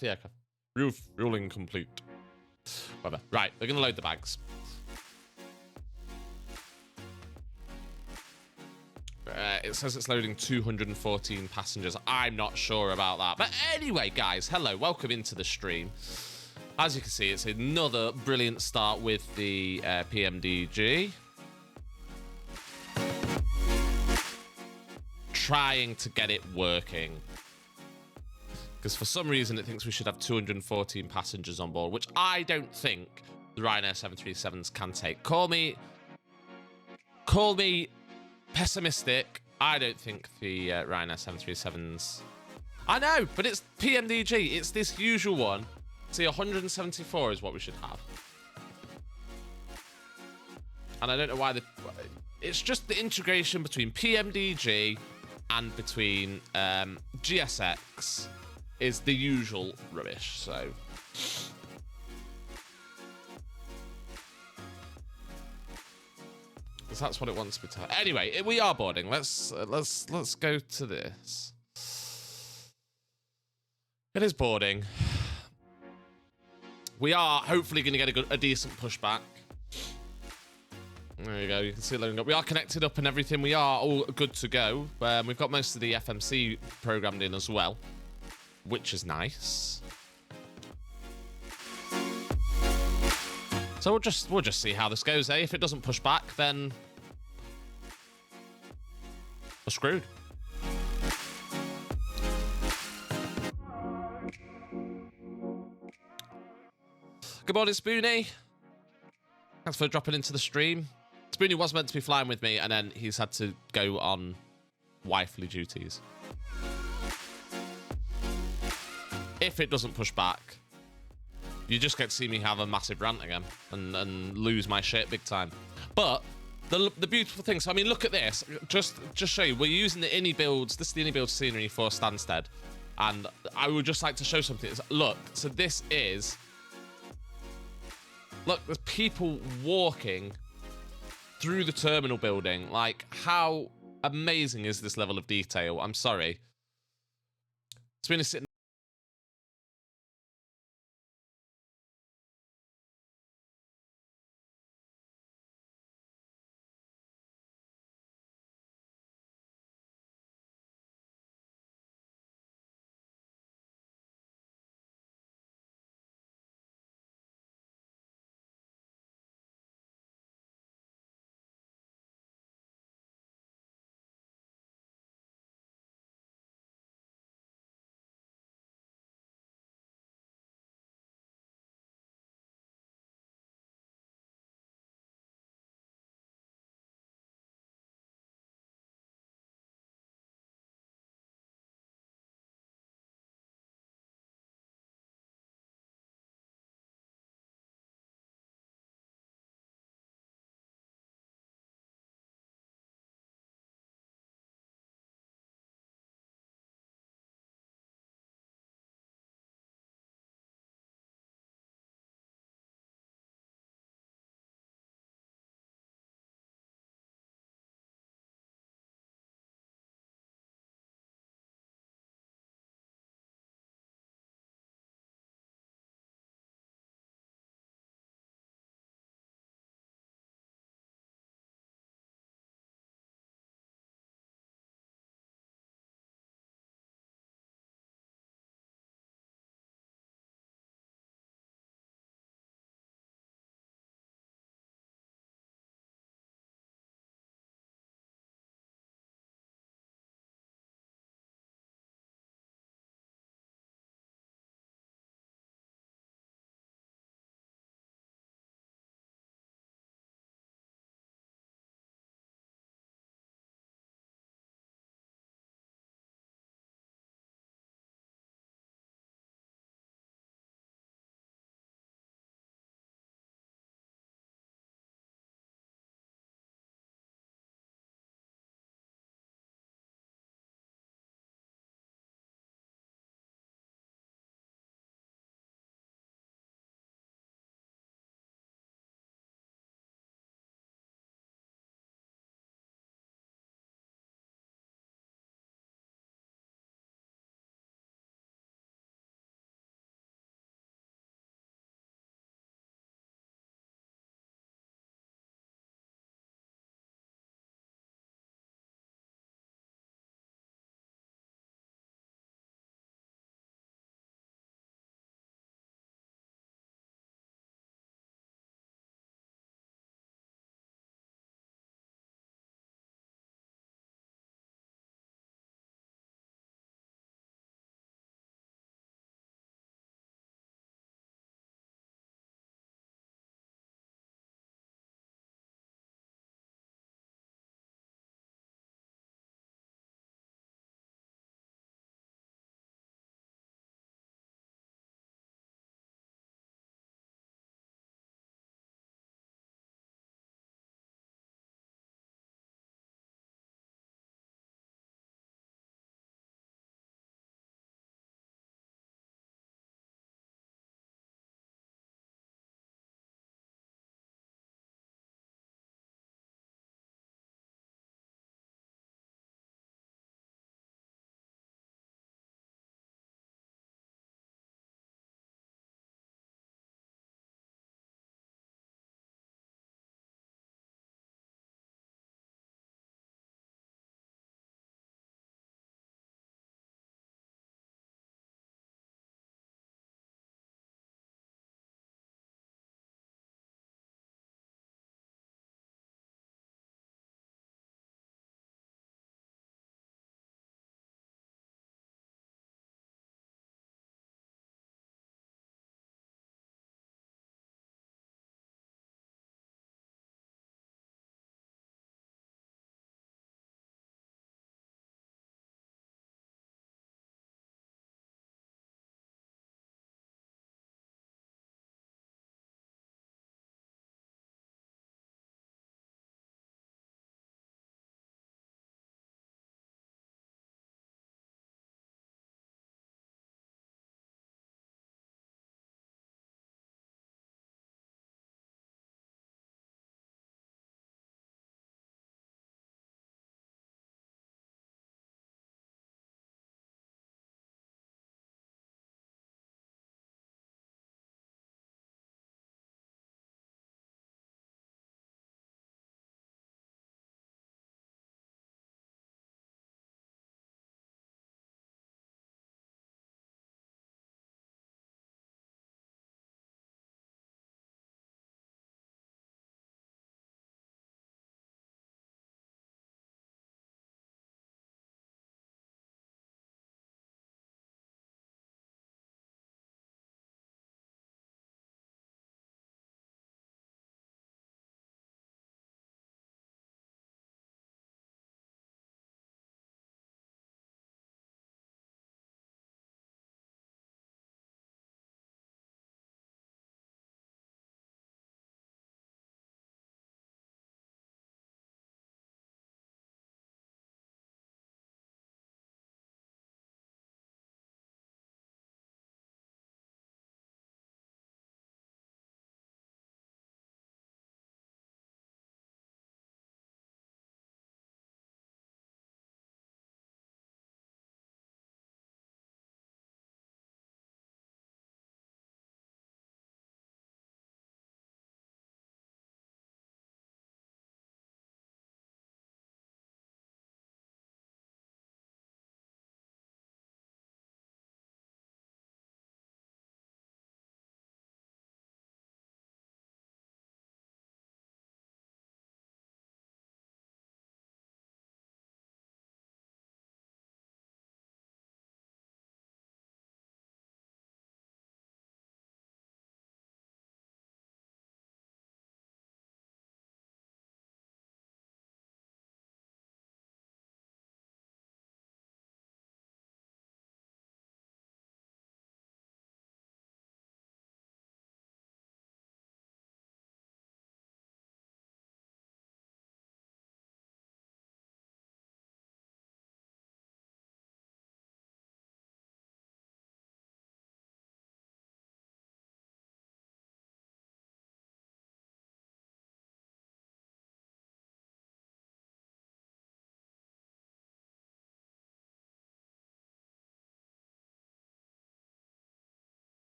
the aircraft. Refueling complete. Whatever. Right, we're going to load the bags. It says it's loading 214 passengers. I'm not sure about that. But anyway, guys, hello. Welcome into the stream. As you can see, it's another brilliant start with the PMDG. Trying to get it working. Because for some reason, it thinks we should have 214 passengers on board, which I don't think the Ryanair 737s can take. Call me pessimistic. I don't think the Ryanair 737s... I know, but it's PMDG. It's this usual one. See, 174 is what we should have. And I don't know why the... It's just the integration between PMDG and between GSX is the usual rubbish, so... Because that's what it wants me to... Anyway, we are boarding. Let's go to this. It is boarding. We are hopefully going to get a decent pushback. There you go. You can see it loading up. We are connected up and everything. We are all good to go. We've got most of the FMC programmed in as well, which is nice. So we'll just see how this goes, eh? If it doesn't push back, then we're screwed. Good morning, Spoonie. Thanks for dropping into the stream. Spoonie was meant to be flying with me, and then he's had to go on wifely duties. If it doesn't push back, you just get to see me have a massive rant again and lose my shit big time. But the beautiful thing, so I mean, look at this. Just show you, we're using the Innie builds. This is the Innie build scenery for Stansted, and I would just like to show something. Look, so this is. Look, there's people walking through the terminal building. Like, how amazing is this level of detail? I'm sorry. It's been sitting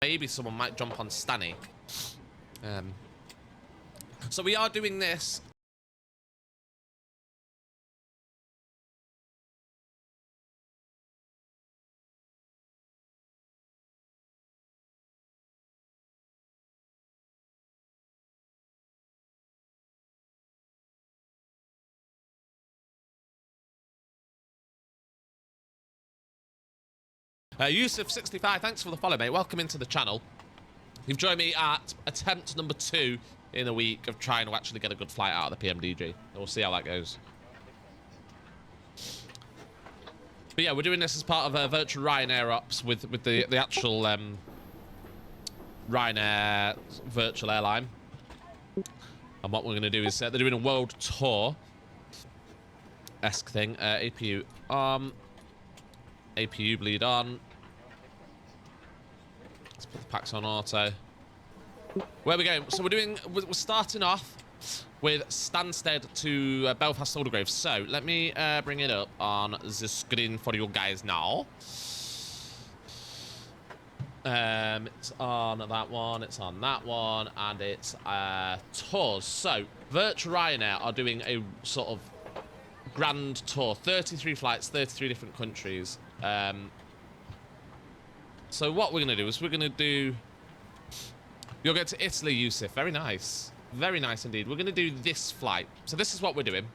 maybe someone might jump on Stanny. So we are doing this. Yusuf65, thanks for the follow, mate. Welcome into the channel. You've joined me at attempt number 2 in a week of trying to actually get a good flight out of the PMDG. We'll see how that goes. But yeah, we're doing this as part of virtual Ryanair ops with the actual Ryanair virtual airline. And what we're going to do is they're doing a world tour-esque thing. APU APU bleed on. Let's put the packs on auto. Where we going? So we're starting off with Stansted to Belfast Aldergrave. So let me bring it up on the screen for you guys now. It's on that one, it's on that one, and it's tours. So virtual Ryanair are doing a sort of grand tour, 33 flights, 33 different countries. So what we're going to do is you'll get to Italy, Yusuf. Very nice. Very nice indeed. We're going to do this flight. So this is what we're doing.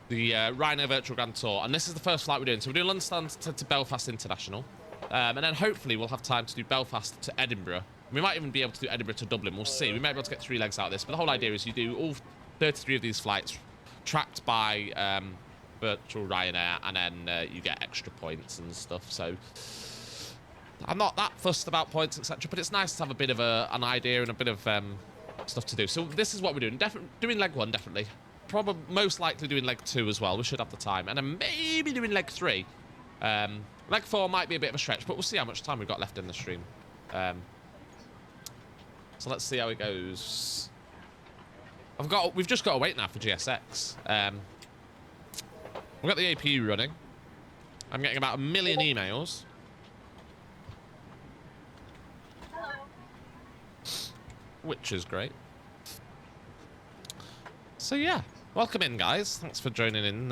The Ryanair Virtual Grand Tour. And this is the first flight we're doing. So we're doing London Stansted to Belfast International. And then hopefully we'll have time to do Belfast to Edinburgh. We might even be able to do Edinburgh to Dublin. We'll see. We might be able to get 3 legs out of this. But the whole idea is you do all 33 of these flights tracked by virtual Ryanair, and then you get extra points and stuff. So I'm not that fussed about points, etc. But it's nice to have a bit of an idea and a bit of stuff to do. So this is what we're doing. Doing leg 1, definitely. Probably most likely doing leg 2 as well. We should have the time. And then maybe doing leg 3. Leg 4 might be a bit of a stretch, but we'll see how much time we've got left in the stream. So let's see how it goes. We've just got to wait now for GSX. We've got the APU running. I'm getting about 1 million emails. Hello. Which is great. So yeah, welcome in, guys. Thanks for joining in.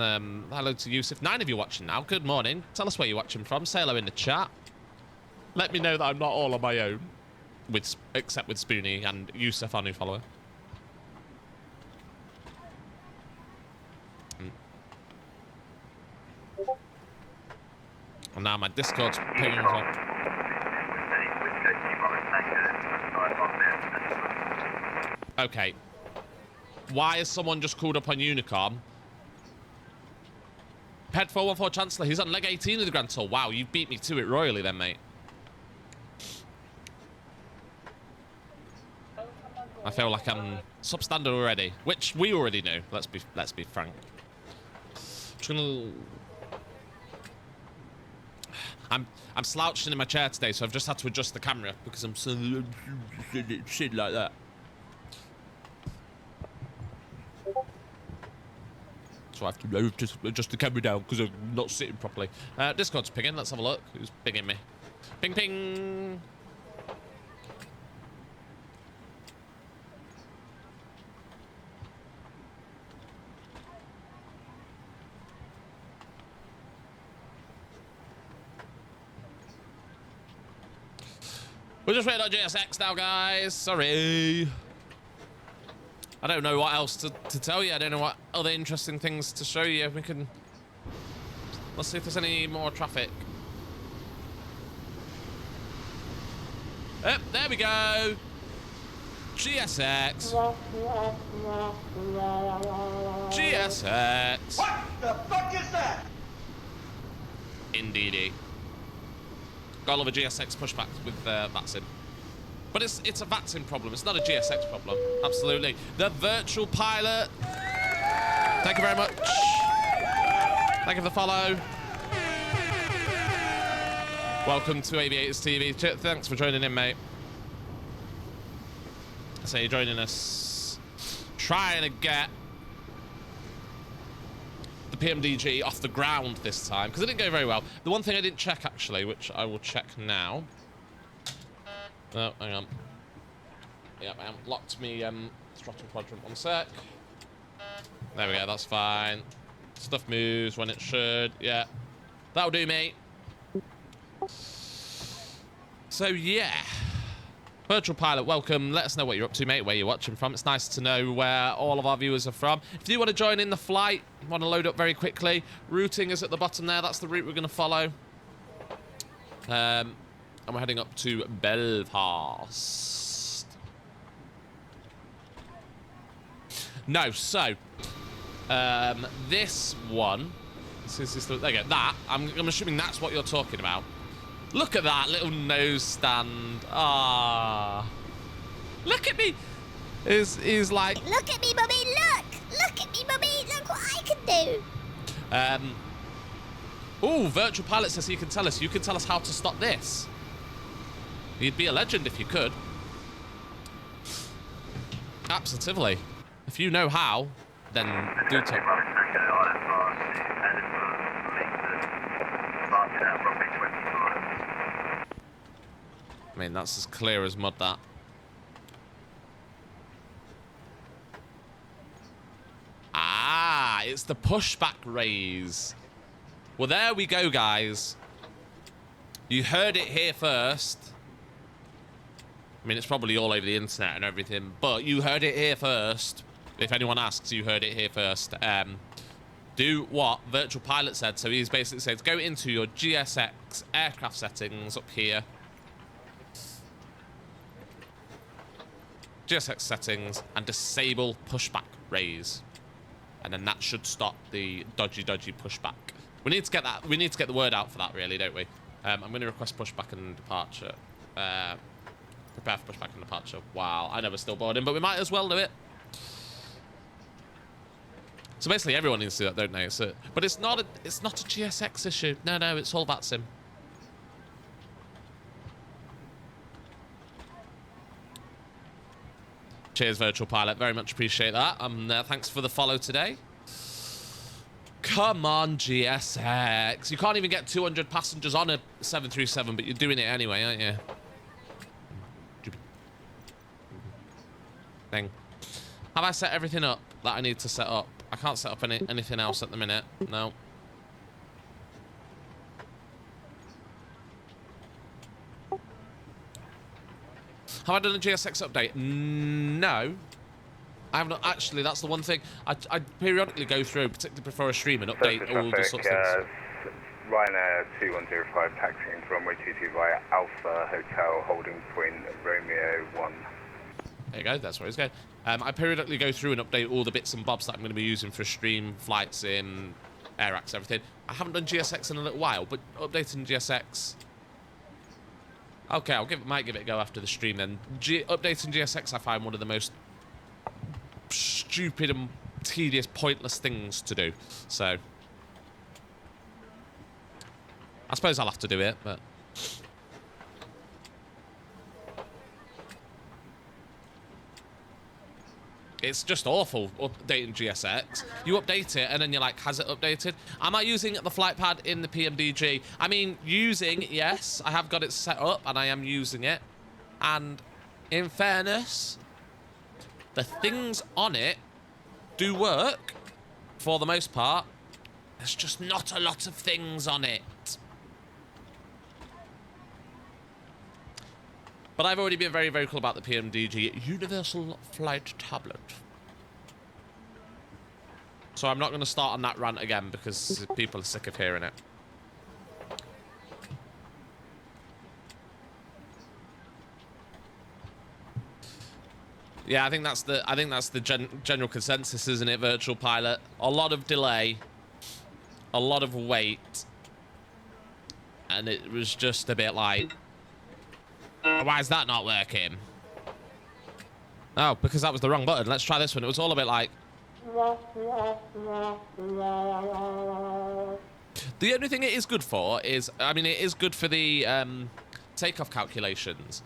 Hello to Yusuf. 9 of you watching now. Good morning. Tell us where you're watching from. Say hello in the chat. Let me know that I'm not all on my own, except with Spoonie and Yusuf, our new follower. And now my Discord's pinging as well. Okay. Why has someone just called up on Unicorn? Ped 414 Chancellor, he's on leg 18 of the Grand Tour. Wow, you beat me to it royally then, mate. I feel like I'm substandard already, which we already knew. Let's be frank. Just gonna... I'm slouching in my chair today, so I've just had to adjust the camera because I'm so shit like that. So I have to just adjust the camera down because I'm not sitting properly. Discord's pinging. Let's have a look. Who's pinging me? Ping, ping. We're just waiting on GSX now, guys. Sorry. I don't know what else to tell you. I don't know what other interesting things to show you. Let's see if there's any more traffic. Oh, there we go. GSX. GSX. What the fuck is that? Indeedy. Got all of a GSX pushback with VATSIM. But it's a VATSIM problem. It's not a GSX problem. Absolutely. The virtual pilot. Thank you very much. Thank you for the follow. Welcome to Aviators TV. Thanks for joining in, mate. So you're joining us. Trying to get the PMDG off the ground this time, because it didn't go very well. The one thing I didn't check, actually, which I will check now. Oh, hang on. Yeah, I haven't locked me throttle quadrant. 1 sec. There we go, that's fine. Stuff moves when it should. Yeah. That'll do, mate. So, yeah. Virtual Pilot, welcome. Let us know what you're up to, mate, where you're watching from. It's nice to know where all of our viewers are from. If you want to join in the flight, want to load up very quickly, routing is at the bottom there. That's the route we're going to follow. And we're heading up to Belfast. No, so this one. There you go. That I'm assuming that's what you're talking about. Look at that little nose stand. Ah, look at me. Is like. Look at me, mummy. Look at me, mummy. Look what I can do. Oh, Virtual Pilot says you can tell us. You can tell us how to stop this. You'd be a legend if you could. Absolutely. If you know how, then do tell. I mean, that's as clear as mud, that. Ah, it's the pushback raise. Well, there we go, guys. You heard it here first. I mean, it's probably all over the internet and everything, but you heard it here first. If anyone asks, you heard it here first. Do what Virtual Pilot said. So he's basically said, go into your GSX aircraft settings up here. GSX settings and disable pushback raise. And then that should stop the dodgy pushback. We need to get that. We need to get the word out for that, really, don't we? I'm going to request pushback and departure. Prepare for pushback and departure. Wow, I know we're still boarding, but we might as well do it. So basically, everyone needs to do that, don't they? But it's not a GSX issue. No, it's all VATSIM. Cheers, Virtual Pilot. Very much appreciate that. Thanks for the follow today. Come on, GSX. You can't even get 200 passengers on a 737, but you're doing it anyway, aren't you? Thing. Have I set everything up that I need to set up? I can't set up anything else at the minute. No. Have I done a GSX update? No. I have not. Actually, that's the one thing. I periodically go through, particularly before a stream, and update all the sorts of things. Ryanair 2105 taxiing to runway 22 via Alpha Hotel holding point Romeo 1. There you go, that's where he's going. I periodically go through and update all the bits and bobs that I'm going to be using for stream, flights in, AirAx, everything. I haven't done GSX in a little while, but updating GSX... Okay, might give it a go after the stream then. Updating GSX I find one of the most stupid and tedious, pointless things to do. So... I suppose I'll have to do it, but... It's just awful updating GSX. You update it and then you're like, has it updated? Am I using the flight pad in the PMDG? I mean, yes, I have got it set up and I am using it. And in fairness, the things on it do work for the most part. There's just not a lot of things on it. But I've already been very vocal about the PMDG Universal Flight Tablet. So I'm not going to start on that rant again because people are sick of hearing it. Yeah, I think that's the general consensus, isn't it, Virtual Pilot? A lot of delay, a lot of wait, and it was just a bit like, why is that not working? Oh, because that was the wrong button. Let's try this one. It was all a bit like... The only thing it is good for is... I mean, it is good for the takeoff calculations.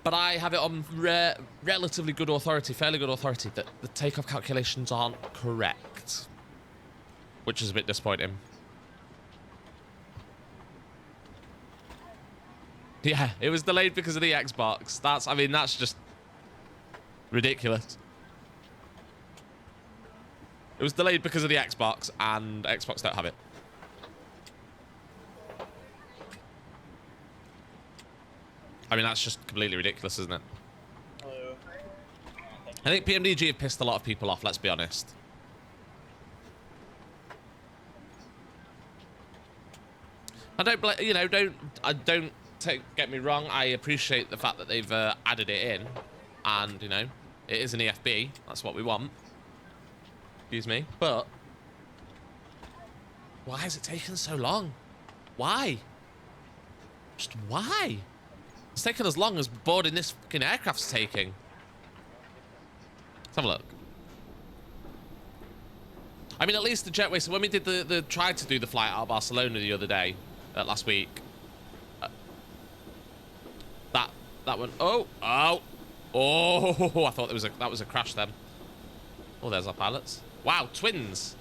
But I have it on relatively good authority, fairly good authority, that the takeoff calculations aren't correct. Which is a bit disappointing. Yeah, it was delayed because of the Xbox. I mean, that's just ridiculous. It was delayed because of the Xbox, and Xbox don't have it. I mean, that's just completely ridiculous, isn't it? I think PMDG have pissed a lot of people off, let's be honest. I don't, you know, get me wrong. I appreciate the fact that they've added it in, and you know, it is an EFB. That's what we want. Excuse me, but why is it taking so long? Why? Just why? It's taken as long as boarding this fucking aircraft's taking. Let's have a look. I mean, at least the jetway. So when we did the tried to do the flight out of Barcelona the other day, last week, that one. Oh! I thought that was a crash then. Oh, there's our pilots. Wow, twins.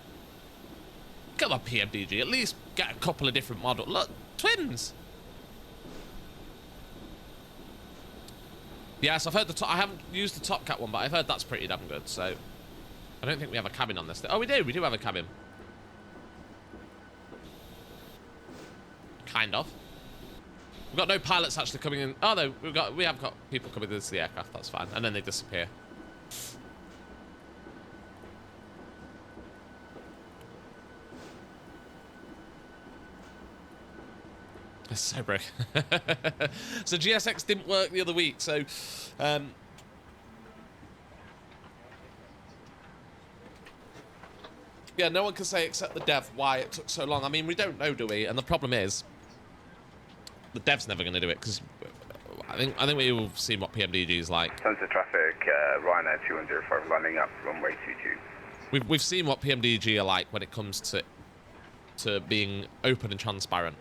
Come on, PMDG. At least get a couple of different models. Look, twins. Yes, I've heard I haven't used the Top Cat one, but I've heard that's pretty damn good. So I don't think we have a cabin on this. Oh, we do. We do have a cabin. Kind of. We've got no pilots actually coming in. Oh no, we have got people coming into the aircraft. That's fine, and then they disappear. It's so broke. So GSX didn't work the other week, so yeah, no one can say except the dev why it took so long. I mean, we don't know, do we? And the problem is the dev's never going to do it, because I think we all seen what PMDG is like. Tons of traffic, Ryanair 2105 landing up runway 22. We've seen what PMDG are like when it comes to being open and transparent.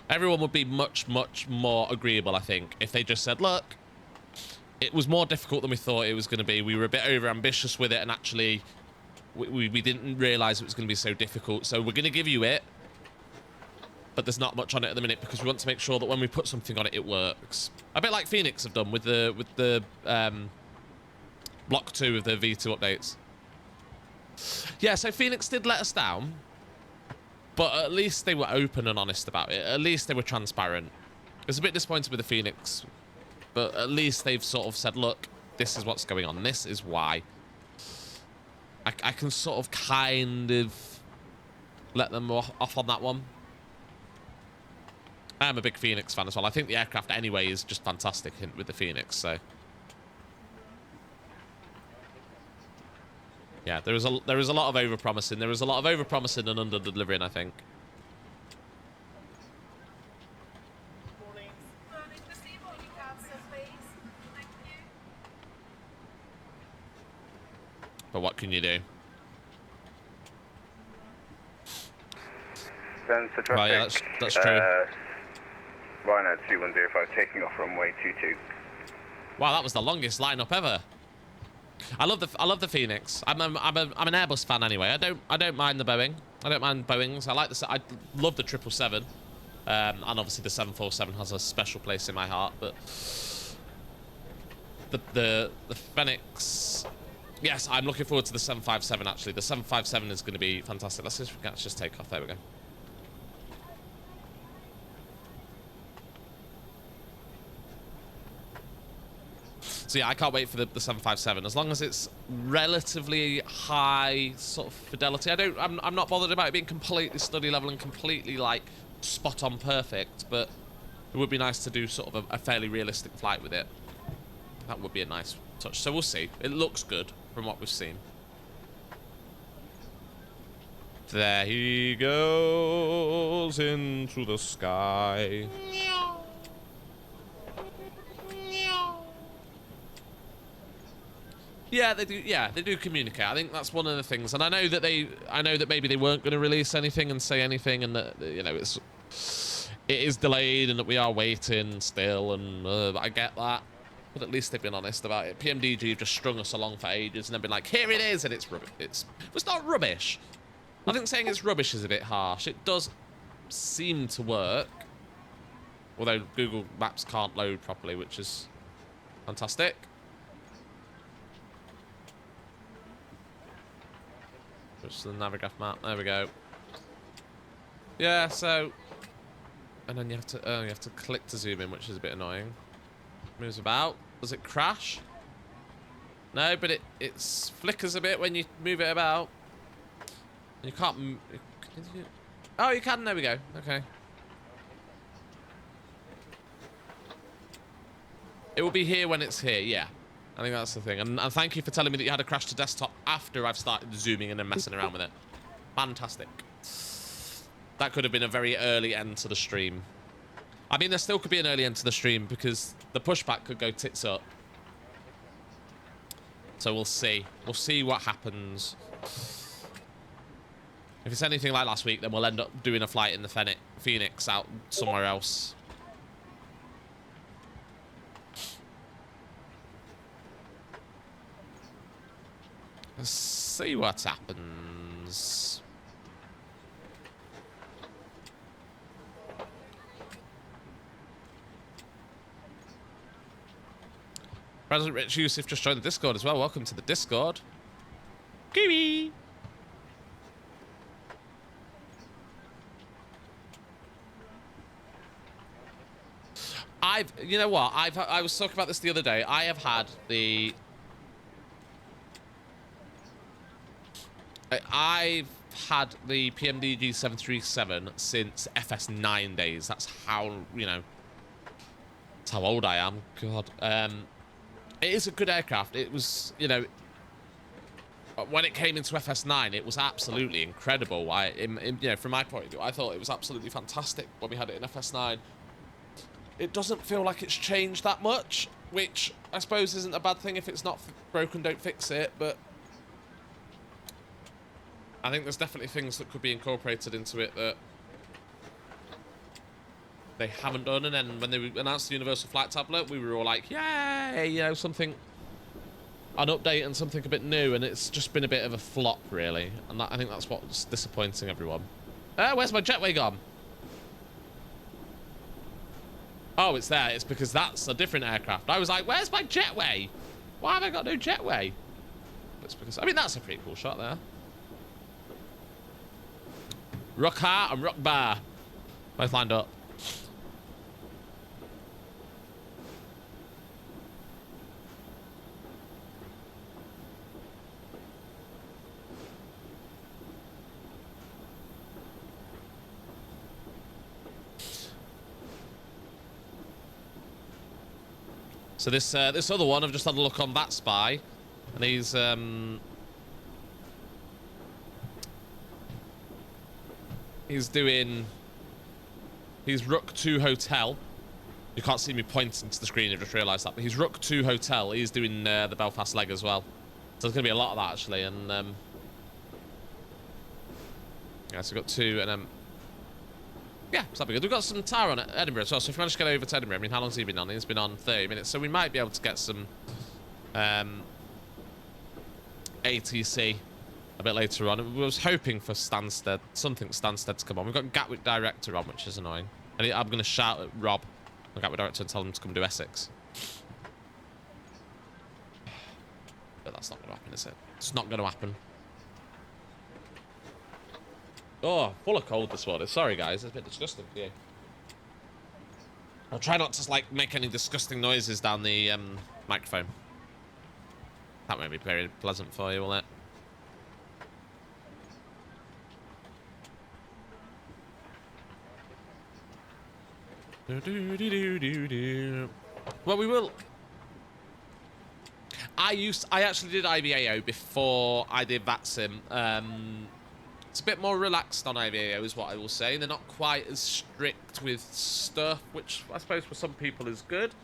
Everyone would be much, much more agreeable, I think, if they just said, look, it was more difficult than we thought it was going to be. We were a bit over-ambitious with it, and actually, we didn't realise it was going to be so difficult. So we're going to give you it, but there's not much on it at the minute, because we want to make sure that when we put something on it, it works. A bit like Phoenix have done with the Block 2 of the V2 updates. Yeah, so Phoenix did let us down. But at least they were open and honest about it. At least they were transparent. I was a bit disappointed with the Phoenix, but at least they've sort of said, look, this is what's going on. This is why. I can sort of kind of let them off on that one. I'm a big Phoenix fan as well. I think the aircraft anyway is just fantastic with the Phoenix, so. Yeah, there is a lot of over-promising. There is a lot of over-promising and under-delivering, I think. But what can you do? Then the traffic, Well, yeah, that's true. Ryanair 2105 taking off runway 22. Wow, that was the longest lineup ever. I love the Phoenix. I'm an Airbus fan anyway. I don't mind the Boeing. I don't mind Boeings. I love the 777. And obviously the 747 has a special place in my heart. But the Phoenix. Yes, I'm looking forward to the 757 actually. The 757 is going to be fantastic. Let's just take off. There we go. So yeah, I can't wait for the 757. As long as it's relatively high sort of fidelity. I'm not bothered about it being completely study level and completely like spot on perfect, but it would be nice to do sort of a fairly realistic flight with it. That would be a nice touch. So we'll see. It looks good from what we've seen. There he goes into the sky. Yeah, they do. Yeah, they do communicate. I think that's one of the things. And I know that maybe they weren't going to release anything and say anything, and that, you know, it is delayed and that we are waiting still. And I get that. But at least they've been honest about it. PMDG have just strung us along for ages and then been like, here it is, and it's rubbish. It's not rubbish. I think saying it's rubbish is a bit harsh. It does seem to work. Although Google Maps can't load properly, which is fantastic. Which is the Navigraph map. There we go. Yeah, so... And then you have to click to zoom in, which is a bit annoying. Moves about. Does it crash? No, but it flickers a bit when you move it about. You can't move... Oh, you can. There we go. Okay. It will be here when it's here. Yeah. I think that's the thing. And thank you for telling me that you had a crash to desktop after I've started zooming in and messing around with it. Fantastic. That could have been a very early end to the stream. I mean, there still could be an early end to the stream because the pushback could go tits up. So we'll see. We'll see what happens. If it's anything like last week, then we'll end up doing a flight in the Phoenix out somewhere else. Let's see what happens. President Rich Yusuf just joined the Discord as well. Welcome to the Discord. Kiwi! You know what? I was talking about this the other day. I have had the... I've had the PMDG 737 since FS9 days. That's how, you know... That's how old I am. God. It is a good aircraft. It was, you know... When it came into FS9, it was absolutely incredible. You know, from my point of view, I thought it was absolutely fantastic when we had it in FS9. It doesn't feel like it's changed that much, which I suppose isn't a bad thing. If it's not broken, don't fix it, but I think there's definitely things that could be incorporated into it that they haven't done. And then when they announced the Universal Flight Tablet, we were all like, yay, you know, something, an update and something a bit new, and it's just been a bit of a flop, really. And I think that's what's disappointing everyone. Where's my jetway gone? Oh, it's there. It's because that's a different aircraft. I was like, where's my jetway? Why have I got no jetway? It's because, I mean, that's a pretty cool shot there. Rockar and Rockbar. Both lined up. So this other one, I've just had a look on that spy, and he's Rook 2 Hotel. You can't see me pointing to the screen, I've just realised that, but he's Rook 2 Hotel. He's doing the Belfast leg as well. So there's going to be a lot of that, actually, and yeah, so we've got 2, and yeah, so that'd be good. We've got some tower on Edinburgh as well, so if you manage to get over to Edinburgh, I mean, how long's he been on? He's been on 30 minutes, so we might be able to get some ATC a bit later on. We was hoping for Stansted, something Stansted to come on. We've got Gatwick Director on, which is annoying. And I'm going to shout at Rob, the Gatwick Director, and tell him to come do Essex. But that's not going to happen, is it? It's not going to happen. Oh, full of cold this morning. Sorry, guys. It's a bit disgusting for you. I'll try not to, like, make any disgusting noises down the microphone. That won't be very pleasant for you, will it? Well, we will. I actually did IVAO before I did VATSIM. It's a bit more relaxed on IVAO is what I will say. They're not quite as strict with stuff, which I suppose for some people is good.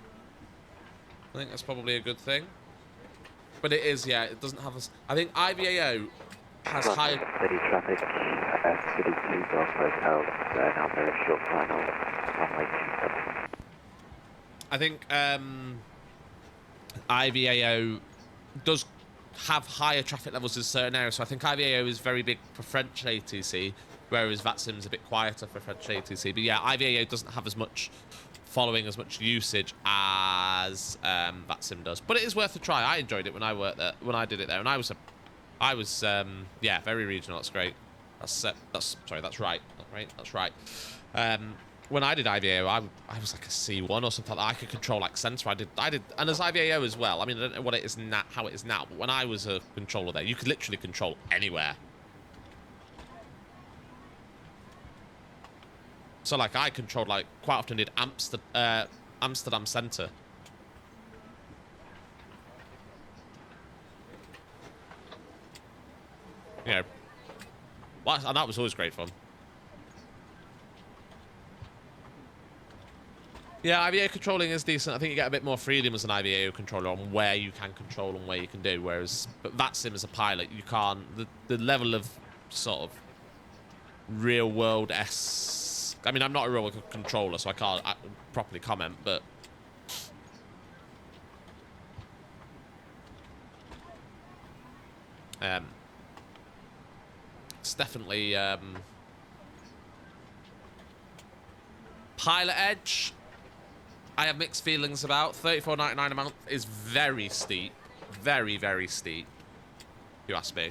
I think that's probably a good thing. But it is, yeah, it doesn't have a... I think IVAO has higher... City traffic, City 2 Golf Hotel, now very short final, runway 27. I think IVAO does have higher traffic levels in certain areas. So I think IVAO is very big for French ATC, whereas VATSIM's a bit quieter for French ATC. But yeah, IVAO doesn't have as much following, as much usage as VATSIM does. But it is worth a try. I enjoyed it when I worked there, when I did it there, and I was yeah, very regional. That's great. That's sorry, that's right. That's right. When I did IVAO, I was like a C1 or something. I could control like center. I did, and as IVAO as well. I mean, I don't know what it is now, how it is now, but when I was a controller there, you could literally control anywhere. So like I controlled like quite often did Amsterdam Center. You know, well, and that was always great fun. Yeah, IVAO controlling is decent. I think you get a bit more freedom as an IVAO controller on where you can control and where you can do. Whereas, but VATSIM as a pilot, you can't. The level of sort of real world I mean, I'm not a real world controller, so I can't properly comment. But it's definitely Pilot Edge. I have mixed feelings about. $34.99 a month is very steep. Very, very steep. If you ask me.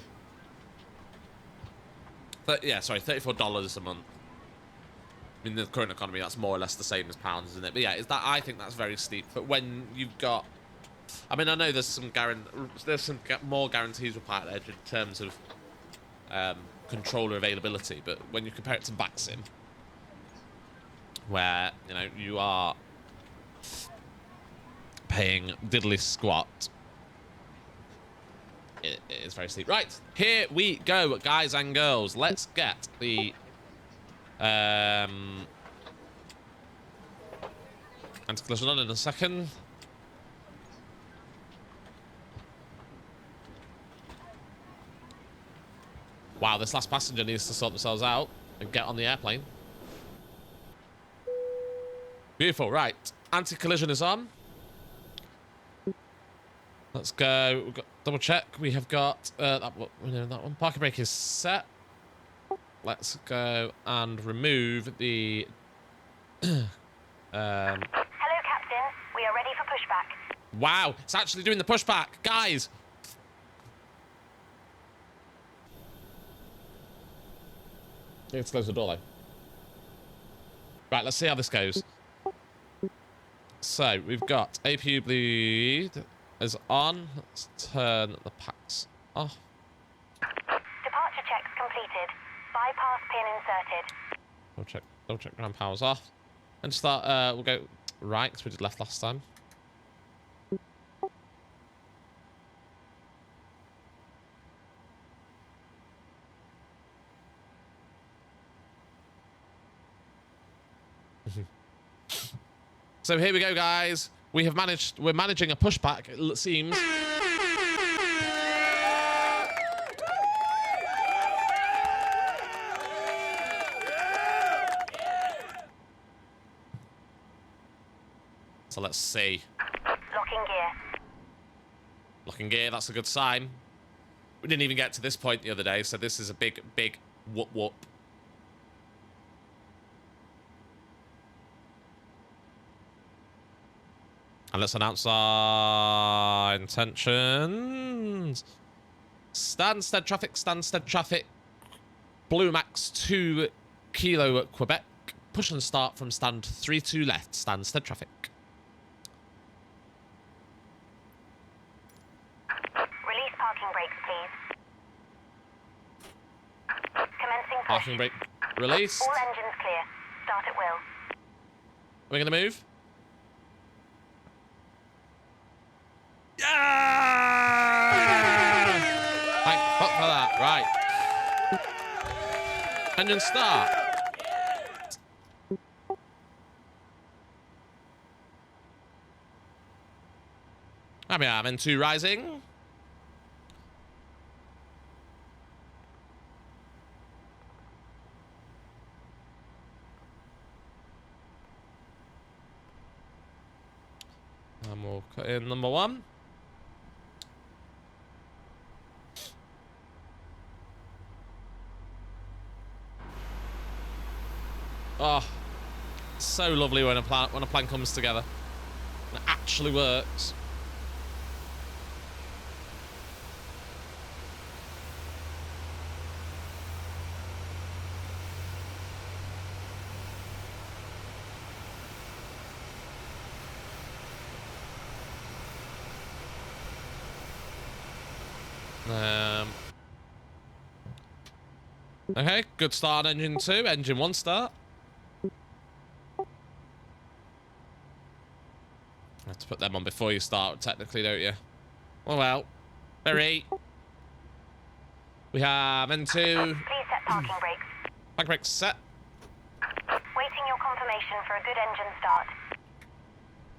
Yeah, sorry, $34 a month. In the current economy, that's more or less the same as pounds, isn't it? But yeah, I think that's very steep. But when you've got, I mean, I know there's some more guarantees with Pilot Edge in terms of controller availability, but when you compare it to VATSIM, where you know you are paying diddly squat, it is very steep. Right, here we go, guys and girls. Let's get the anti-collision on in a second. Wow, this last passenger needs to sort themselves out and get on the airplane. Beautiful, right. Anti-collision is on. Let's go. We've got double check. We have got that one. Parking brake is set. Let's go and remove the Hello, Captain. We are ready for pushback. Wow, it's actually doing the pushback, guys. Let's close the door though. Right, let's see how this goes. So we've got APU bleed is on. Let's turn the packs off. Departure checks completed. Bypass pin inserted. Double check ground power's off. And start, we'll go right, because we did left last time. So here we go, guys. We're managing a pushback, it seems. So let's see. Locking gear. Locking gear, that's a good sign. We didn't even get to this point the other day, so this is a big, big whoop whoop. And let's announce our intentions. Stansted traffic. Blue Max 2 Kilo Quebec. Push and start from stand 32 left. Stansted traffic. Release parking brakes, please. Commencing push. Parking brake released. All engines clear. Start at will. We're going to move. Yeah! Thank fuck for that. Right. Engine start. There we are, N2 rising. And we'll cut in number 1. Oh, so lovely when a plan comes together. And it actually works. Okay, good start on engine 2. Engine 1 start. You have to put them on before you start, technically, don't you? Oh well. Very. We have N2. Please set parking brakes. Parking brakes set. Waiting your confirmation for a good engine start.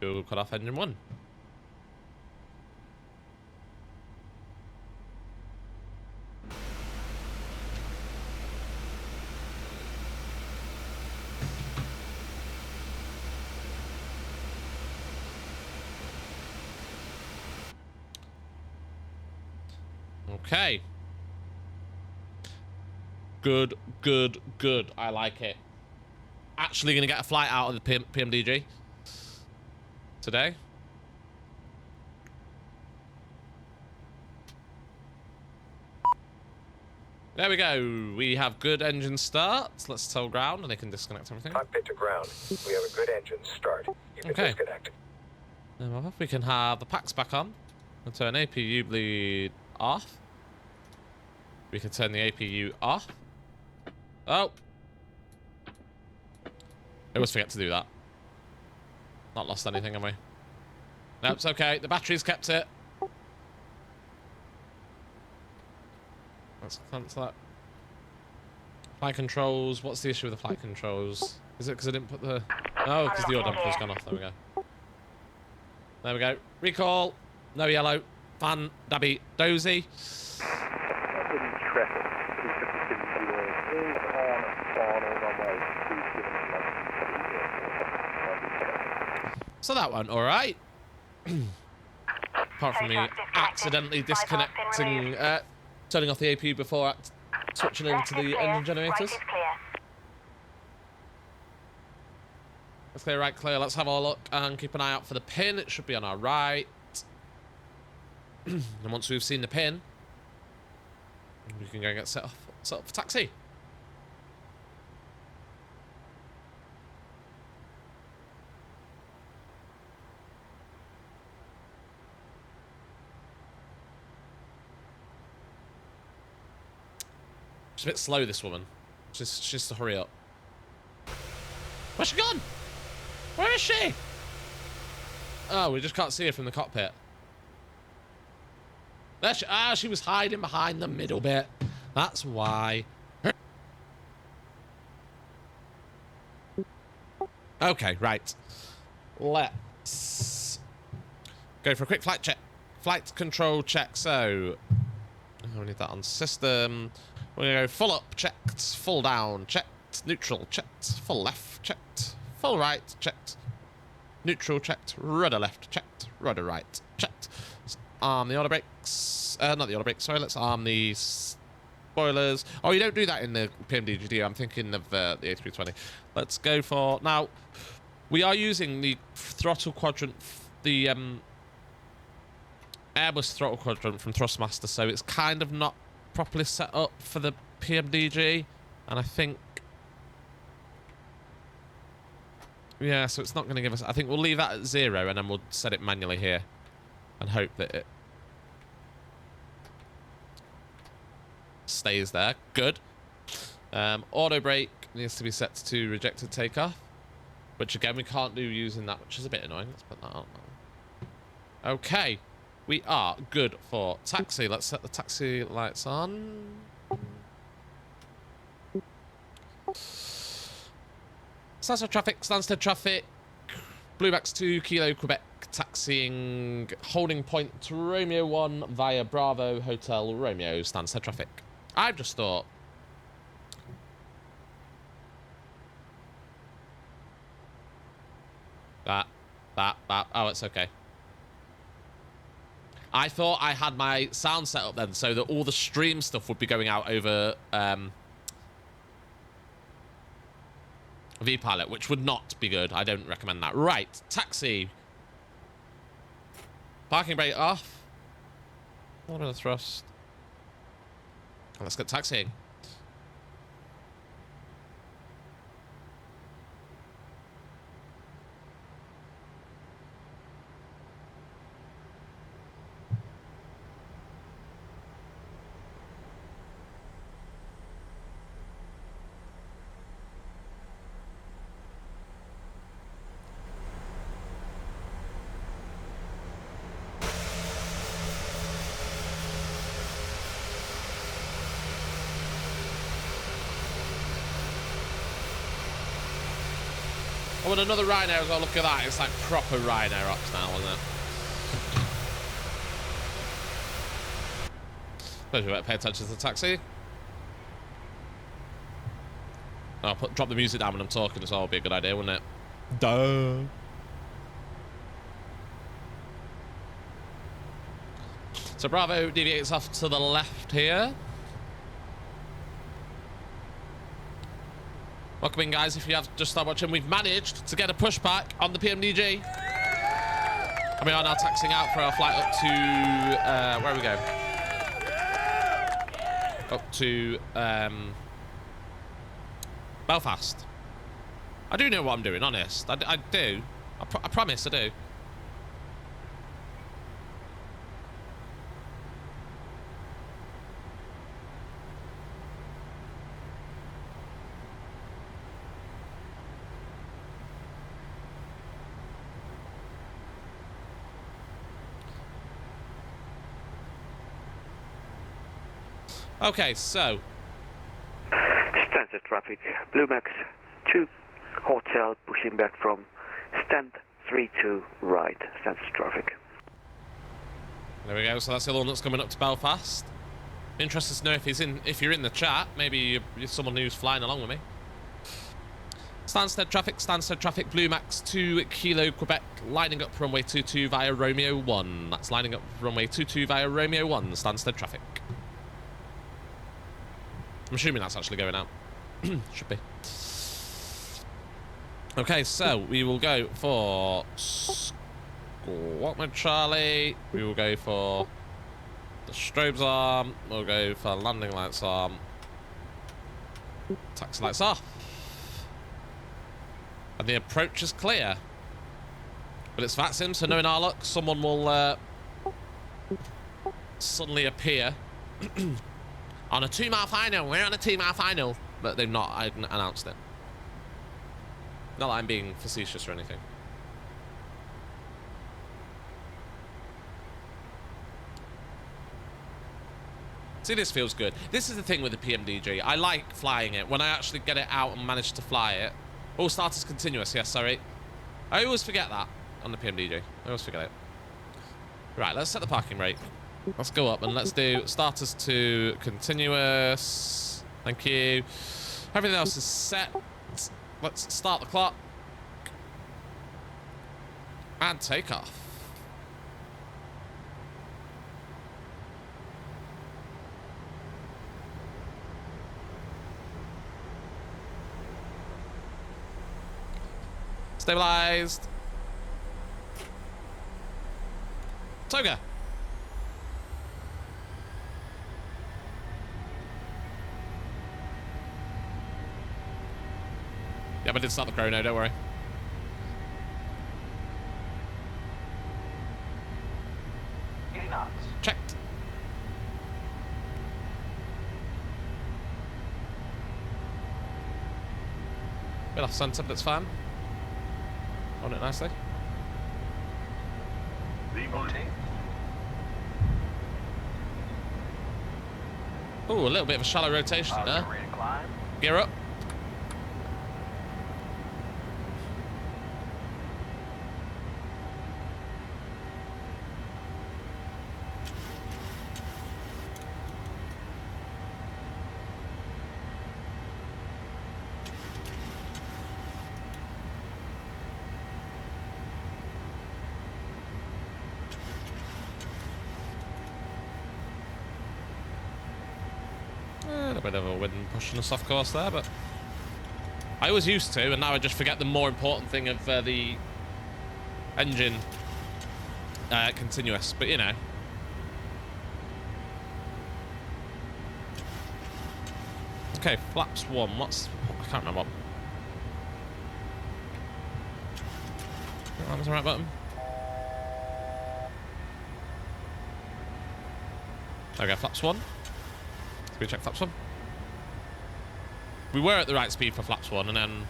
We'll cut off engine 1. Okay. Good, good, good. I like it. Actually going to get a flight out of the PMDG today. There we go. We have good engine start. Let's tell ground and they can disconnect everything. Cockpit to ground. We have a good engine start. You can disconnect. Then we can have the packs back on. We'll turn APU bleed off. We can turn the APU off. Oh. I always forget to do that. Not lost anything, am I? Nope, it's okay. The battery's kept it. Let's cancel that. Flight controls. What's the issue with the flight controls? Is it because I didn't put the... Oh, because the oil damper's gone off. There we go. There we go. Recall. No yellow. Fan. Dabby. Dozy. So that went all right. Apart from me accidentally disconnecting, turning off the APU before switching over to the engine generators. Let's clear, right, clear. Let's have a look and keep an eye out for the pin. It should be on our right. And once we've seen the pin, we can go and get set up for taxi. She's a bit slow, this woman. She's just to hurry up. Where's she gone? Where is she? Oh, we just can't see her from the cockpit. There she, she was hiding behind the middle bit. That's why. Okay, right. Let's go for a quick flight check. Flight control check. So, we need that on system. We're going to go full up, checked. Full down, checked. Neutral, checked. Full left, checked. Full right, checked. Neutral, checked. Rudder left, checked. Rudder right, checked. Let's arm the auto brakes. Not the auto brakes, sorry. Let's arm the spoilers. Oh, you don't do that in the PMDG. I'm thinking of the A320. Let's go for... Now, we are using the throttle quadrant, the Airbus throttle quadrant from Thrustmaster, so it's kind of not properly set up for the PMDG, and I think... Yeah, so it's not going to give us... I think we'll leave that at 0, and then we'll set it manually here, and hope that it stays there. Good. Auto brake needs to be set to rejected takeoff, which again we can't do using that, which is a bit annoying. Let's put that on now. Okay, we are good for taxi. Let's set the taxi lights on. Stansted traffic, Stansted traffic. Bluemax 2 Kilo Quebec taxiing holding point to Romeo 1 via Bravo Hotel Romeo Stansted traffic. I've just thought that. Oh, it's okay. I thought I had my sound set up then so that all the stream stuff would be going out over vPilot, which would not be good. I don't recommend that. Right, taxi. Parking brake off. A little bit of thrust. Let's get taxiing. Oh, and another Rhino as well. Look at that. It's like proper Rhino ops now, isn't it? Suppose we better pay attention to the taxi. I'll drop the music down when I'm talking as well. Would be a good idea, wouldn't it? Duh. So Bravo deviates off to the left here. Welcome in, guys. If you have just started watching, we've managed to get a pushback on the PMDG. And we are now taxiing out for our flight up to... where are we going? Up to... Belfast. I do know what I'm doing, honest. I do. I promise I do. Okay, so Standard traffic, Blue Max 2 Hotel, pushing back from stand 32 right, standard traffic. there we go. So that's the other one that's coming up to Belfast. Interested to know if you're in the chat. Maybe you're someone who's flying along with me. Stansted traffic, Blue Max 2 Kilo Quebec, lining up runway 22 via Romeo 1. That's lining up runway 22 via Romeo 1, Stansted traffic. I'm assuming that's actually going out. Should be. Okay, so we will go for Squawk Charlie. We will go for the strobes arm. We'll go for landing lights arm. Taxi lights off. And the approach is clear. But it's VATSIM, so knowing our luck, someone will suddenly appear. On a 2-mile final. We're on a 2-mile final. But they've not announced it. Not that I'm being facetious or anything. See, this feels good. This is the thing with the PMDG. I like flying it. When I actually get it out and manage to fly it. All starters continuous. Yes, sorry. I always forget that on the PMDG. I always forget it. Right, let's set the parking rate. Let's go up and let's do starters to continuous. Thank you. Everything else is set. Let's start the clock. And take off. Stabilized. Toga. Yeah, but it's not the chrono, don't worry. Checked. Bit off center, but it's fine. On it nicely. Ooh, a little bit of a shallow rotation there. Gear up. bit of a wind pushing us off course there, but I was used to, and now I just forget the more important thing of the engine continuous, but you know. Okay, flaps 1. What's... I can't remember what... That was the right button. Okay, flaps 1. Speed check flaps 1. We were at the right speed for flaps 1, and then...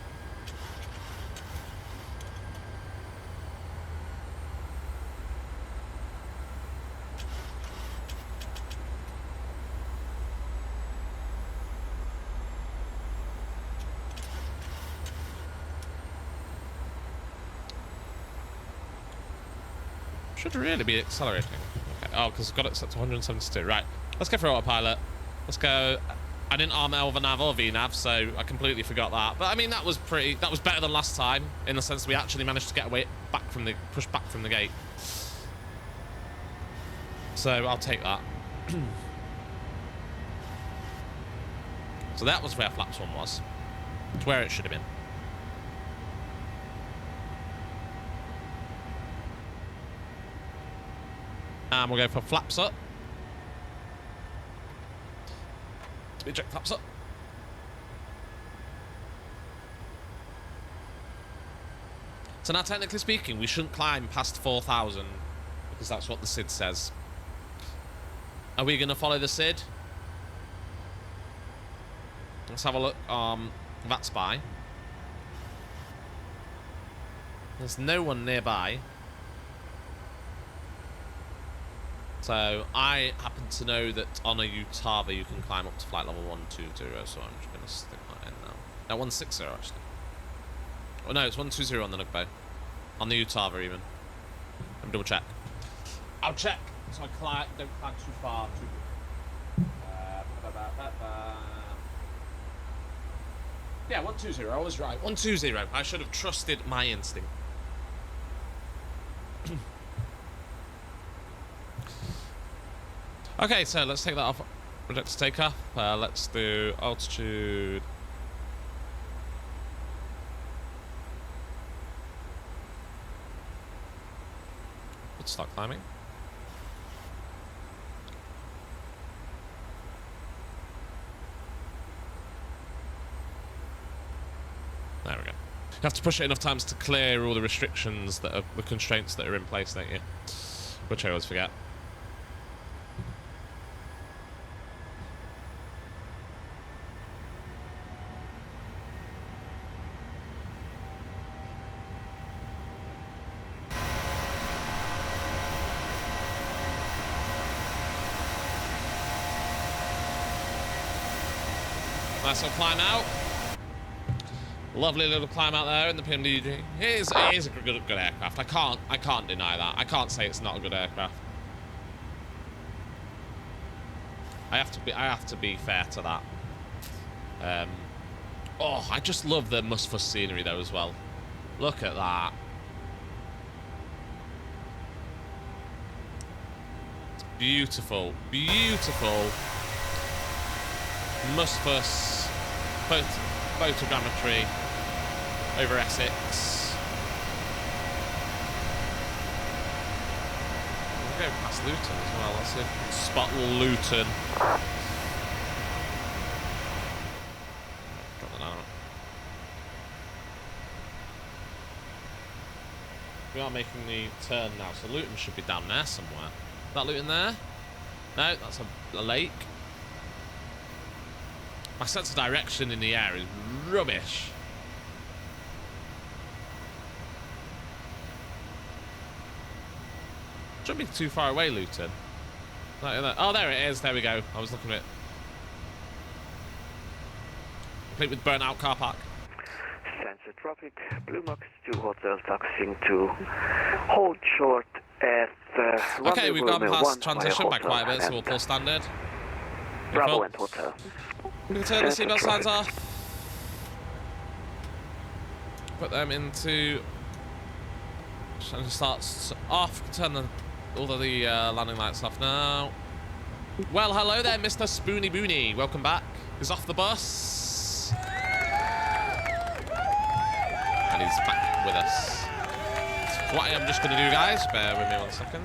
Should really be accelerating. Okay. Oh, because I've got it set to 172. Right. Let's go for autopilot. Let's go. I didn't arm L the nav or VNav, so I completely forgot that. But I mean, that was better than last time, in the sense we actually managed to get away push back from the gate. So I'll take that. So that was where flaps 1 was. It's where it should have been. And we'll go for flaps up. Speed check flaps up. So now, technically speaking, we shouldn't climb past 4,000 because that's what the SID says. Are we going to follow the SID? Let's have a look. That spy. There's no one nearby. So I happen to know that on a Utava you can climb up to flight level 120, so I'm just going to stick that in now. No, 160 actually. Oh no, it's 120 on the Nugbo. On the Utava even. Let me double check. I'll check. So I don't climb too far. Yeah, 120. I was right. 120. I should have trusted my instinct. Okay, so let's take that off. Project to take off. Let's do altitude. Let's start climbing. There we go. You have to push it enough times to clear all the restrictions that are the constraints that are in place, don't you? Which I always forget. Nice little climb out. Lovely little climb out there in the PMDG. It is a good aircraft. I can't deny that. I can't say it's not a good aircraft. I have to be fair to that. Oh, I just love the MSFS scenery though as well. Look at that. It's beautiful, beautiful. MSFS photogrammetry over Essex. We'll go past Luton as well. Let's see if we can spot Luton. Drop that down. We are making the turn now, so Luton should be down there somewhere. Is that Luton there? No, that's a lake. My sense of direction in the air is rubbish. Shouldn't be too far away, Luton. Oh, there it is. There we go. I was looking at it. Complete with burnout car park. Sensor traffic, Blue Max 2 Hotel taxiing to hold short at okay, we've gone past transition by quite a bit, so we'll pull standard. Bravo and Hotel. We can turn the seatbelt signs off. Put them into... And it starts off. Turn all of the landing lights off now. Well, hello there, Mr. Spoony Boony. Welcome back. He's off the bus. And he's back with us. So what I am just going to do, guys, bear with me 1 second.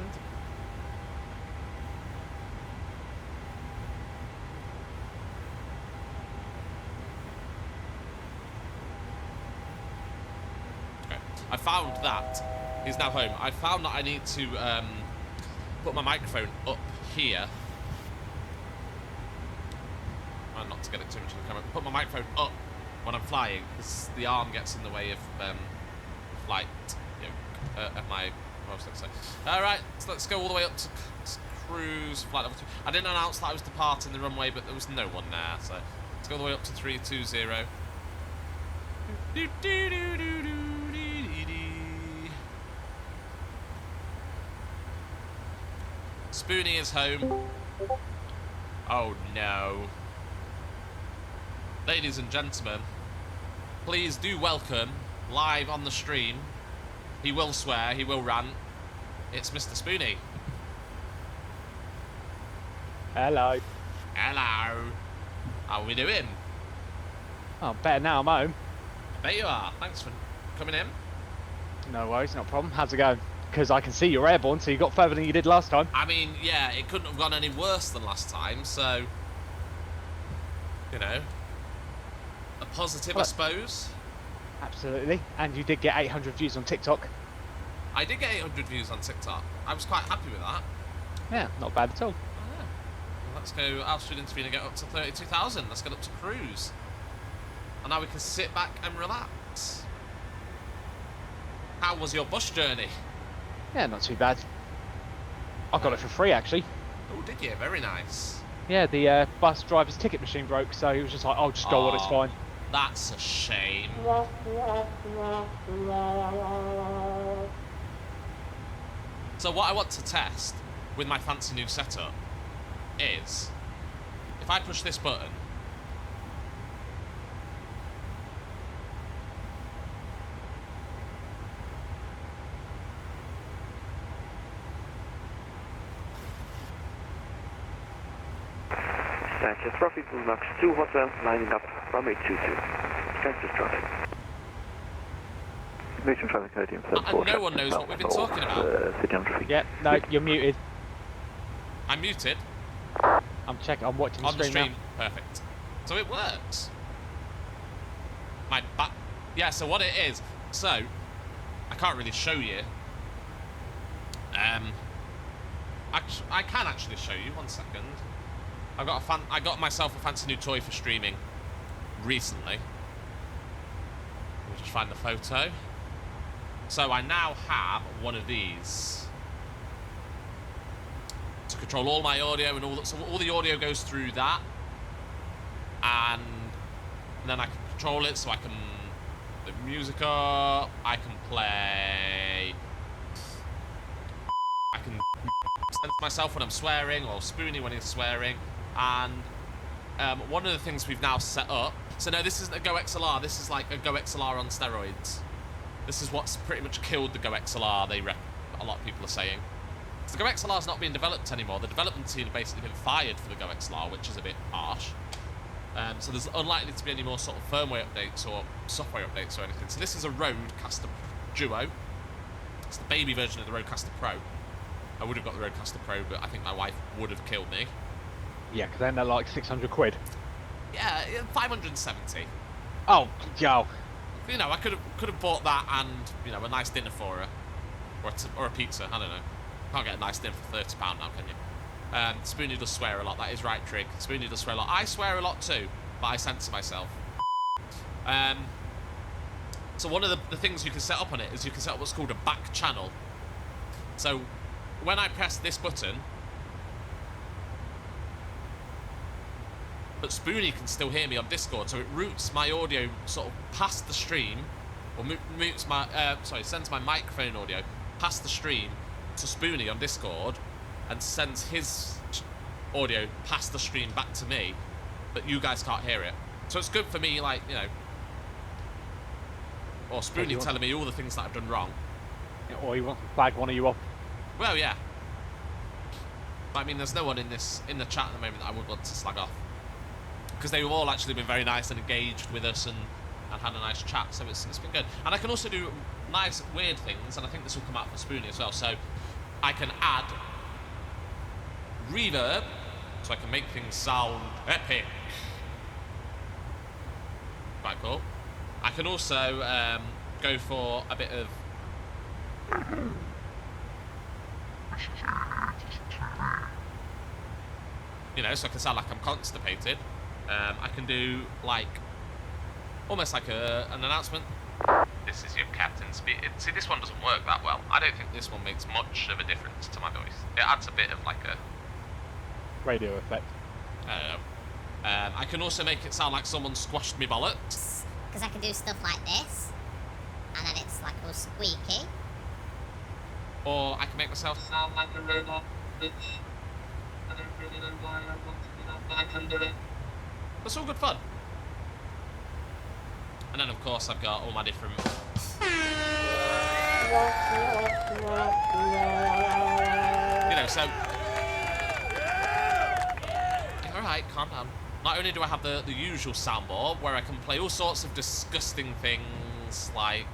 Okay. I found that. He's now home. I found that I need to put my microphone up here. Not to get it too much in the camera. Put my microphone up when I'm flying because the arm gets in the way of flight. You know, of my. What was I going to say? All right, so let's go all the way up to cruise flight level 2. I didn't announce that I was departing the runway, but there was no one there, so let's go all the way up to 320. Spoony is home. Oh no. Ladies and gentlemen, please do welcome, live on the stream, he will swear, he will rant, it's Mr. Spoony. Hello. Hello. How are we doing? Oh, better now I'm home. I bet you are. Thanks for coming in. No worries, not a problem. How's it going? Because I can see you're airborne, so you got further than you did last time. I mean, yeah, it couldn't have gone any worse than last time, so, you know, a positive, I suppose. Absolutely. And you did get 800 views on TikTok. I did get 800 views on TikTok. I was quite happy with that. Yeah, not bad at all. Oh, yeah. Well, let's go altitude interview and get up to 32,000. Let's get up to cruise. And now we can sit back and relax. How was your bus journey? Yeah, not too bad. I got it for free, actually. Oh, did you? Very nice. Yeah, the bus driver's ticket machine broke, so he was just like, "I'll just go on, it's fine." That's a shame. So what I want to test with my fancy new setup is if I push this button, Sanchez traffic, Max 2 Hotel, lining up, runway 22. Sanchez traffic. Mission traffic, and no one knows what we've been talking about. Yeah, no, you're muted. I'm muted. I'm checking, I'm watching the On the stream stream. Perfect. So it works. My back. Yeah, so what it is, so I can't really show you. I can actually show you. 1 second. I got myself a fancy new toy for streaming recently. Let me just find the photo. So I now have one of these to control all my audio and all that. So all the audio goes through that, and then I can control it. So I can put music up. I can play. I can censor myself when I'm swearing, or Spoony when he's swearing. And one of the things we've now set up. So no, this isn't a Go XLR. This is like a Go XLR on steroids. This is what's pretty much killed the Go XLR, a lot of people are saying. So the Go XLR is not being developed anymore. The development team have basically been fired for the Go XLR, which is a bit harsh. So there's unlikely to be any more sort of firmware updates or software updates or anything. So this is a Rodecaster Duo. It's the baby version of the Rodecaster Pro. I would have got the Rodecaster Pro, but I think my wife would have killed me. Yeah, because then they're like 600 quid. Yeah, 570. Oh, yo. You know, I could have bought that and, you know, a nice dinner for her. Or a pizza, I don't know. Can't get a nice dinner for £30 now, can you? Spoony does swear a lot, that is right, Trig. Spoony does swear a lot. I swear a lot too, but I censor myself. So one of the things you can set up on it is you can set up what's called a back channel. So when I press this button, but Spoony can still hear me on Discord, so it routes my audio sort of past the stream, or sends my microphone audio past the stream to Spoony on Discord, and sends his audio past the stream back to me, but you guys can't hear it. So it's good for me, like, you know, or Spoony telling me all the things that I've done wrong. Or you want to flag one of you off. Well, yeah. But I mean, there's no one in the chat at the moment that I would want to slag off, because they've all actually been very nice and engaged with us and had a nice chat, so it's been good. And I can also do nice weird things, and I think this will come out for Spoonie as well. So I can add reverb, so I can make things sound epic. Quite cool. I can also go for a bit of so I can sound like I'm constipated. I can do like almost like an announcement. This is your captain speak. See, this one doesn't work that well. I don't think this one makes much of a difference to my voice. It adds a bit of like a radio effect. I don't know. I can also make it sound like someone squashed me bollocks. Because I can do stuff like this, and then it's like all squeaky. Or I can make myself sound like a robot, which I don't really know why I want to do that, but I can do it. That's all good fun. And then of course I've got all my different... so... Alright, calm down. Not only do I have the usual soundboard, where I can play all sorts of disgusting things, like...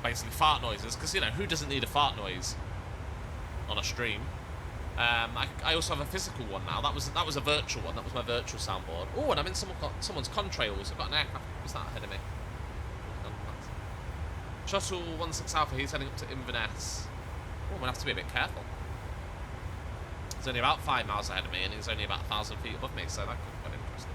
basically fart noises, because, who doesn't need a fart noise on a stream? I also have a physical one now. That was a virtual one. That was my virtual soundboard. Oh, and I'm in someone's contrails. I've got an aircraft. Who's that ahead of me? Shuttle 16 Alpha. He's heading up to Inverness. Oh, I'm gonna have to be a bit careful. He's only about 5 miles ahead of me, and he's only about 1,000 feet above me, so that could be quite interesting.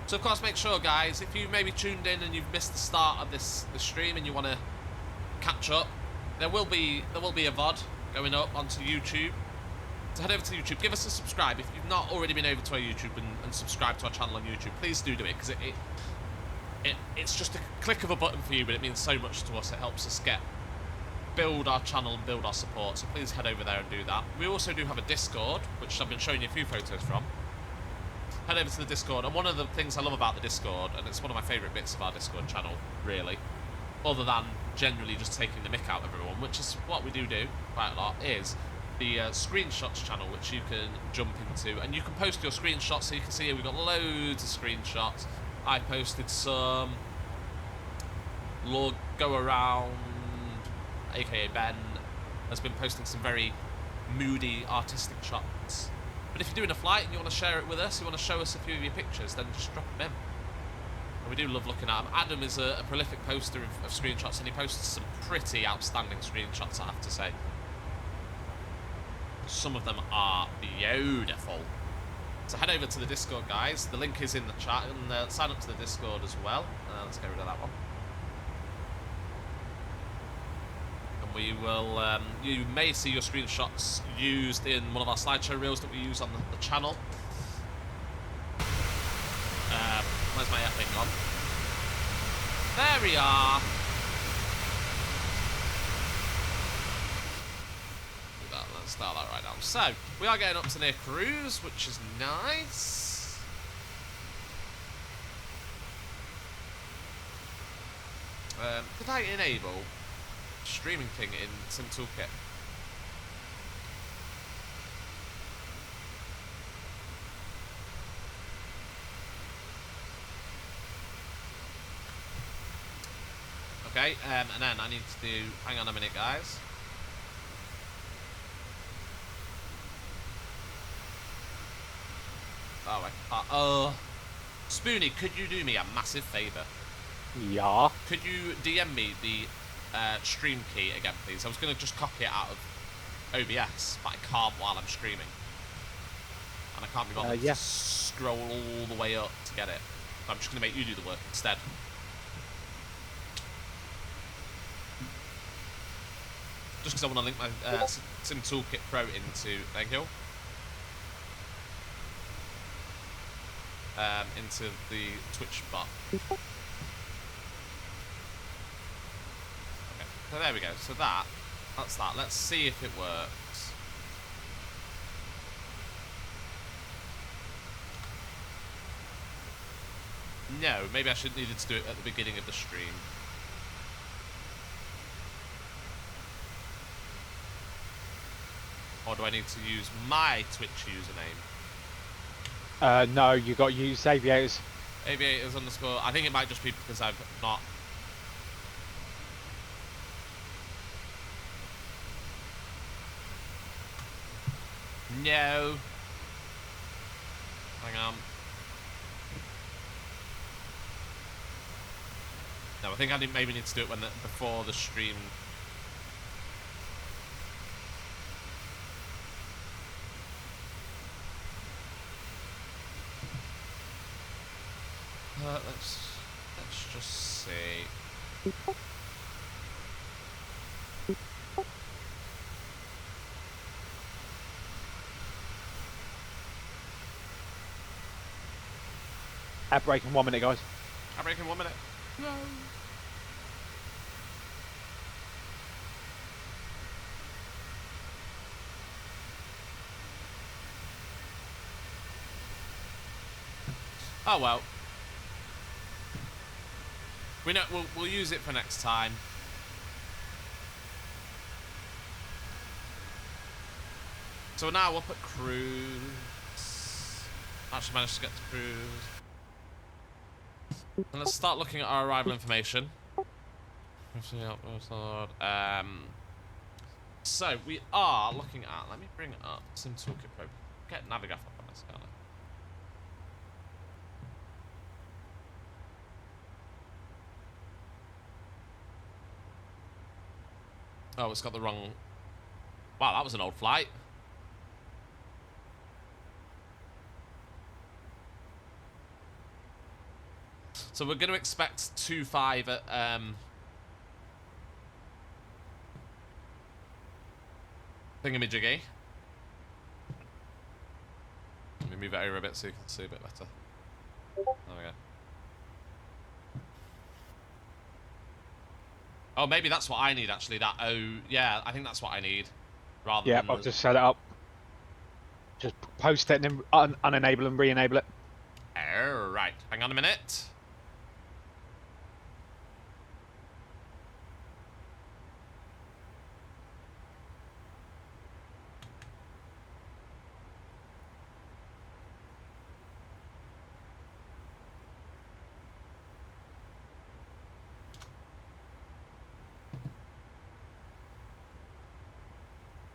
So of course, make sure, guys, if you maybe tuned in and you've missed the start of this stream and you want to catch up, there will be a VOD going up onto YouTube. So head over to YouTube, give us a subscribe. If you've not already been over to our YouTube and subscribed to our channel on YouTube, please do it, because it's just a click of a button for you, but it means so much to us. It helps us build our channel and build our support. So please head over there and do that. We also do have a Discord, which I've been showing you a few photos from. Head over to the Discord, and one of the things I love about the Discord, and it's one of my favourite bits of our Discord channel, really, other than generally just taking the mick out of everyone, which is what we do quite a lot, is the screenshots channel, which you can jump into, and you can post your screenshots. So you can see here we've got loads of screenshots. I posted some. Lord Go Around, aka Ben, has been posting some very moody, artistic shots. But if you're doing a flight and you want to share it with us, you want to show us a few of your pictures, then just drop them in. And we do love looking at them. Adam is a prolific poster of screenshots, and he posts some pretty outstanding screenshots, I have to say. Some of them are beautiful. So head over to the Discord, guys. The link is in the chat, and sign up to the Discord as well. Let's get rid of that one. We will, you may see your screenshots used in one of our slideshow reels that we use on the channel. Where's my effing gone? There we are. Let's start that right now. So, we are getting up to near cruise, which is nice. Could I enable streaming thing in Sim Toolkit? Okay, and then I need to do, hang on a minute, guys. Oh, I can't. Spoonie, could you do me a massive favour? Yeah. Could you DM me the stream key again, please? I was going to just copy it out of OBS, but I can't while I'm streaming. And I can't be bothered to scroll all the way up to get it. So I'm just going to make you do the work instead. Just because I want to link my Sim Toolkit Pro into... Thank you. into the Twitch bot. Okay, so there we go. So that's that. Let's see if it works. No, maybe I should needed to do it at the beginning of the stream. Or do I need to use my Twitch username? No, you got to use aviators. Aviators underscore. I think it might just be because I've not. No. Hang on. No, I think I maybe need to do it before the stream. Let's just see. Ad break in 1 minute, guys. Ad break in 1 minute. No. Oh well. We know we'll use it for next time. So we're now up at cruise. Actually managed to get to cruise. And let's start looking at our arrival information. So we are looking at. Let me bring it up. Sim Toolkit Pro. Get Navigraph up on this, can't I? Oh, it's got the wrong... Wow, that was an old flight. So we're going to expect 2.5 at... Thingamajiggy. Let me move it over a bit so you can see a bit better. There we go. Oh, maybe that's what I need, actually. That, oh, yeah, I think that's what I need. Rather Yeah, than I'll just set it up. Just post it and then unenable and re-enable it. Oh, right. Hang on a minute.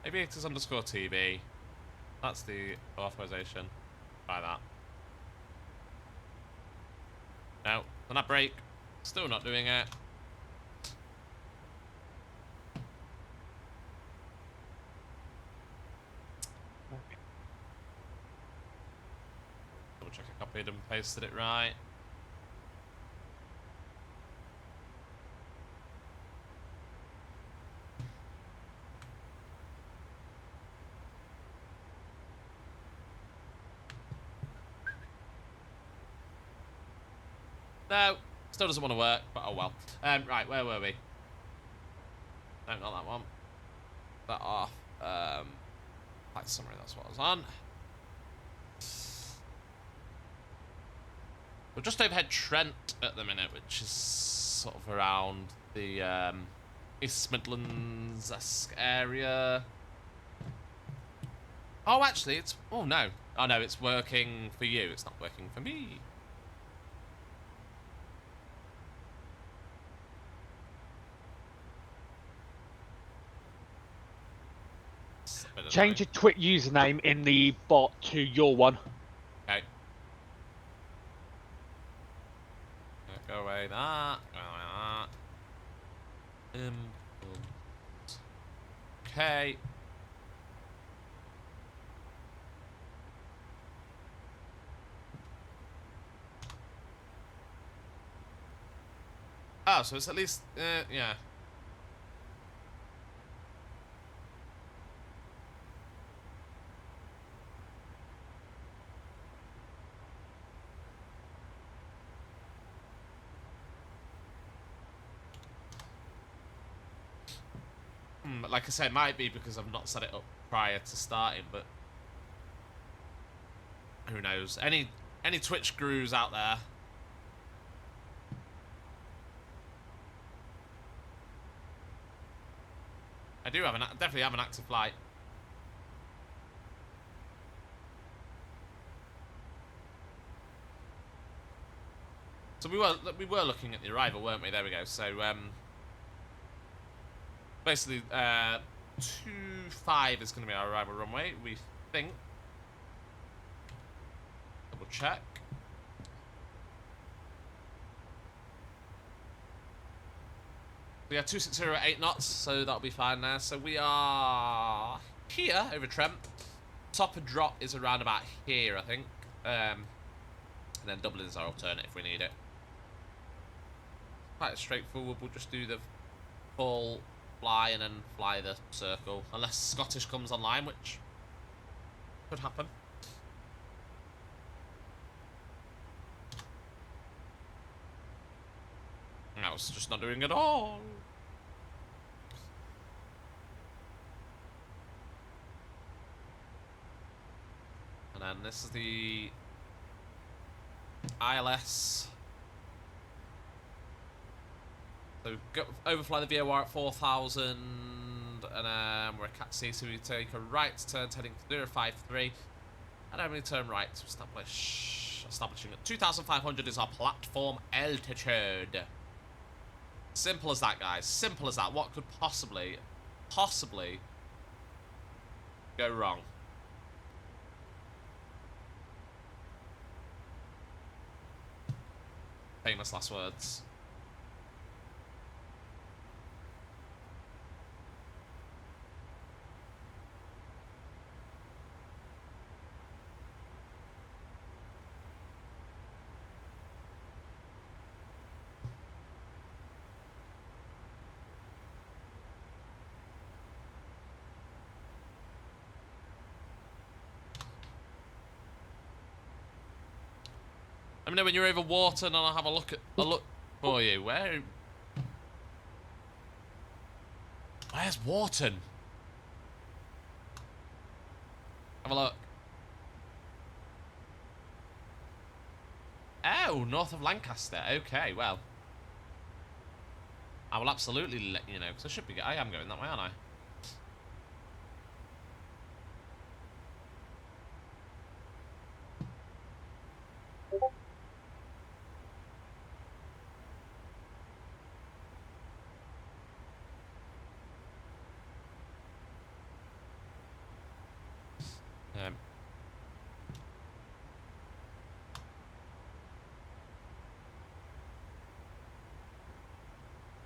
Aviators underscore TV. That's the authorization. Try that. No, then I break. Still not doing it. Double check I copied and pasted it right. No, still doesn't want to work, but oh well. Right, where were we? No, not that one. That off. Flight summary, that's what I was on. We're just overhead Trent at the minute, which is sort of around the East Midlands-esque area. Oh, actually, it's... Oh, no. Oh, no, it's working for you. It's not working for me. Change your Twitch username in the bot to your one. Okay. Go away that. Go away that. Okay. Oh, so it's at least, yeah. Like I say, it might be because I've not set it up prior to starting, but who knows? Any Twitch gurus out there? I do have definitely have an active flight. So we were looking at the arrival, weren't we? There we go. So basically 25 is going to be our arrival runway, we think. Double check. We have 260 at 8 knots, so that'll be fine there. So we are here over Trent. Top and drop is around about here, I think. And then Dublin is our alternate if we need it. Quite straightforward. We'll just do the full fly and then fly the circle, unless Scottish comes online, which could happen. I was just not doing it all. And then this is the ILS. So overfly the vRYR at 4,000, and we're a Cat C, so we take a right turn heading 053, and then we turn right to establishing at 2,500 is our platform altitude. Simple as that, guys. Simple as that. What could possibly go wrong? Famous last words. Let me know when you're over water, and I'll have a look for you. Where's Wharton? Have a look. Oh, north of Lancaster. Okay, well, I will absolutely let you know, because I am going that way, aren't I?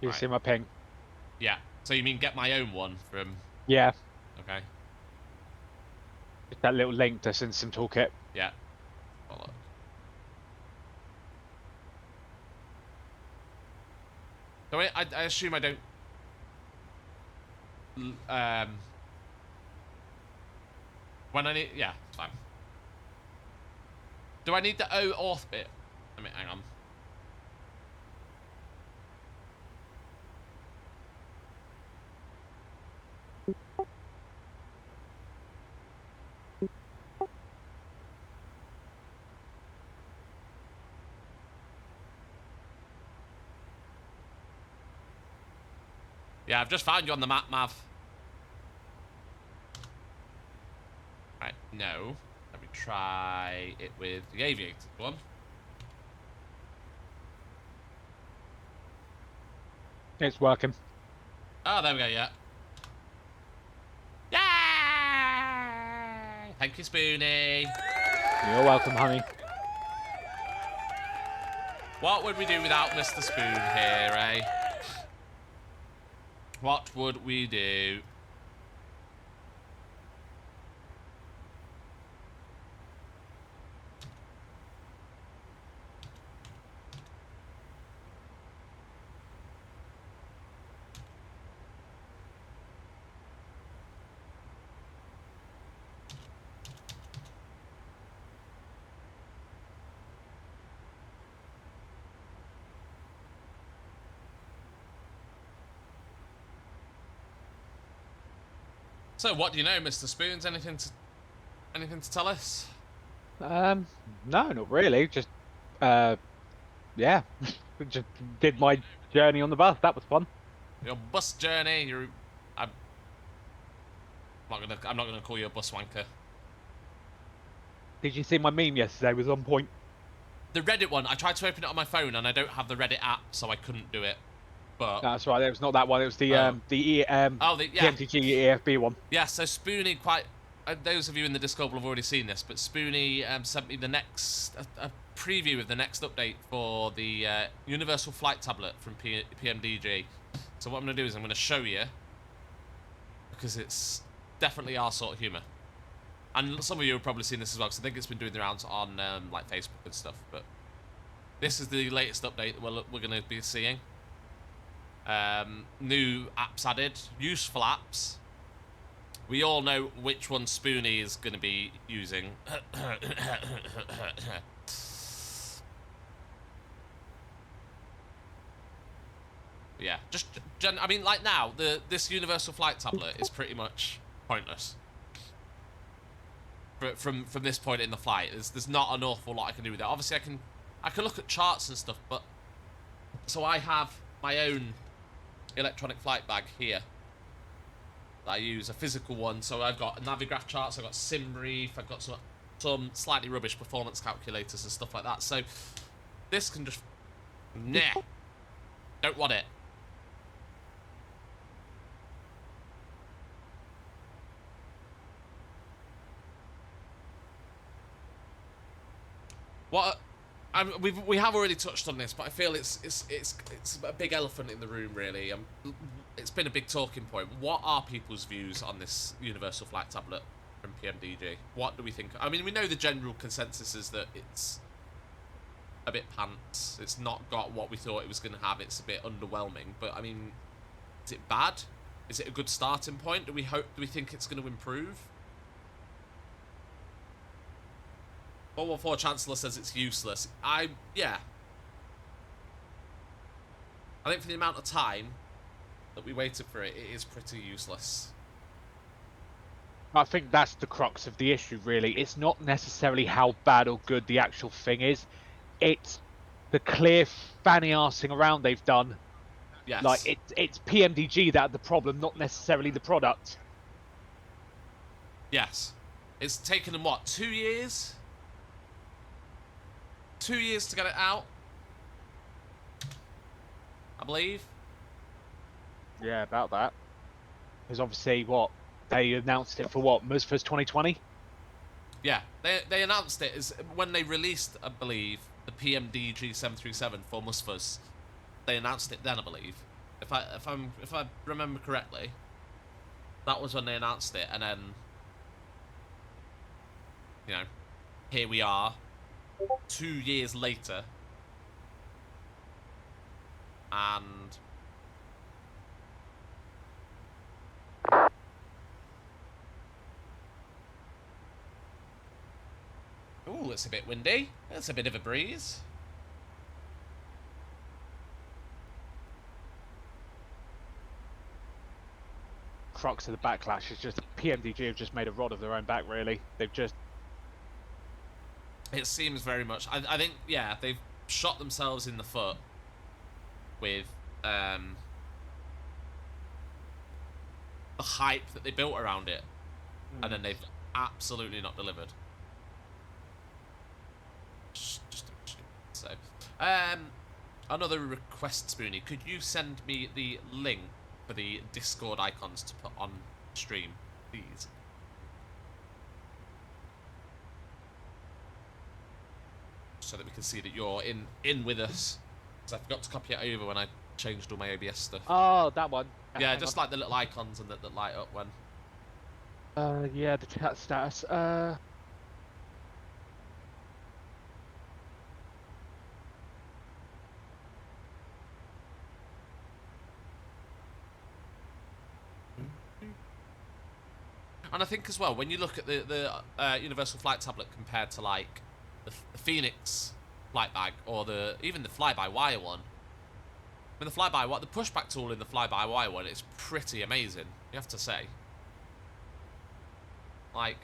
You see my ping? Yeah. So you mean get my own one from... Yeah. Okay. It's that little link that's in some toolkit. Yeah. Oh, look. So I assume I don't... When I need... Yeah, it's fine. Do I need the auth bit? I mean, hang on. Yeah, I've just found you on the map, Mav. Right, no. Let me try it with the aviator one. It's working. Oh, there we go, yeah. Yay! Thank you, Spoonie. You're welcome, honey. What would we do without Mr. Spoon here, eh? What would we do? So, what do you know, Mr. Spoons? Anything to tell us? No, not really. Just, yeah, just did my journey on the bus. That was fun. Your bus journey. I'm not gonna call you a bus wanker. Did you see my meme yesterday? It was on point. The Reddit one. I tried to open it on my phone and I don't have the Reddit app, so I couldn't do it. But No, that's right. It was not that one. It was the yeah. PMTG EFB one. Yeah, so Spoonie those of you in the Discord will have already seen this, but Spoonie sent me a preview of the next update for the Universal Flight Tablet from PMDG. So what I'm going to do is I'm going to show you, because it's definitely our sort of humour. And some of you have probably seen this as well, because I think it's been doing the rounds on like Facebook and stuff. But this is the latest update that we're going to be seeing. New apps added, useful apps. We all know which one Spoonie is going to be using. Yeah, I mean, like now, this Universal Flight Tablet is pretty much pointless. From this point in the flight, there's not an awful lot I can do with it. Obviously, I can look at charts and stuff, but so I have my own electronic flight bag here. I use a physical one, so I've got Navigraph charts, I've got SimBrief, I've got some slightly rubbish performance calculators and stuff like that. So this can just, nah, don't want it. We have already touched on this, but I feel it's a big elephant in the room, really. It's been a big talking point. What are people's views on this Universal Flight Tablet from PMDG? What do we think? I mean, we know the general consensus is that it's a bit pants. It's not got what we thought it was going to have. It's a bit underwhelming. But I mean, is it bad? Is it a good starting point? Do we think it's going to improve? 114 Chancellor says it's useless. Yeah. I think for the amount of time that we waited for it, it is pretty useless. I think that's the crux of the issue, really. It's not necessarily how bad or good the actual thing is. It's the clear fanny-arsing around they've done. Yes. Like, it's PMDG that had the problem, not necessarily the product. Yes. It's taken them, what, 2 years? 2 years to get it out, I believe. Yeah, about that. Because obviously, they announced it for MSFS 2020? Yeah, they announced it as when they released, I believe, the PMDG 737 for MSFS. They announced it then, I believe. If I remember correctly, that was when they announced it, and then, you know, here we are. 2 years later, and ooh, it's a bit windy. It's a bit of a breeze. Crux of the backlash is just PMDG have just made a rod of their own back, really. They've just... It seems very much. I think, yeah, they've shot themselves in the foot with the hype that they built around it, and then they've absolutely not delivered. So, another request, Spoonie. Could you send me the link for the Discord icons to put on stream, please? So that we can see that you're in with us. Because I forgot to copy it over when I changed all my OBS stuff. Oh, that one. Yeah, just like the little icons and that light up when. Yeah, the chat status. And I think as well, when you look at the Universal Flight Tablet compared to like the Phoenix flight bag or even the fly-by-wire one. I mean, the pushback tool in the fly-by-wire one is pretty amazing, you have to say. Like...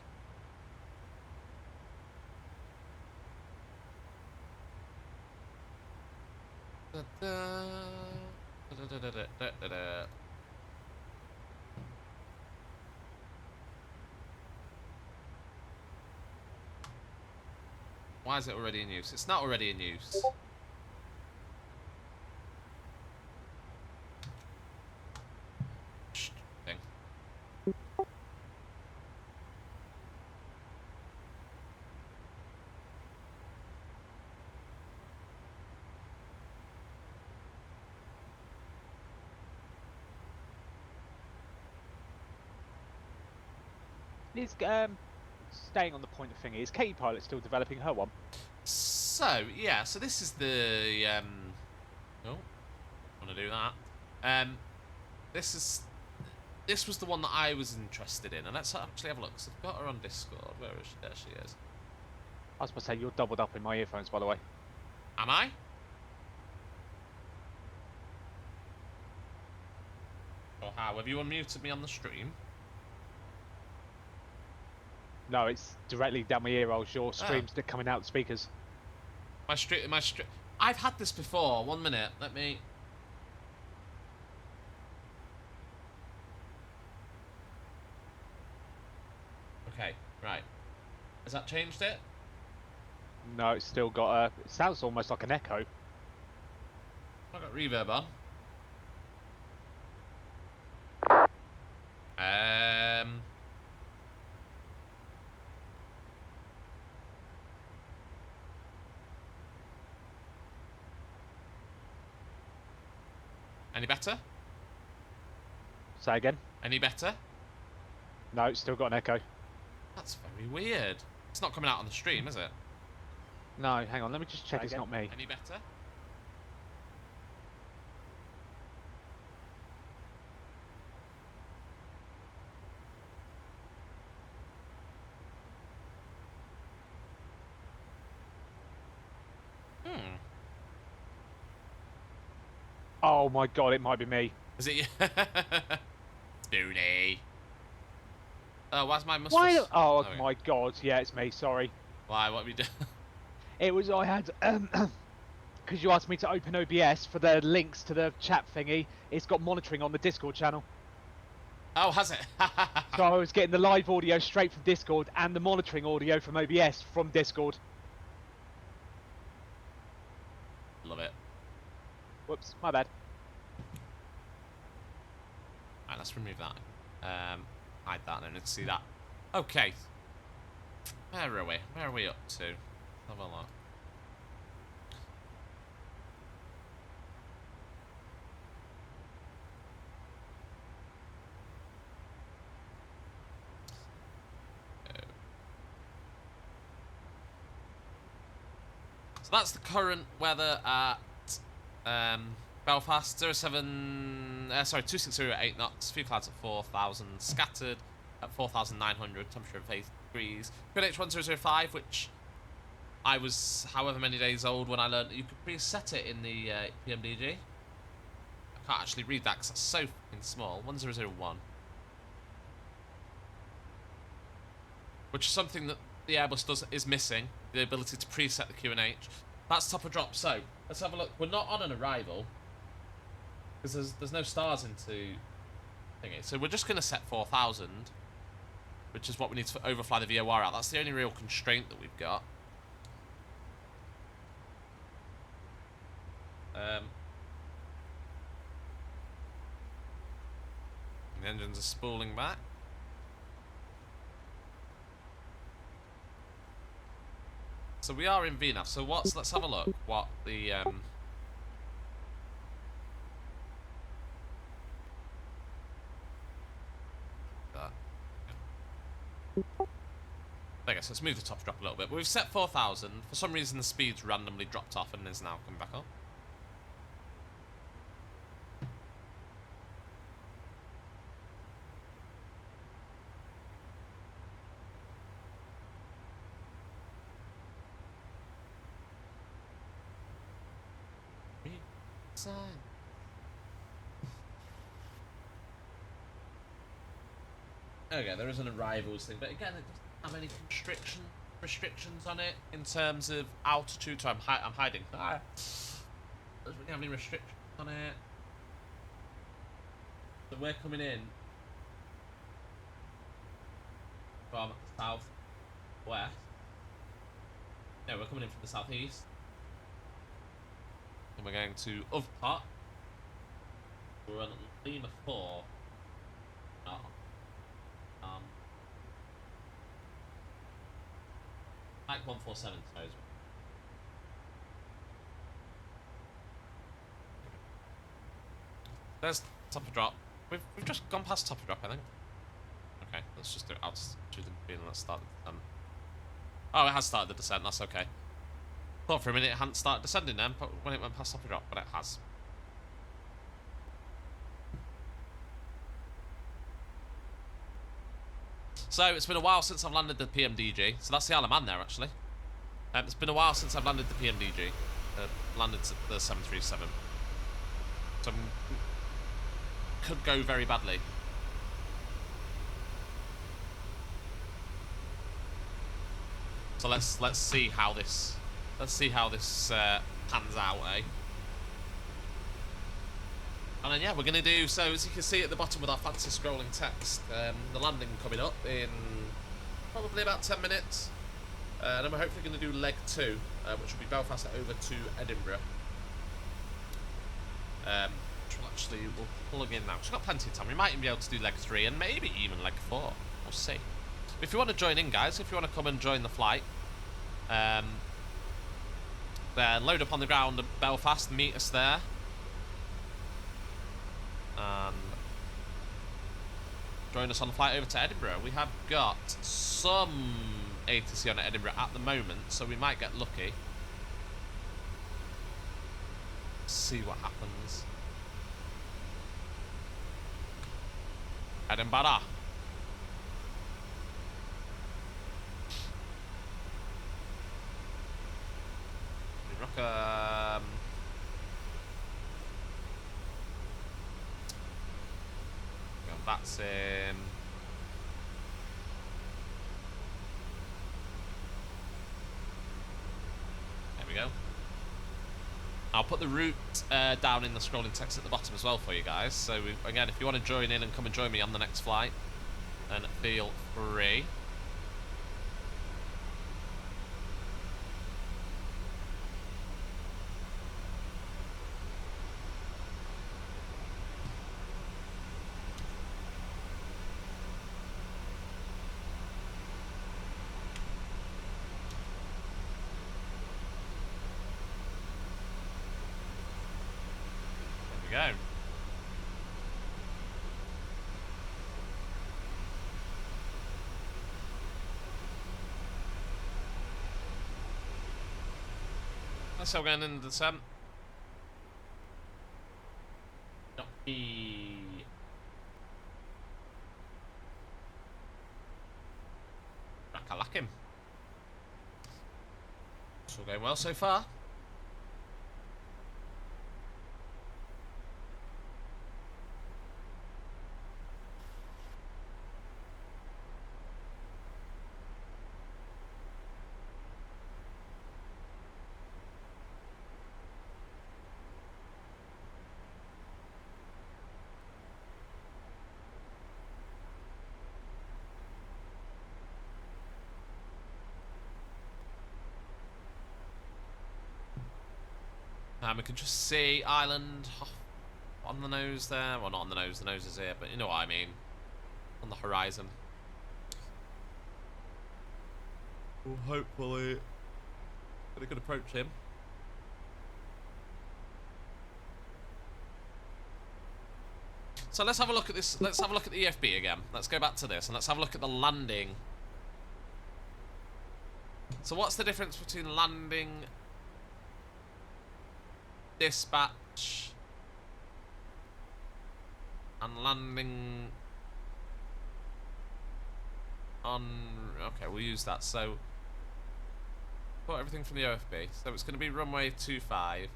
Why is it already in use? It's not already in use. Thing. Is staying on the point of thing, is Katie Pilot still developing her one? So, yeah, so this is the, oh, want to do that. This was the one that I was interested in, and let's actually have a look. So I've got her on Discord. Where is she? There she is. I was about to say, you're doubled up in my earphones, by the way. Am I? Or how? Have you unmuted me on the stream? No, it's directly down my ear holes. Your stream's coming out the speakers. My stream. I've had this before. 1 minute. Let me. Okay. Right. Has that changed it? No, it's still got a... It sounds almost like an echo. I've got reverb on. Any better? Say again? Any better? No, it's still got an echo. That's very weird. It's not coming out on the stream, is it? No, hang on, let me just check it's not me. Any better? Oh my god, it might be me. Is it? Spoony. Oh, why's my mustache? Why? Oh my god, yeah, it's me, sorry. Why? What have you done? It was, I had, because you asked me to open OBS for the links to the chat thingy, it's got monitoring on the Discord channel. Oh, has it? So I was getting the live audio straight from Discord and the monitoring audio from OBS from Discord. Love it. Whoops, my bad. Alright, let's remove that. Hide that, I don't need to see that. Okay. Where are we? Where are we up to? Have a look. So that's the current weather at Belfast. 2608 knots, few clouds at 4,000, scattered at 4,900, temperature of 8 degrees. Greenwich 1005, which I was however many days old when I learned that you could preset it in the PMDG. I can't actually read that because that's so fucking small. 1001. Which is something that the Airbus is missing, the ability to preset the QNH. That's top of drop. So let's have a look. We're not on an arrival because there's no stars into thingy. So we're just going to set 4,000, which is what we need to overfly the vRYR out. That's the only real constraint that we've got. The engines are spooling back. So we are in VNAV. So let's have a look what the I guess let's move the top drop a little bit. But we've set 4,000. For some reason the speed's randomly dropped off and is now come back up. Sign. Okay, there is an arrivals thing, but again, it doesn't have any restrictions on it in terms of altitude. So I'm hiding. Doesn't really have any restrictions on it. So we're coming in from south west. No, we're coming in from the southeast. And we're going to Uvpot. We're on Lima 4. Mike 147 suppose. There's top of drop. We've just gone past top of drop, I think. Okay, let's just do altitude and let's start the descent. Oh, it has started the descent, that's okay. Thought for a minute it hadn't started descending then, but when it went past top of drop, but it has. So, it's been a while since I've landed the PMDG. So that's the Isle of Man there, actually. It's been a while since I've landed the PMDG. Landed the 737. So, could go very badly. So let's see how this pans out, eh? And then yeah, we're gonna do so. As you can see at the bottom with our fancy scrolling text, the landing coming up in probably about 10 minutes, and then we're hopefully gonna do leg 2, which will be Belfast over to Edinburgh. Which we'll plug in now. We've got plenty of time. We might even be able to do leg 3 and maybe even leg 4. We'll see. If you want to join in, guys, if you want to come and join the flight, then load up on the ground at Belfast, meet us there. And join us on the flight over to Edinburgh. We have got some ATC on at Edinburgh at the moment, so we might get lucky. See what happens. Edinburgh. Rock, that's in. There we go. I'll put the route down in the scrolling text at the bottom as well for you guys. So again, if you want to join in and come and join me on the next flight, then feel free. Go. That's how we're going into the descent. I like him. It's all going well so far. And we can just see Island on the nose there. Well, not on the nose is here, but you know what I mean. On the horizon. Well, hopefully we could approach him. So let's have a look at this. Let's have a look at the EFB again. Let's go back to this and let's have a look at the landing. So what's the difference between landing, dispatch, and landing on... Okay, we'll use that. So import everything from the OFB. So it's going to be runway 25.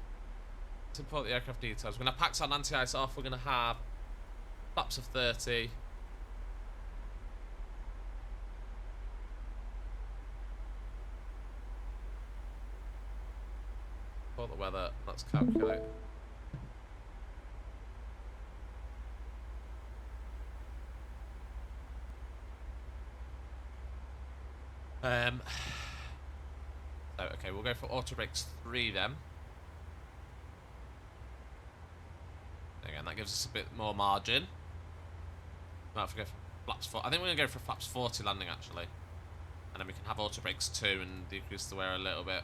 To import the aircraft details. We're going to have packs on, anti-ice off. We're going to have flaps of 30. for the weather. Let's calculate. So, okay, we'll go for auto brakes 3 then. Again, that gives us a bit more margin. Might have to go for flaps 4. I think we're going to go for flaps 40 landing, actually. And then we can have auto brakes 2 and decrease the wear a little bit.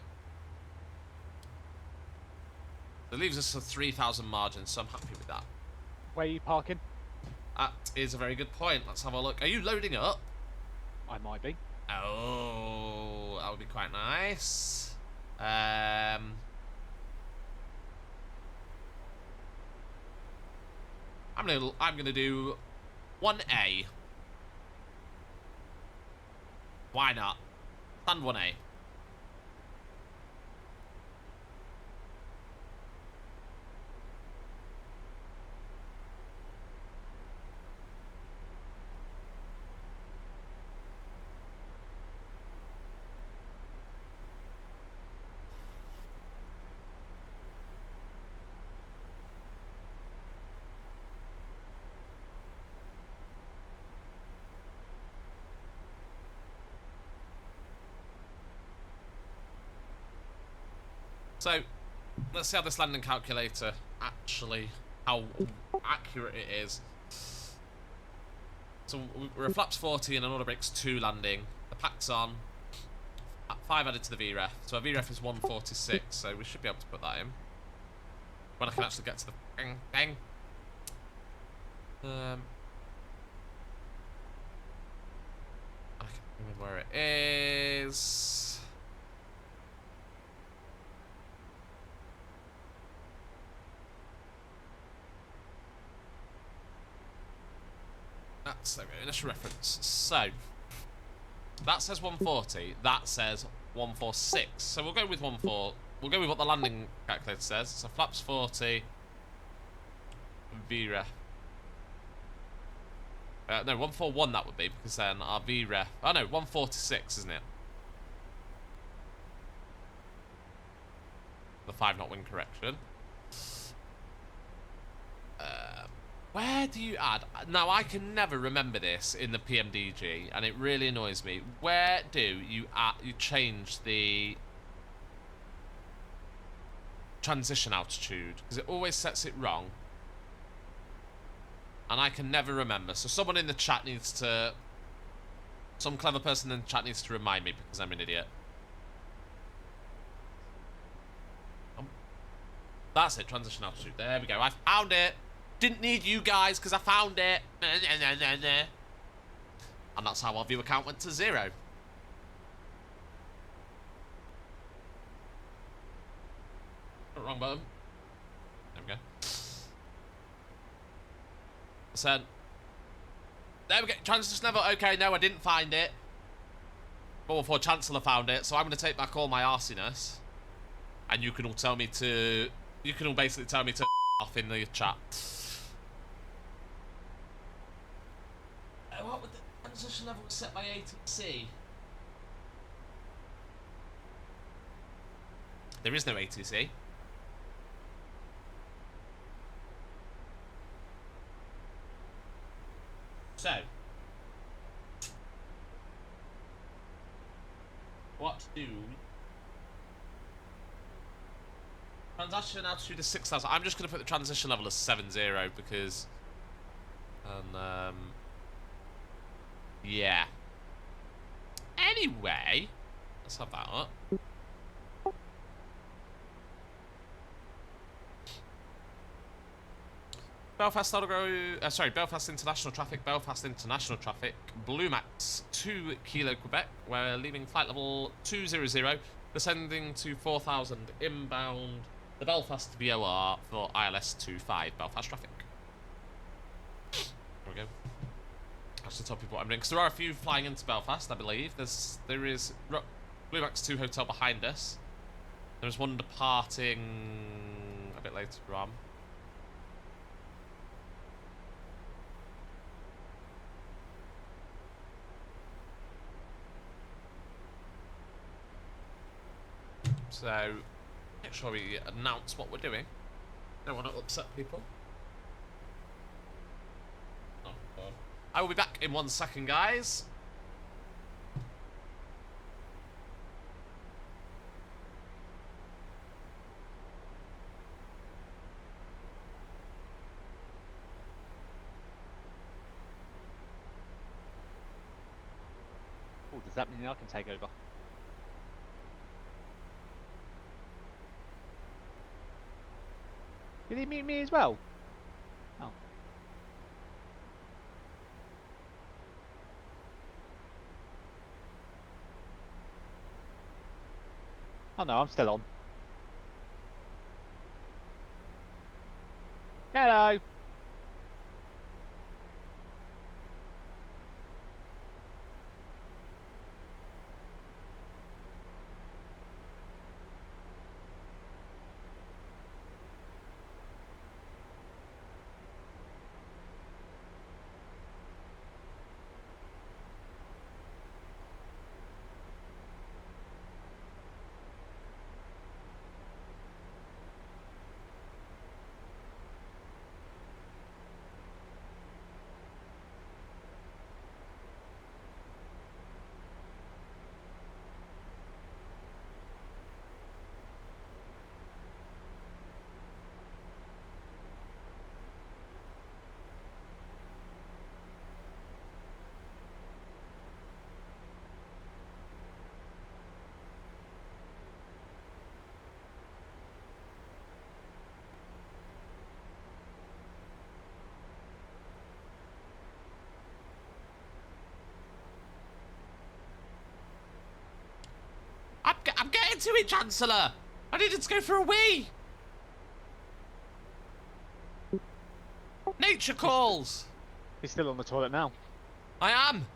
It leaves us a 3,000 margin, so I'm happy with that. Where are you parking? That is a very good point. Let's have a look. Are you loading up? I might be. Oh, that would be quite nice. I'm gonna do 1A. Why not? Stand 1A. So, let's see how this landing calculator actually, how accurate it is. So, we're a flaps 40 and an auto brakes 2 landing. The pack's on. 5 added to the VREF. So, our VREF is 146, so we should be able to put that in. When I can actually get to the bang. I can't remember where it is. That's okay, initial reference. So that says 140. That says 146. So we'll go with 14. We'll go with what the landing calculator says. So flaps 40. VREF. No, 141 that would be, because then our VREF. Oh no, 146, isn't it? The 5 not wing correction. Where do you add? Now, I can never remember this in the PMDG, and it really annoys me. Where do you add, you change the transition altitude? Because it always sets it wrong. And I can never remember. So someone in the chat needs to... Some clever person in the chat needs to remind me, because I'm an idiot. That's it, transition altitude. There we go. I found it. Didn't need you guys because I found it. And that's how our viewer count went to 0. Wrong button. There we go. Send. There we go. Transition level. Okay, no, I didn't find it. But before Chancellor found it, so I'm going to take back all my arsiness. And you can all tell me to... You can all basically tell me to off in the chat. What would the transition level was set by ATC? There is no ATC. So, what do transition altitude is 6,000? I'm just going to put the transition level as 70 because, yeah. Anyway, let's have that up. Belfast International Traffic, Blue Max 2 Kilo Quebec. We're leaving flight level 200, descending to 4,000 inbound. The Belfast VOR for ILS 25 Belfast traffic. There we go. That's to tell people what I'm doing, because there are a few flying into Belfast, I believe. There is Blue Max 2 hotel behind us. There's one departing a bit later on. So Make sure we announce what we're doing. Don't want to upset people. Oh, God. I will be back in 1 second, guys. Oh, does that mean I can take over? Did he meet me as well? Oh. Oh no, I'm still on. Hello. I'm getting to it, Chancellor. I needed to go for a wee. Nature calls. He's still on the toilet now. I am.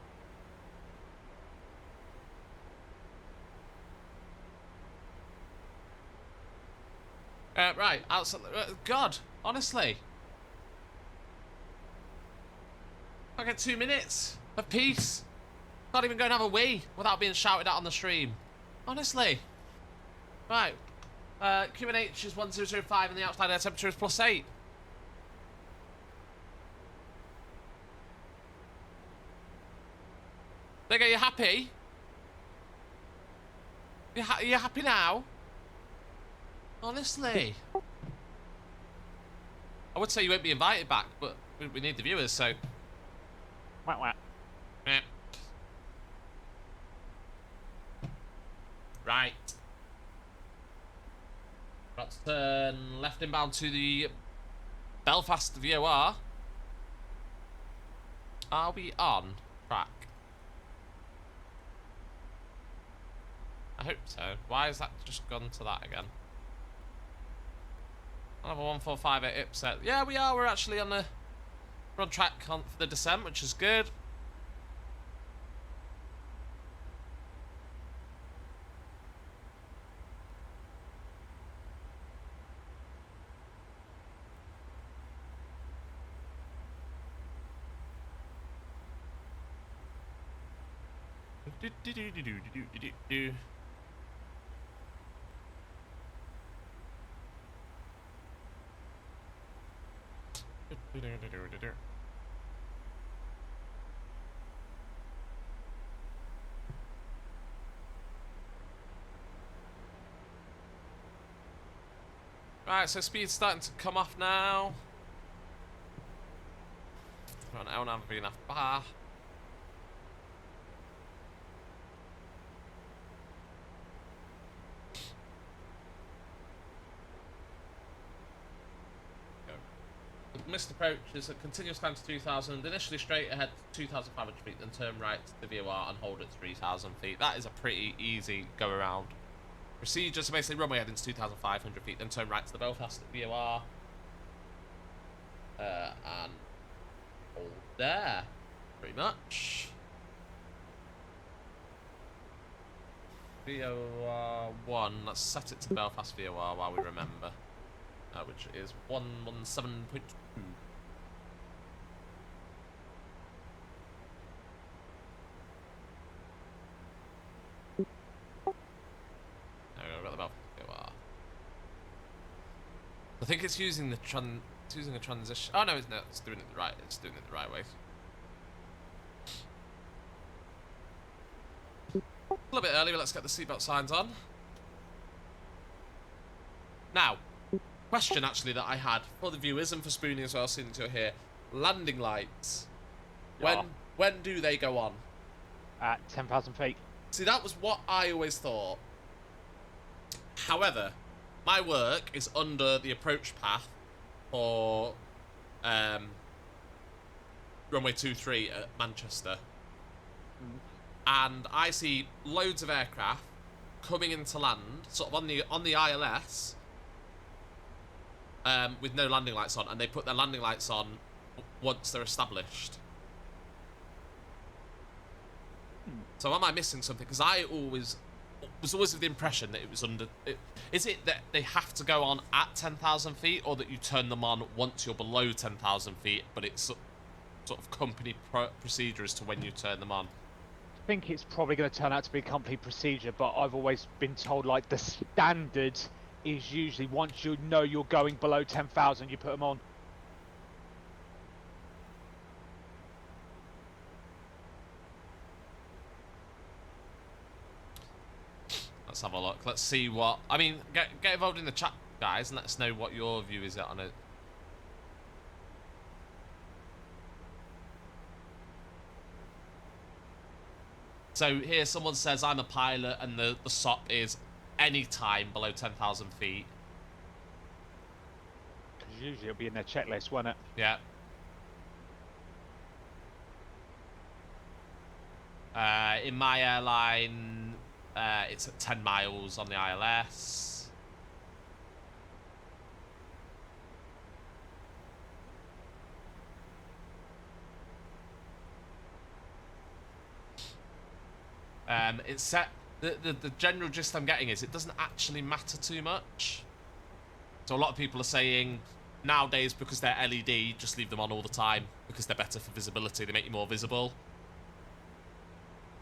Right, outside. God, honestly. I get 2 minutes of peace. Can't even go and have a wee without being shouted at on the stream. Honestly. Right. QNH is 1005 and the outside air temperature is +8. There you go, you happy? You happy now? Honestly. I would say you won't be invited back, but we need the viewers, so... Whack whack. Yeah. Right. Let's turn left inbound to the Belfast VOR. Are we on track? I hope so. Why has that just gone to that again? Another 1458 Ipset. Yeah, we are. We're actually on the... We're on track for the descent, which is good. Right, so speed's starting to come off now. Got an hour and a half of enough bar. Missed approach is a continuous climb to 2000, initially straight ahead to 2500 feet, then turn right to the VOR and hold at 3000 feet. That is a pretty easy go around. Procedure, so basically runway head into 2500 feet, then turn right to the Belfast VOR. And hold there, pretty much. VOR 1, let's set it to Belfast VOR while we remember. Which is 117.2. There we go, got the Belfast VOR. I think it's using the transition. Oh no, it's doing it the right. It's doing it the right way. A little bit early, but let's get the seatbelt signs on. Now, question actually that I had for the viewers and for Spoonie as well, since you're here. Landing lights. Yeah. When do they go on? At 10,000 feet. See, that was what I always thought. However, my work is under the approach path for runway 23 at Manchester. And I see loads of aircraft coming into land, sort of on the ILS, with no landing lights on, and they put their landing lights on once they're established. So am I missing something? Because I was always of the impression that it was under... Is it that they have to go on at 10,000 feet, or that you turn them on once you're below 10,000 feet, but it's sort of company procedure as to when you turn them on? I think it's probably going to turn out to be company procedure, but I've always been told, like, the standard is usually once you know you're going below 10,000, you put them on. Let's have a look. Let's see what... I mean, get involved in the chat, guys, and let us know what your view is on it. So here someone says, I'm a pilot, and the SOP is any time below 10,000 feet. Because usually it'll be in their checklist, won't it? Yeah. In my airline, it's at 10 miles on the ILS. It's set. The general gist I'm getting is it doesn't actually matter too much. So a lot of people are saying nowadays, because they're LED, just leave them on all the time because they're better for visibility. They make you more visible.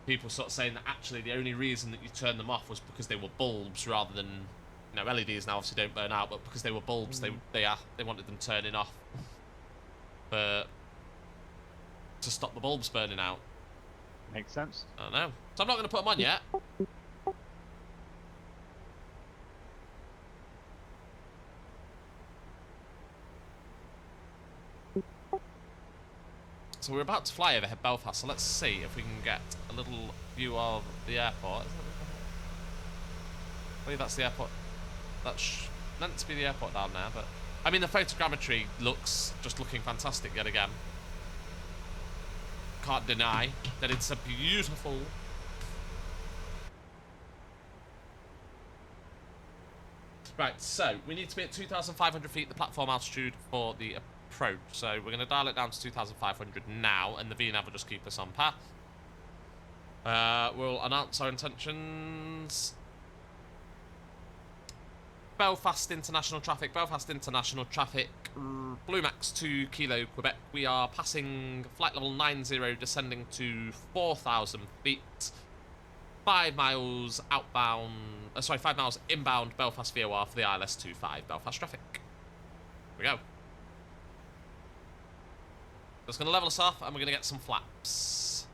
People sort of saying that actually the only reason that you turned them off was because they were bulbs rather than, you know, LEDs now obviously don't burn out, but because they were bulbs, they wanted them turning off to stop the bulbs burning out. Makes sense. I don't know. So I'm not going to put them on yet. So we're about to fly over Belfast, so let's see if we can get a little view of the airport. I believe that's the airport. That's meant to be the airport down there, but... I mean, the photogrammetry looks just looking fantastic yet again. Can't deny that it's a beautiful... Right, so we need to be at 2,500 feet, the platform altitude for the approach. So we're going to dial it down to 2,500 now, and the VNAV will just keep us on path. We'll announce our intentions. Belfast International Traffic, Blue Max 2 Kilo, Quebec. We are passing flight level 90, descending to 4,000 feet. 5 miles outbound, 5 miles inbound Belfast VOR for the ILS 25 Belfast traffic. Here we go. That's going to level us off, and we're going to get some flaps.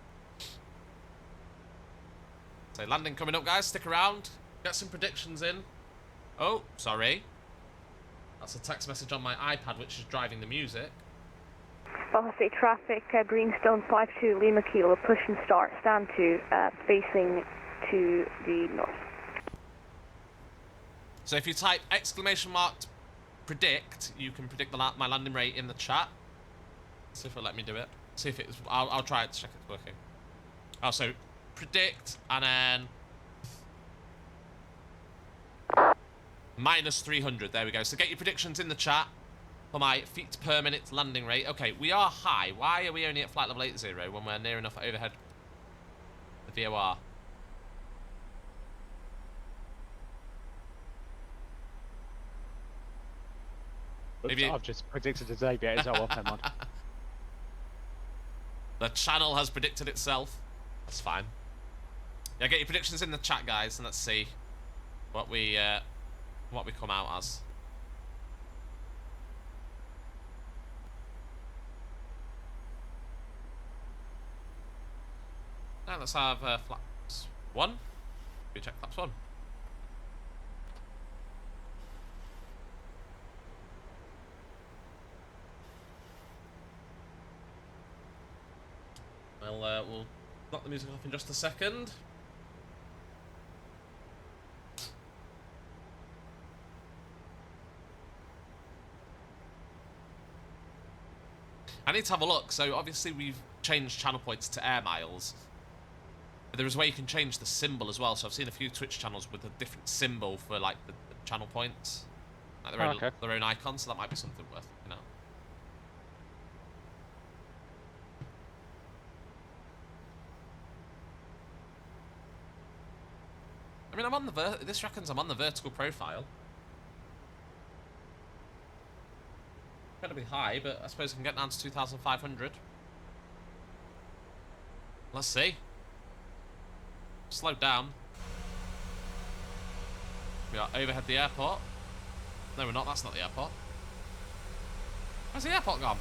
So landing coming up, guys. Stick around. Get some predictions in. Oh, sorry. That's a text message on my iPad, which is driving the music. Belfast State traffic, Greenstone 52 Lima Kilo, push and start, stand to, facing to the north. So if you type !predict, you can predict my landing rate in the chat. See if it'll let me do it. See if it's... I'll try it to check it's working. Oh, so predict, and then... -300, there we go. So get your predictions in the chat for my feet per minute landing rate. Okay, we are high. Why are we only at flight level 80 when we're near enough overhead the VOR? Maybe I've just predicted a day bit as well. Never mind. The channel has predicted itself. That's fine. Yeah, get your predictions in the chat, guys, and let's see what we come out as. let's have flaps 1. We check flaps 1. We'll knock the music off in just a second. I need to have a look. So obviously we've changed channel points to air miles. There is a way you can change the symbol as well. So I've seen a few Twitch channels with a different symbol for like the channel points, like their own icon. So that might be something worth, you know. I mean, I'm on the this reckons I'm on the vertical profile. Incredibly high, but I suppose I can get down to 2,500. Let's see. Slow down. We are overhead the airport. No, we're not. That's not the airport. Where's the airport gone?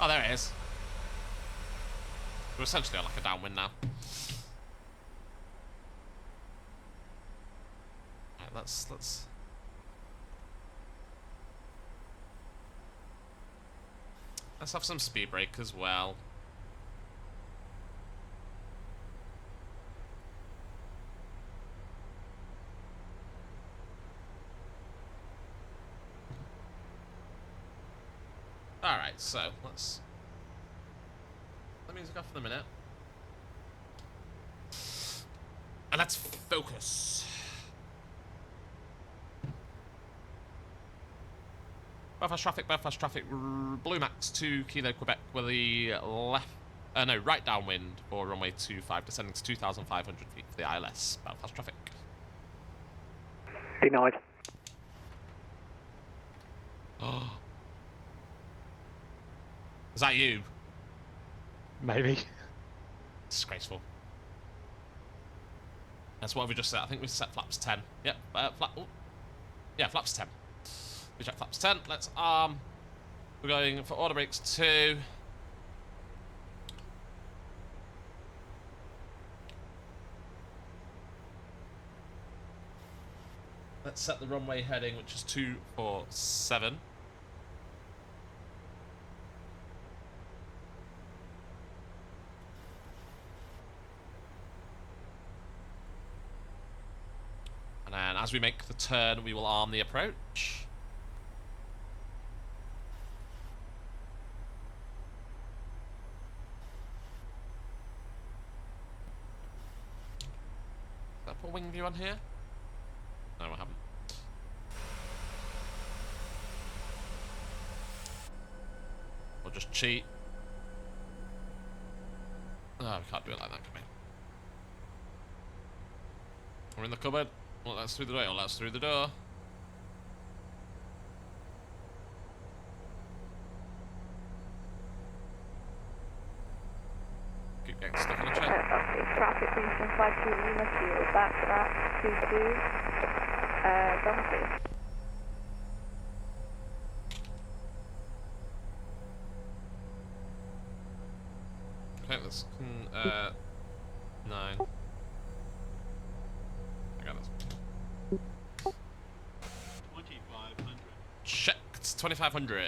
Oh, there it is. We're essentially on like a downwind now. Right, let's have some speed brake as well. Alright, so let's let music off for the minute. And let's focus. Belfast traffic, Blue Max 2 Kilo Quebec with the right downwind for runway 25, descending to 2,500 feet for the ILS. Belfast traffic. Denied. Oh. Is that you? Maybe. Disgraceful. That's what we just set. I think we set flaps 10. Yep, yeah, flaps 10. We check flaps 10. Let's arm. We're going for order brakes 2. Let's set the runway heading, which is 247. And then as we make the turn, we will arm the approach. Did I put wing view on here? No, I haven't. We'll just cheat. Oh, we can't do it like that, can we? We're in the cupboard. Well, that's through the door. Well, that's through the door. Keep getting stuck in a chain. Traffic Kingston 52 Lima Kilo, back at 22, Dumpy. Okay, let's 9. I got this. 2,500. Checked. 2,500.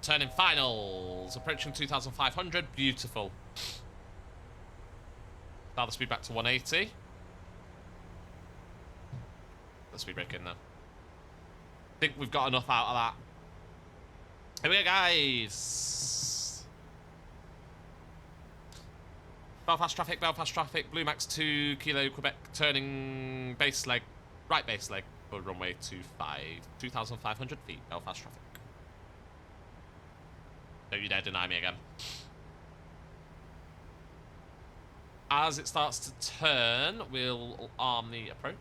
Turning finals. Approaching 2,500. Beautiful. Now the speed back to 180. Let's speed brake in now. I think we've got enough out of that. Here we go, guys. Belfast traffic, Blue Max 2 Kilo Quebec, turning base leg, right base leg for runway 25, 2,500 feet, Belfast traffic. Don't you dare deny me again. As it starts to turn, we'll arm the approach.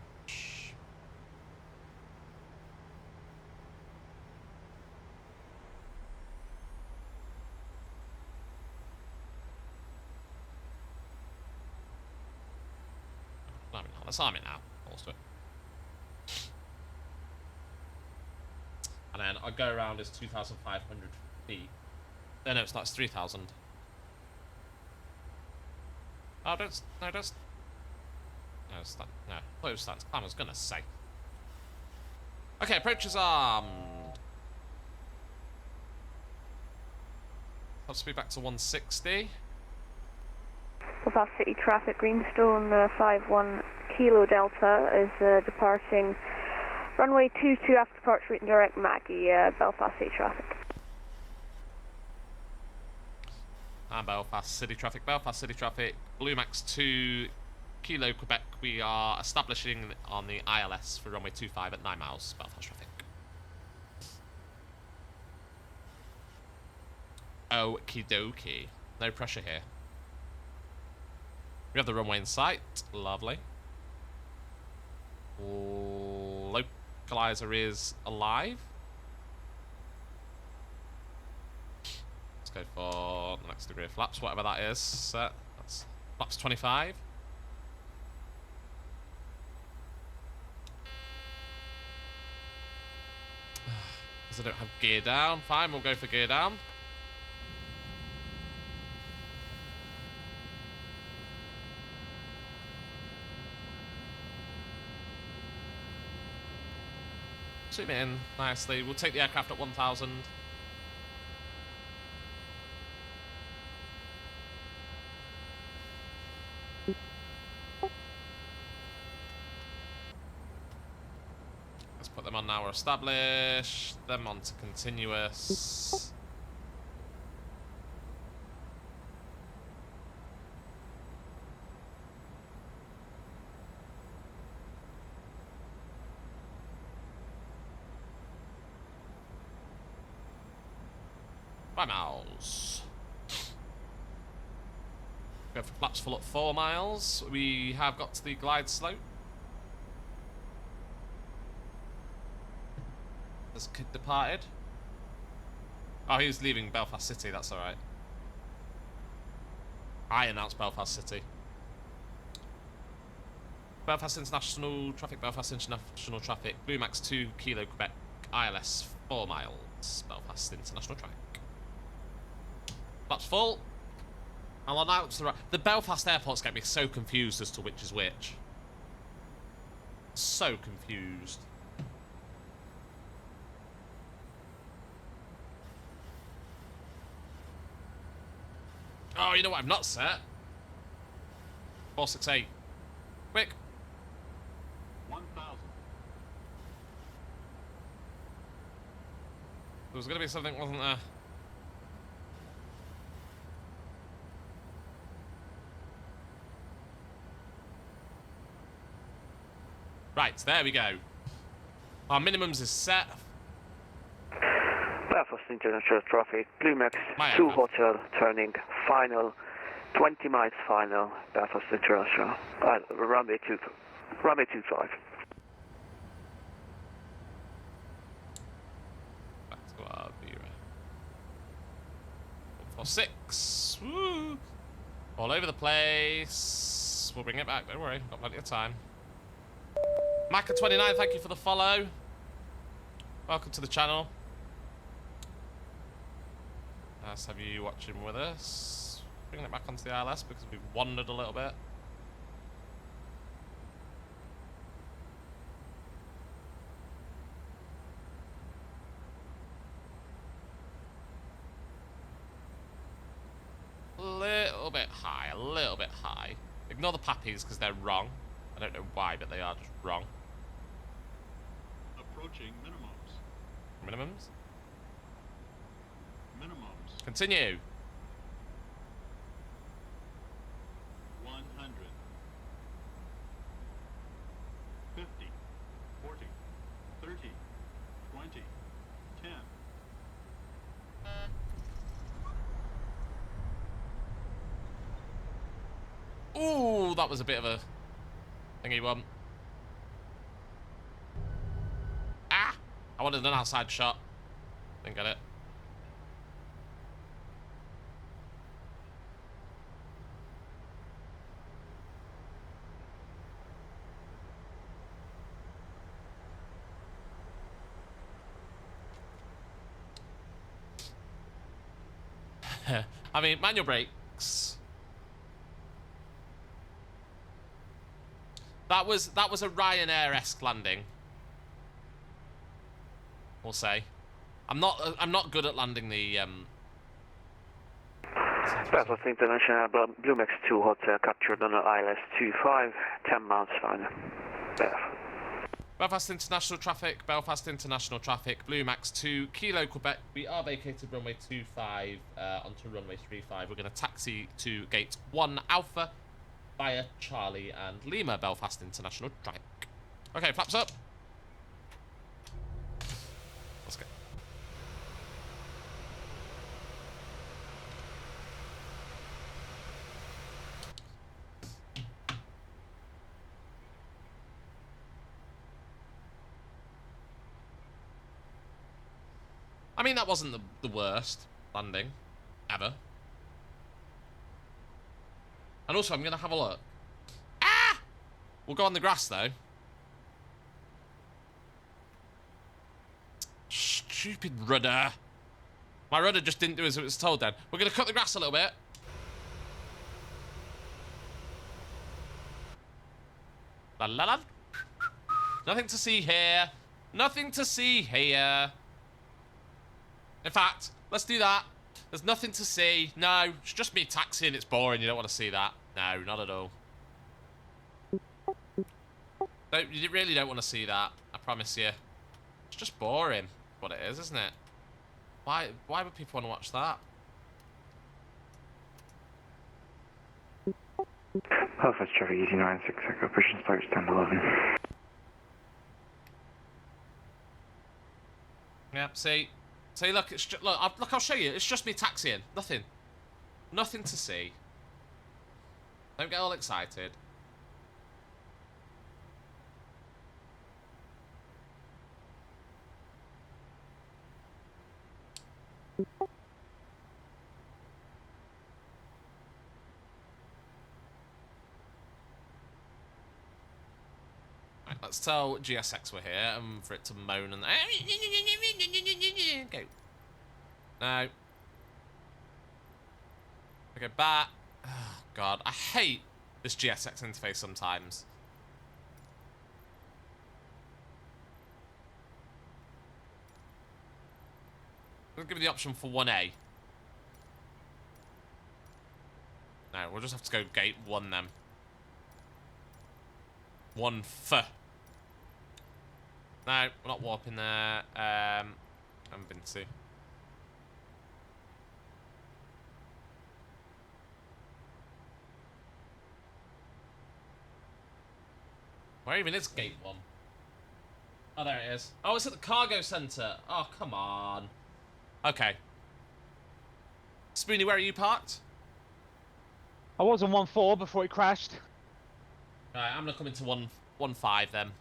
Let's arm it now. Also. And then I'll go around as 2,500 feet. No, it's not. It's 3,000. Oh, don't. No, don't. No, stand. No, close stance. I was gonna say. Okay, approach is armed. Top speed back to 160. Belfast City traffic, Greenstone 51 Kilo Delta is departing runway 22 after departure route and direct Maggie, Belfast City traffic. And Belfast City traffic, Blue Max 2 Kilo Quebec. We are establishing on the ILS for runway 25 at 9 miles, Belfast traffic. Okie dokie. No pressure here. We have the runway in sight. Lovely. Localizer is alive. Let's go for the next degree of flaps, whatever that is. Set. That's flaps 25. Because I don't have gear down. Fine, we'll go for gear down. Zoom in nicely. We'll take the aircraft at 1,000. Let's put them on now. We're established. Them onto continuous. Miles. Go for flaps full at 4 miles. We have got to the glide slope. Has kid departed? Oh, he was leaving Belfast City, that's alright. I announced Belfast City. Belfast International Traffic, Blue Max 2 Kilo Quebec, ILS 4 miles, Belfast International Traffic. Flaps full. I'll announce the Belfast airports get me so confused as to which is which. So confused. Oh, you know what I've not set? 468. Quick. 1,000. There was going to be something, wasn't there? Right, there we go. Our minimums is set. Belfast International Traffic, Blue Max My 2 aircraft. Hotel, turning final, 20 miles final, Belfast International, runway 25. Back to our vRYR. 146. Woo! All over the place. We'll bring it back, don't worry. Got plenty of time. Maka29, thank you for the follow. Welcome to the channel. Nice to have you watching with us. Bringing it back onto the ILS because we've wandered a little bit. Little bit high, a little bit high. Ignore the pappies because they're wrong. I don't know why, but they are just wrong. Approaching minimums. Minimums? Minimums. Continue. 100. 50. 40. 30. 20. 10. Ooh, that was a bit of a thingy one. Ah! I wanted an outside shot. Didn't get it. I mean, manual brakes. That was a Ryanair-esque landing. We'll say. I'm not good at landing the Belfast International, Blue Max 2 Hotel, captured on ILS 25, 10 miles final. Belfast International traffic, Belfast International traffic, Blue Max 2, Kilo Quebec. We are vacated runway 25 onto runway 35. We're going to taxi to gate 1 Alpha via Charlie and Lima, Belfast International traffic. Okay, flaps up. Let's go. I mean, that wasn't the worst landing ever. And also, I'm going to have a look. Ah! We'll go on the grass, though. Stupid rudder. My rudder just didn't do as it was told then. We're going to cut the grass a little bit. La la la. Nothing to see here. Nothing to see here. In fact, let's do that. There's nothing to see. No, it's just me taxiing. It's boring. You don't want to see that. No, not at all. You really don't want to see that. I promise you. It's just boring. What it is, isn't it? Why would people want to watch that? Belfast traffic easy 96, operation starts 10:11. Yep, see? See, look, it's just, look, I'll show you. It's just me taxiing. Nothing. Nothing to see. Don't get all excited. Right, let's tell GSX we're here and for it to moan and go. No. Okay, back. Oh god, I hate this GSX interface sometimes. I'll give you the option for 1A. No, we'll just have to go gate 1 then. 1 F. No, we're not warping there. Haven't been to. Where even is gate 1? Oh, there it is. Oh, it's at the cargo centre. Oh, come on. Okay. Spoony, where are you parked? I was on 1-4 before it crashed. Right, I'm gonna come into 1-5 then.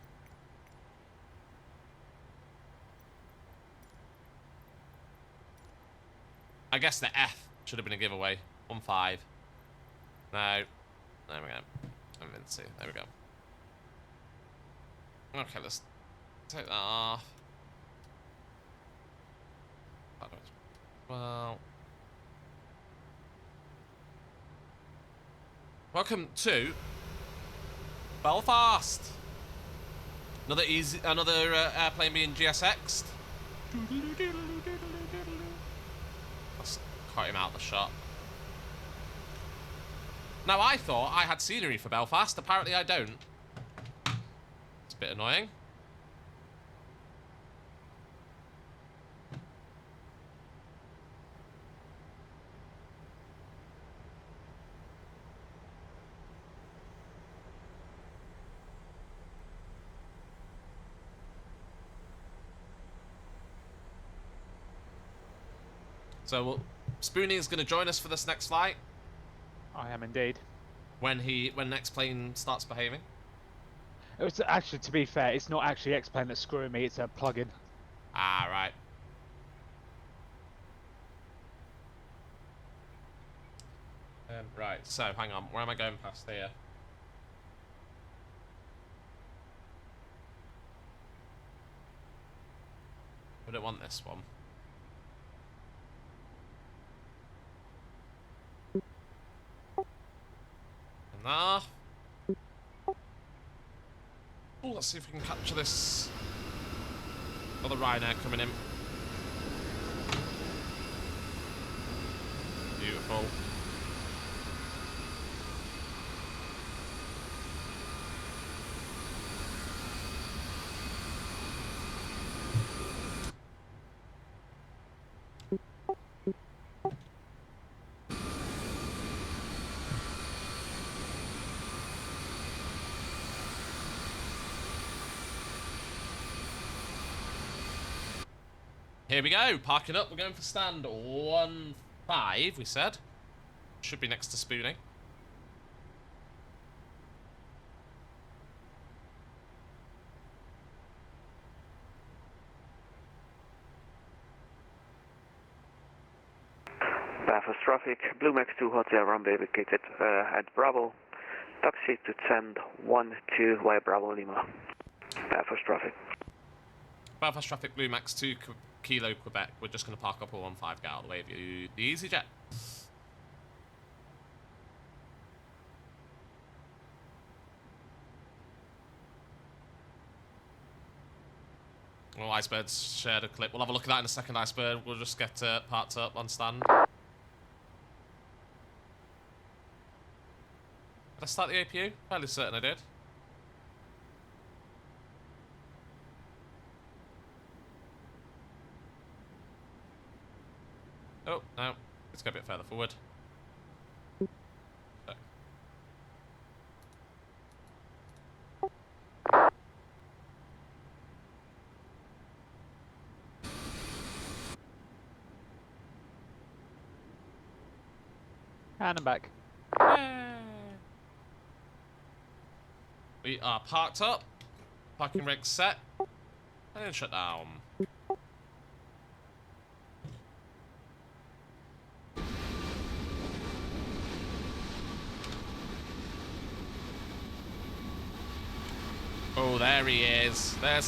I guess the F should have been a giveaway. 1-5. No. There we go. I'm in C. There we go. Okay, let's take that off. Well. Welcome to Belfast. Another airplane being GSX'd. Let's cut him out the shot. Now I thought I had scenery for Belfast. Apparently I don't. It's a bit annoying. So Spoonie is going to join us for this next flight. I am indeed. When next plane starts behaving. It was actually, to be fair, it's not actually X-Plane that's screwing me, it's a plug-in. Ah, right. Right, so hang on, where am I going past here? I don't want this one. Enough. Oh, let's see if we can capture this other Ryanair coming in. Beautiful. Here we go, parking up. We're going for stand 1-5, we said. Should be next to Spoonie. Belfast traffic, Blue Max 2 Hotel runway vacated at Bravo. Taxi to send 1-2 via Bravo Lima. Belfast traffic. Belfast traffic, Blue Max 2 Kilo Quebec. We're just going to park up a 1-5, get out of the way of you. The EasyJet. Well, Icebird's shared a clip. We'll have a look at that in a second, Iceberg. We'll just get parked up on stand. Did I start the APU? Fairly certain I did. Oh, no. Let's go a bit further forward. And I'm back. We are parked up. Parking rig set. And shut down. Oh, there he is. That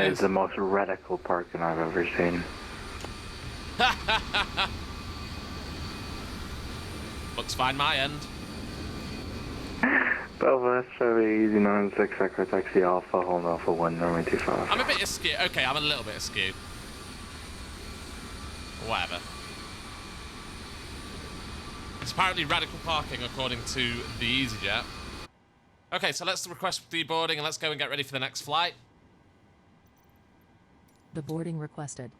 is the most radical parking I've ever seen. Looks fine my end. Belfast, Chevy, easy 96, Echo Taxi Alpha, hold Alpha 1, runway 25. I'm a bit askew. Okay, I'm a little bit askew. Whatever. It's apparently radical parking according to the EasyJet. Okay, so let's request deboarding and let's go and get ready for the next flight. The boarding requested.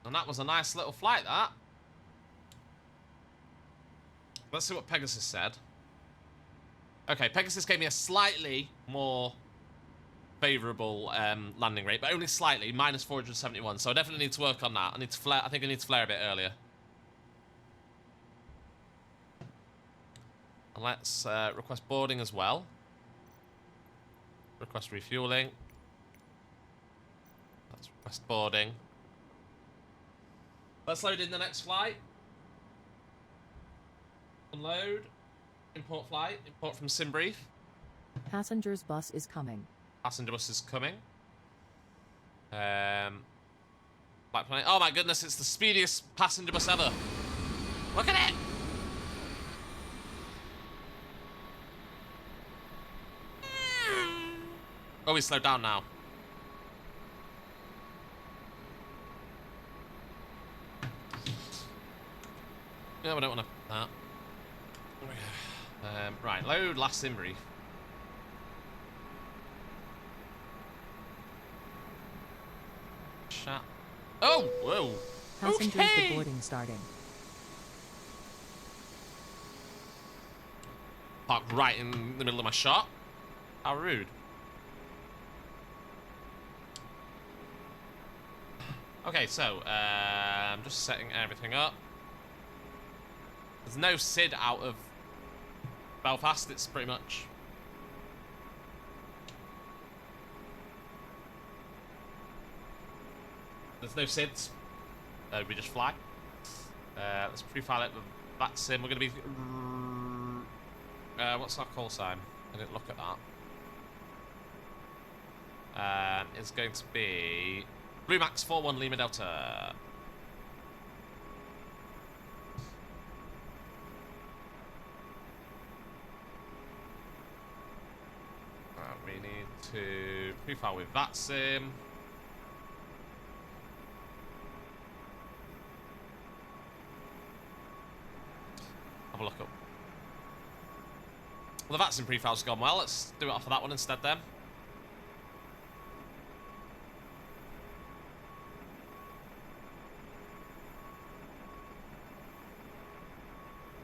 And that was a nice little flight, that. Let's see what Pegasus said. Okay, Pegasus gave me a slightly more favourable landing rate, but only slightly, minus 471. So I definitely need to work on that. I need to flare. I think I need to flare a bit earlier. And let's request boarding as well. Request refueling. Let's request boarding. Let's load in the next flight. Unload. Import flight. Import from SimBrief. Passenger's bus is coming. Passenger bus is coming. Flight plan. Oh my goodness, it's the speediest passenger bus ever. Look at it! Oh, we slowed down now. No, I don't want to. That. Right, load last SimBrief. Chat. Oh, whoa. Passengers, okay. the boarding starting. Parked right in the middle of my shot. How rude. Okay, so I'm just setting everything up. There's no SID out of Belfast. It's pretty much. There's no SIDs. We just fly. Let's pre-file it with that sim. We're going to be. What's our call sign? I didn't look at that. It's going to be Blue Max 41 Lima Delta. We need to pre-file with that sim. Have a look up. Well, the vaccine pre-file's gone well. Let's do it off of that one instead then.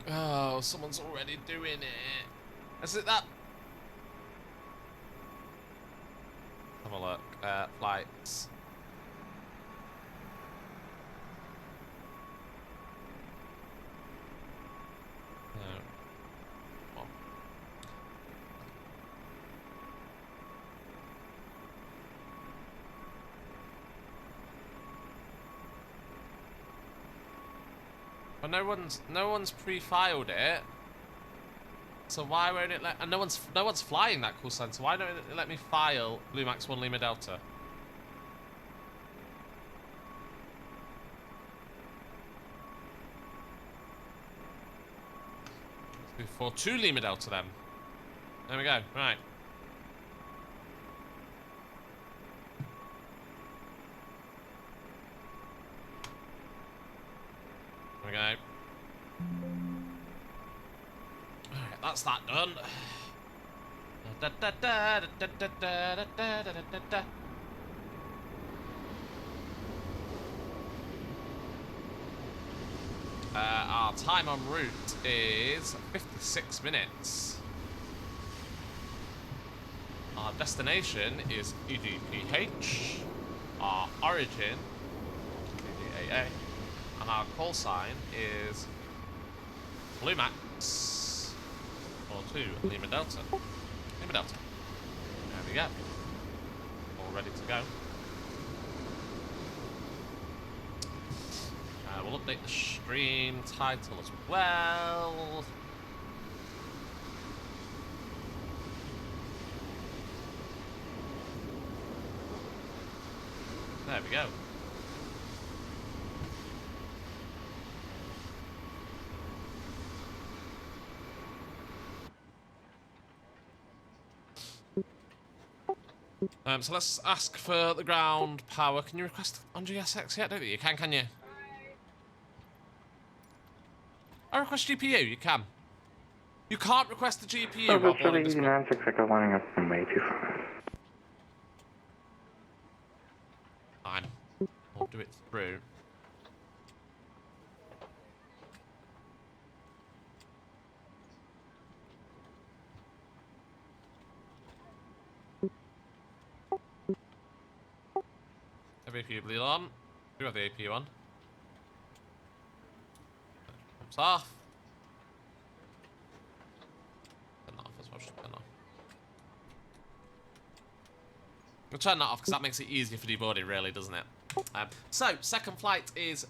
Oh, someone's already doing it. Is it that? Have a look. Flights. No. But no one's pre-filed it. So why won't it let? And no one's flying that call sign. So why don't it let me file Blue Max 1 Lima Delta? Let's do 42 Lima Delta then. There we go. Right. There we go. Alright, that's that done. Our time en route is 56 minutes. Our destination is EDPH. Our origin, EDAA. And our call sign is Blue Max 42 Lima Delta. Lima Delta. There we go. All ready to go. We'll update the stream title as well. There we go. So let's ask for the ground power. Can you request on GSX yet? Don't think you can you? I request GPU, you can. You can't request the GPU while boarding this one. 966 lining up from May 25. Fine. We'll do it through. APU bleed on. Do have the APU on. Pumps off. Turn that off as well. Turn off. We'll turn that off because that makes it easier for deboarding, really, doesn't it? So, second flight is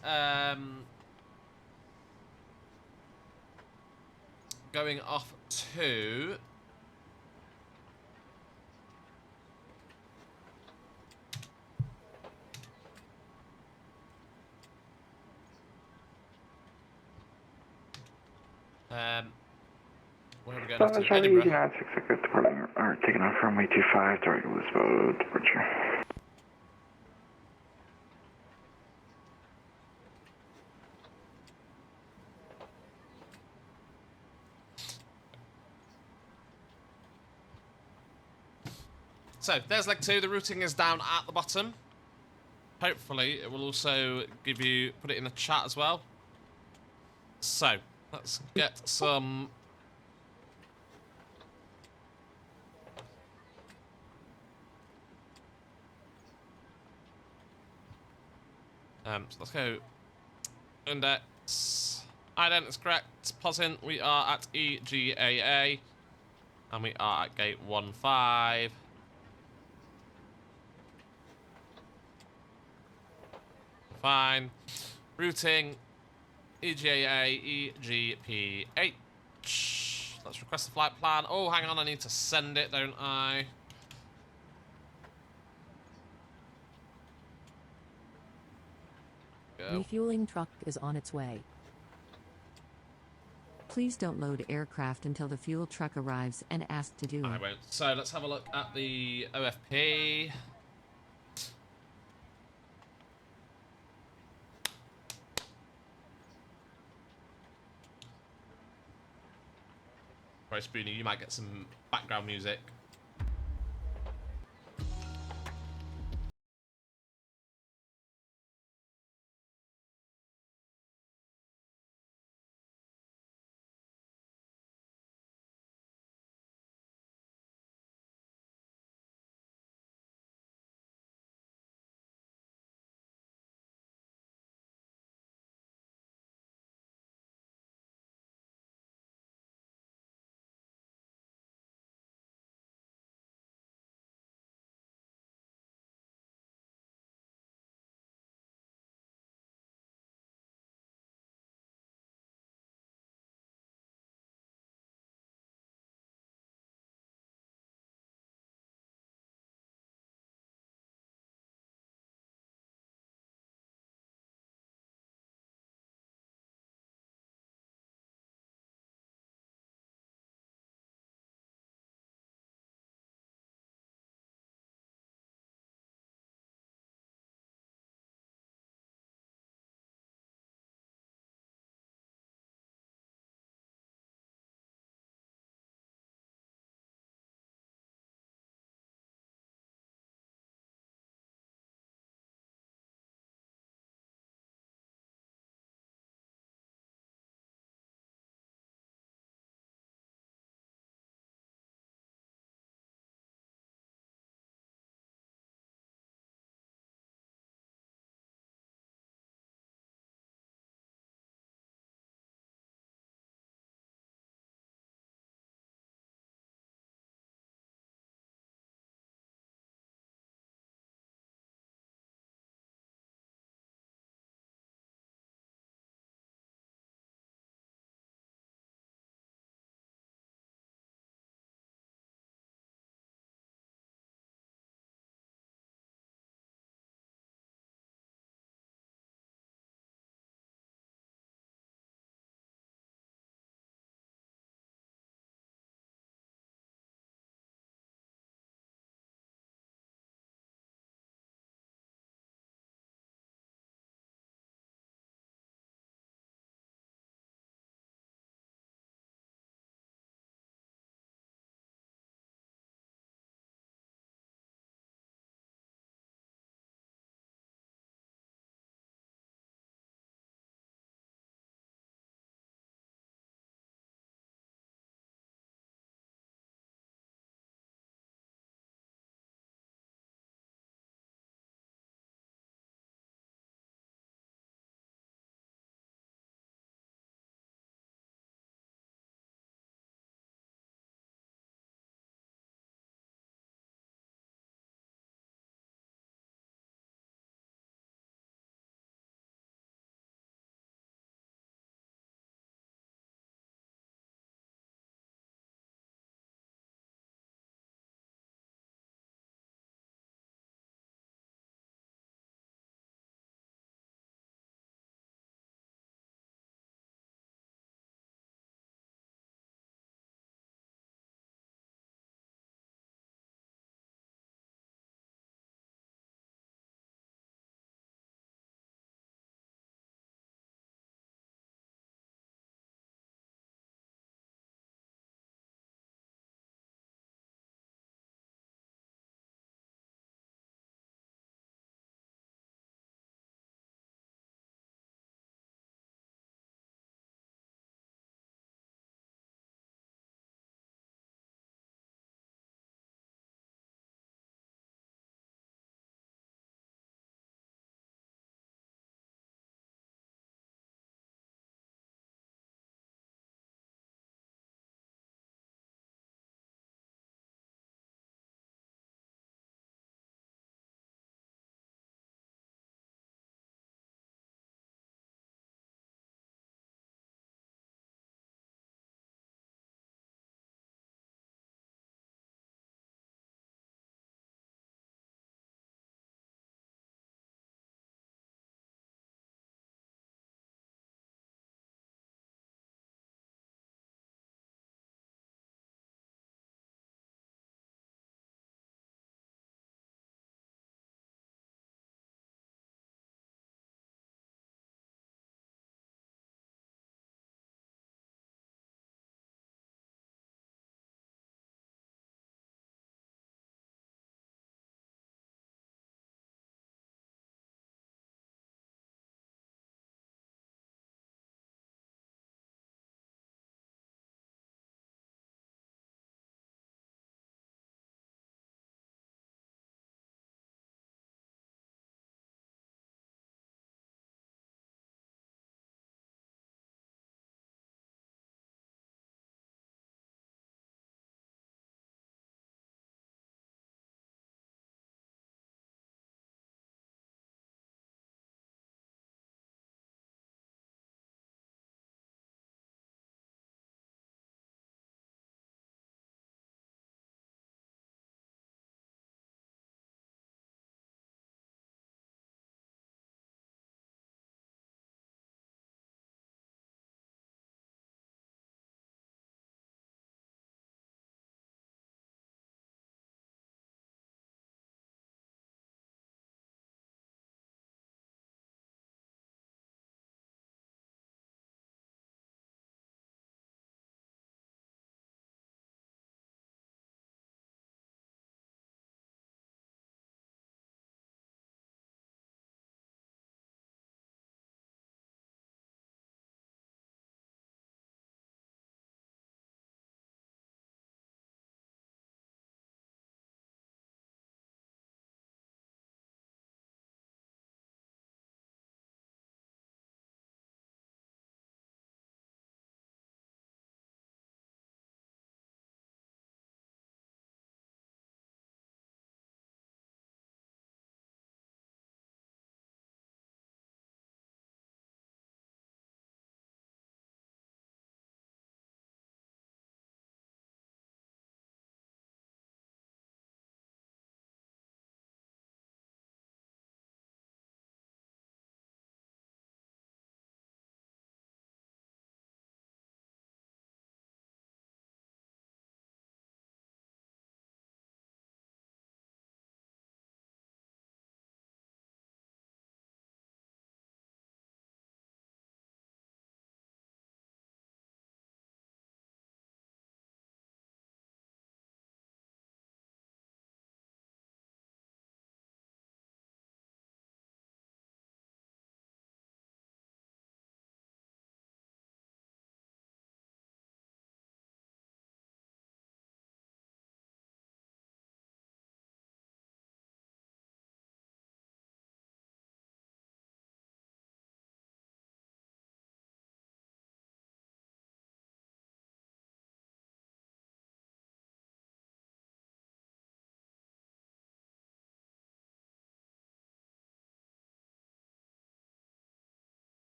going off to where are we going off to? Edinburgh. 966 departing or taking off from May 25, target Lisbon departure. So, there's leg 2. The routing is down at the bottom. Hopefully, it will also give you, put it in the chat as well. So, let's get some... so let's go index. Ident is correct. POSIN, we are at EGAA. And we are at gate 15. Fine. Routing EGAA EGPH. Let's request the flight plan. Oh, hang on, I need to send it, don't I? Go. Refueling truck is on its way. Please don't load aircraft until the fuel truck arrives and ask to do I it. won't. So let's have a look at the OFP. Sorry, Spoonie, you might get some background music.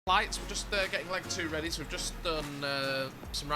Lights, we're just getting leg 2 ready, so we've just done some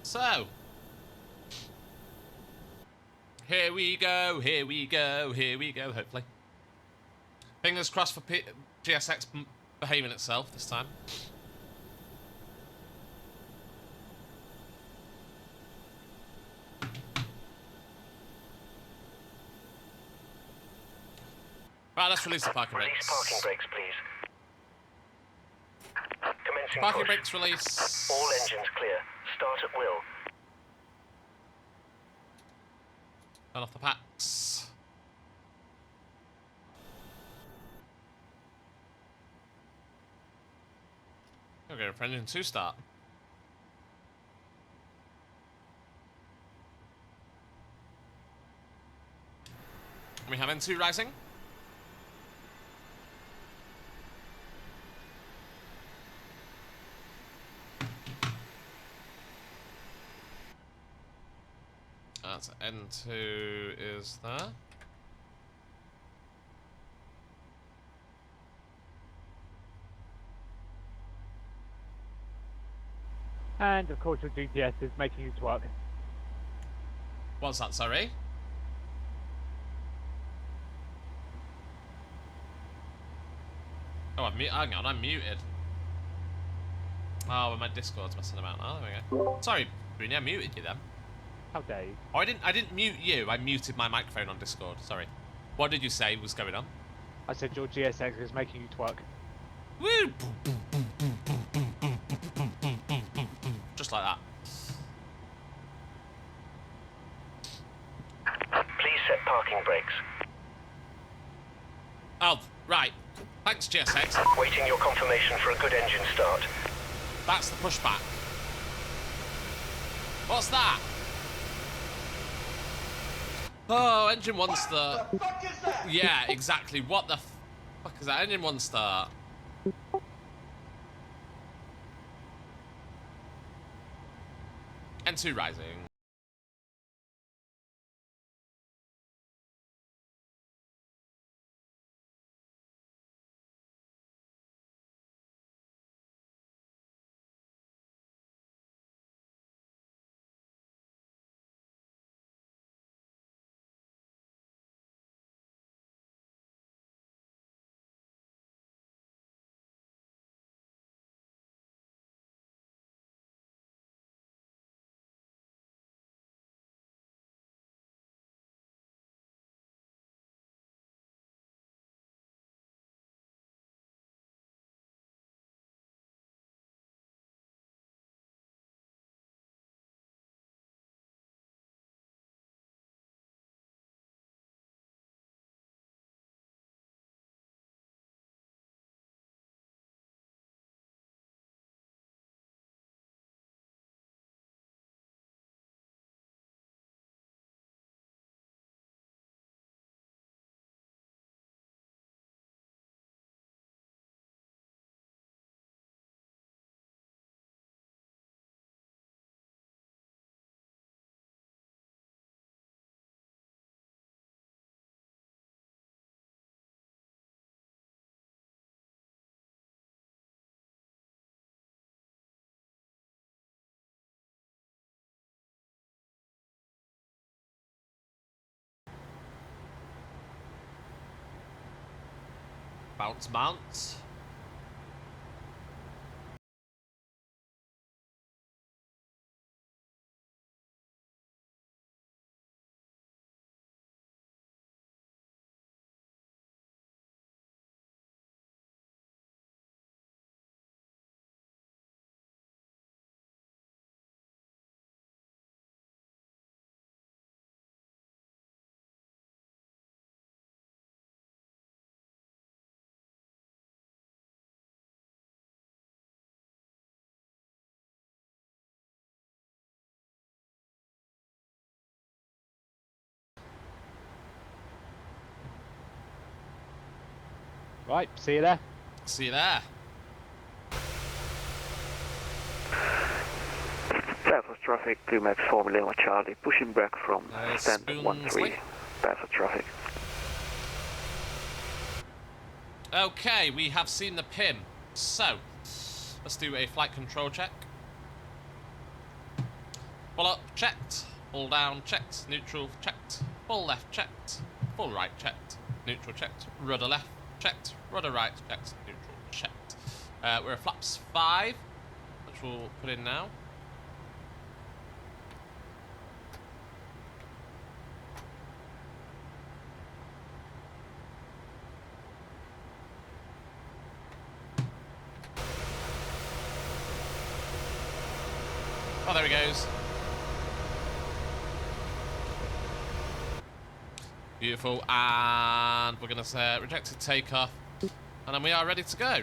So, here we go, here we go, here we go, hopefully. Fingers crossed for GSX behaving itself this time. Right, let's release the parking brakes. Release parking brakes, please. Commencing Parking push. brakes release. All engines clear. Start at will. Turn off the packs. Okay, for engine 2 start. We have N2 rising. That's N2 is there. And of course your GPS is making you twerk. What's that, sorry? Oh, hang on, I'm muted. Oh, well, my Discord's messing about. Oh, there we go. Sorry, Bruni, I muted you then. How dare you? Oh, I didn't mute you. I muted my microphone on Discord. Sorry. What did you say was going on? I said your GSX is making you twerk. Woo! Just like that. Please set parking brakes. Oh, right. Thanks, GSX. Waiting your confirmation for a good engine start. That's the pushback. What's that? Oh, engine 1 start. What the fuck is that? Yeah, exactly. What the fuck is that? Engine 1 start. N2 rising. Bounce, bounce. Right, see you there. See you there. Belfast traffic, 2 Max 4 Lima Charlie, pushing back from stand Spoonsley. 13, Belfast traffic. Okay, we have seen the PIM. So, let's do a flight control check. Full up, checked. Full down, checked. Neutral, checked. Full left, checked. Full right, checked. Neutral, checked. Rudder left, checked. Rudder right, checked. Neutral, checked. We're at flaps 5, which we'll put in now. Oh, there he goes. Beautiful, and we're going to say rejected takeoff, and then we are ready to go.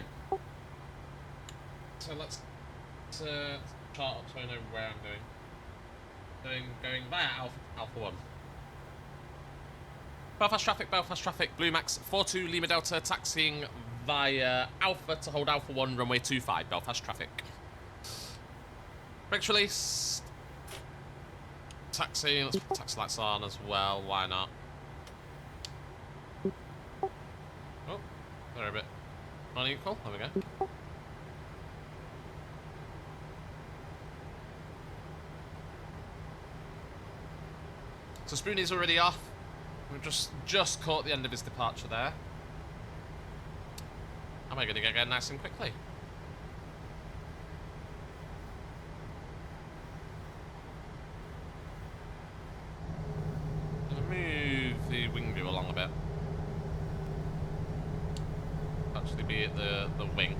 So let's chart up so I know where I'm going via Alpha 1. Belfast traffic, Blue Max 42 Lima Delta, taxiing via Alpha to hold Alpha 1, runway 25, Belfast traffic. Brakes released. Taxi, let's put taxi lights on as well, why not? Oh, they're a bit unequal, there we go. So Spoonie's already off. We've just caught the end of his departure there. Am I going to get going nice and quickly? Move the wing view along a bit. Actually be at the wing.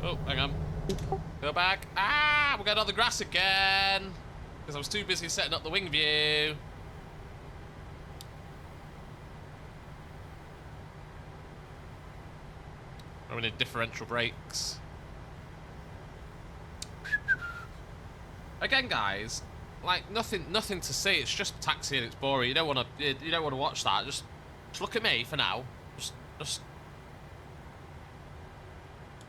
Oh, hang on. Go back. Ah, we're going on the grass again. Because I was too busy setting up the wing view. We need differential brakes. Again, guys, like nothing to see. It's just taxi and it's boring. You don't want to watch that. Just look at me for now. Just.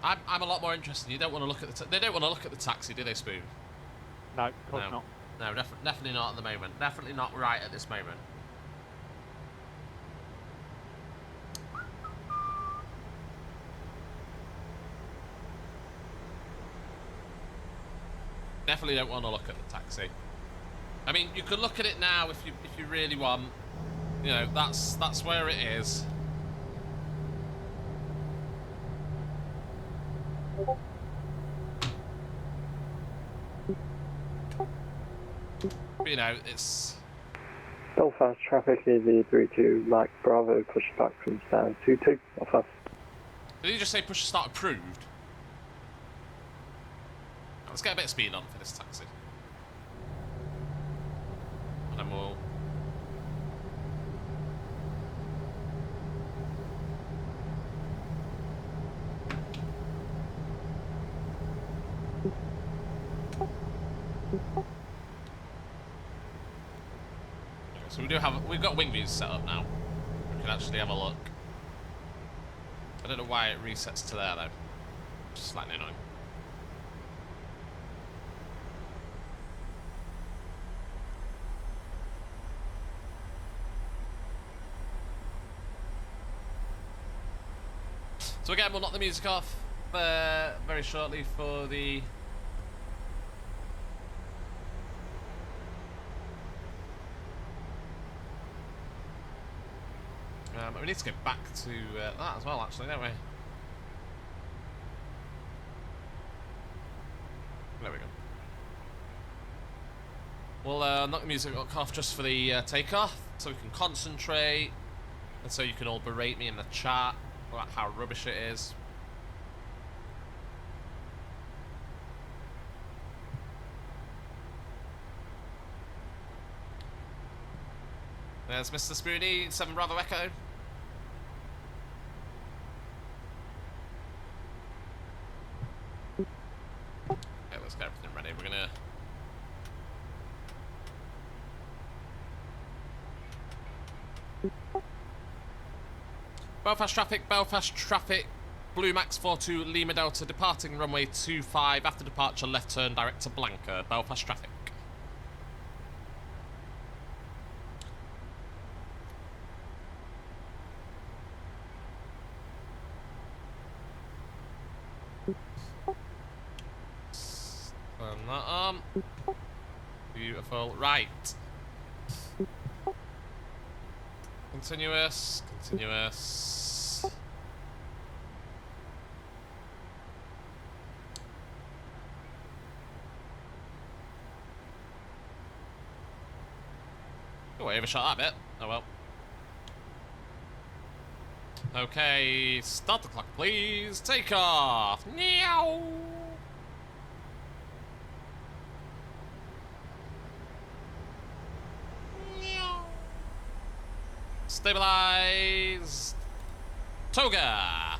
I'm a lot more interested. You don't want to look at they don't want to look at the taxi, do they, Spoon? No, of course not. No, definitely not at the moment. Definitely not right at this moment. Definitely don't want to look at the taxi. I mean, you could look at it now if you really want. You know, that's where it is. But, you know, it's... Belfast traffic is E32, Mike Bravo, push back from stand 22, Belfast. Did he just say push start approved? Let's get a bit of speed on for this taxi. And then we'll... So we've got wing views set up now. We can actually have a look. I don't know why it resets to there though. Just slightly annoying. So again, we'll knock the music off very shortly for the... we need to get back to that as well, actually, don't we? There we go. We'll knock the music off just for the takeoff, so we can concentrate, and so you can all berate me in the chat about how rubbish it is. There's Mr. Spoonie, 7 Bravo Echo. Okay, let's get everything ready. We're gonna... Belfast traffic, Blue Max 42 Lima Delta, departing runway 25, after departure left turn direct to Blanca, Belfast traffic. Beautiful. Right. Continuous. Continuous. Oh, I overshot that bit. Oh well. Okay, start the clock, please. Take off. Meow. Meow. Stabilize. Toga.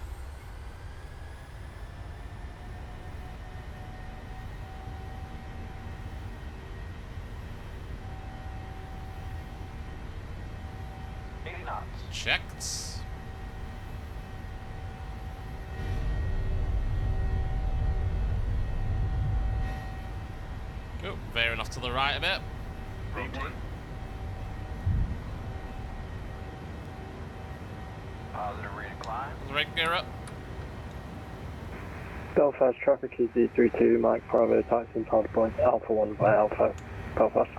Checked. Oh, veering off to the right a bit. Positive rate of climb. Right gear up. Belfast traffic is E32, Mike Bravo, taxi hard point, Alpha 1 by Alpha, Belfast.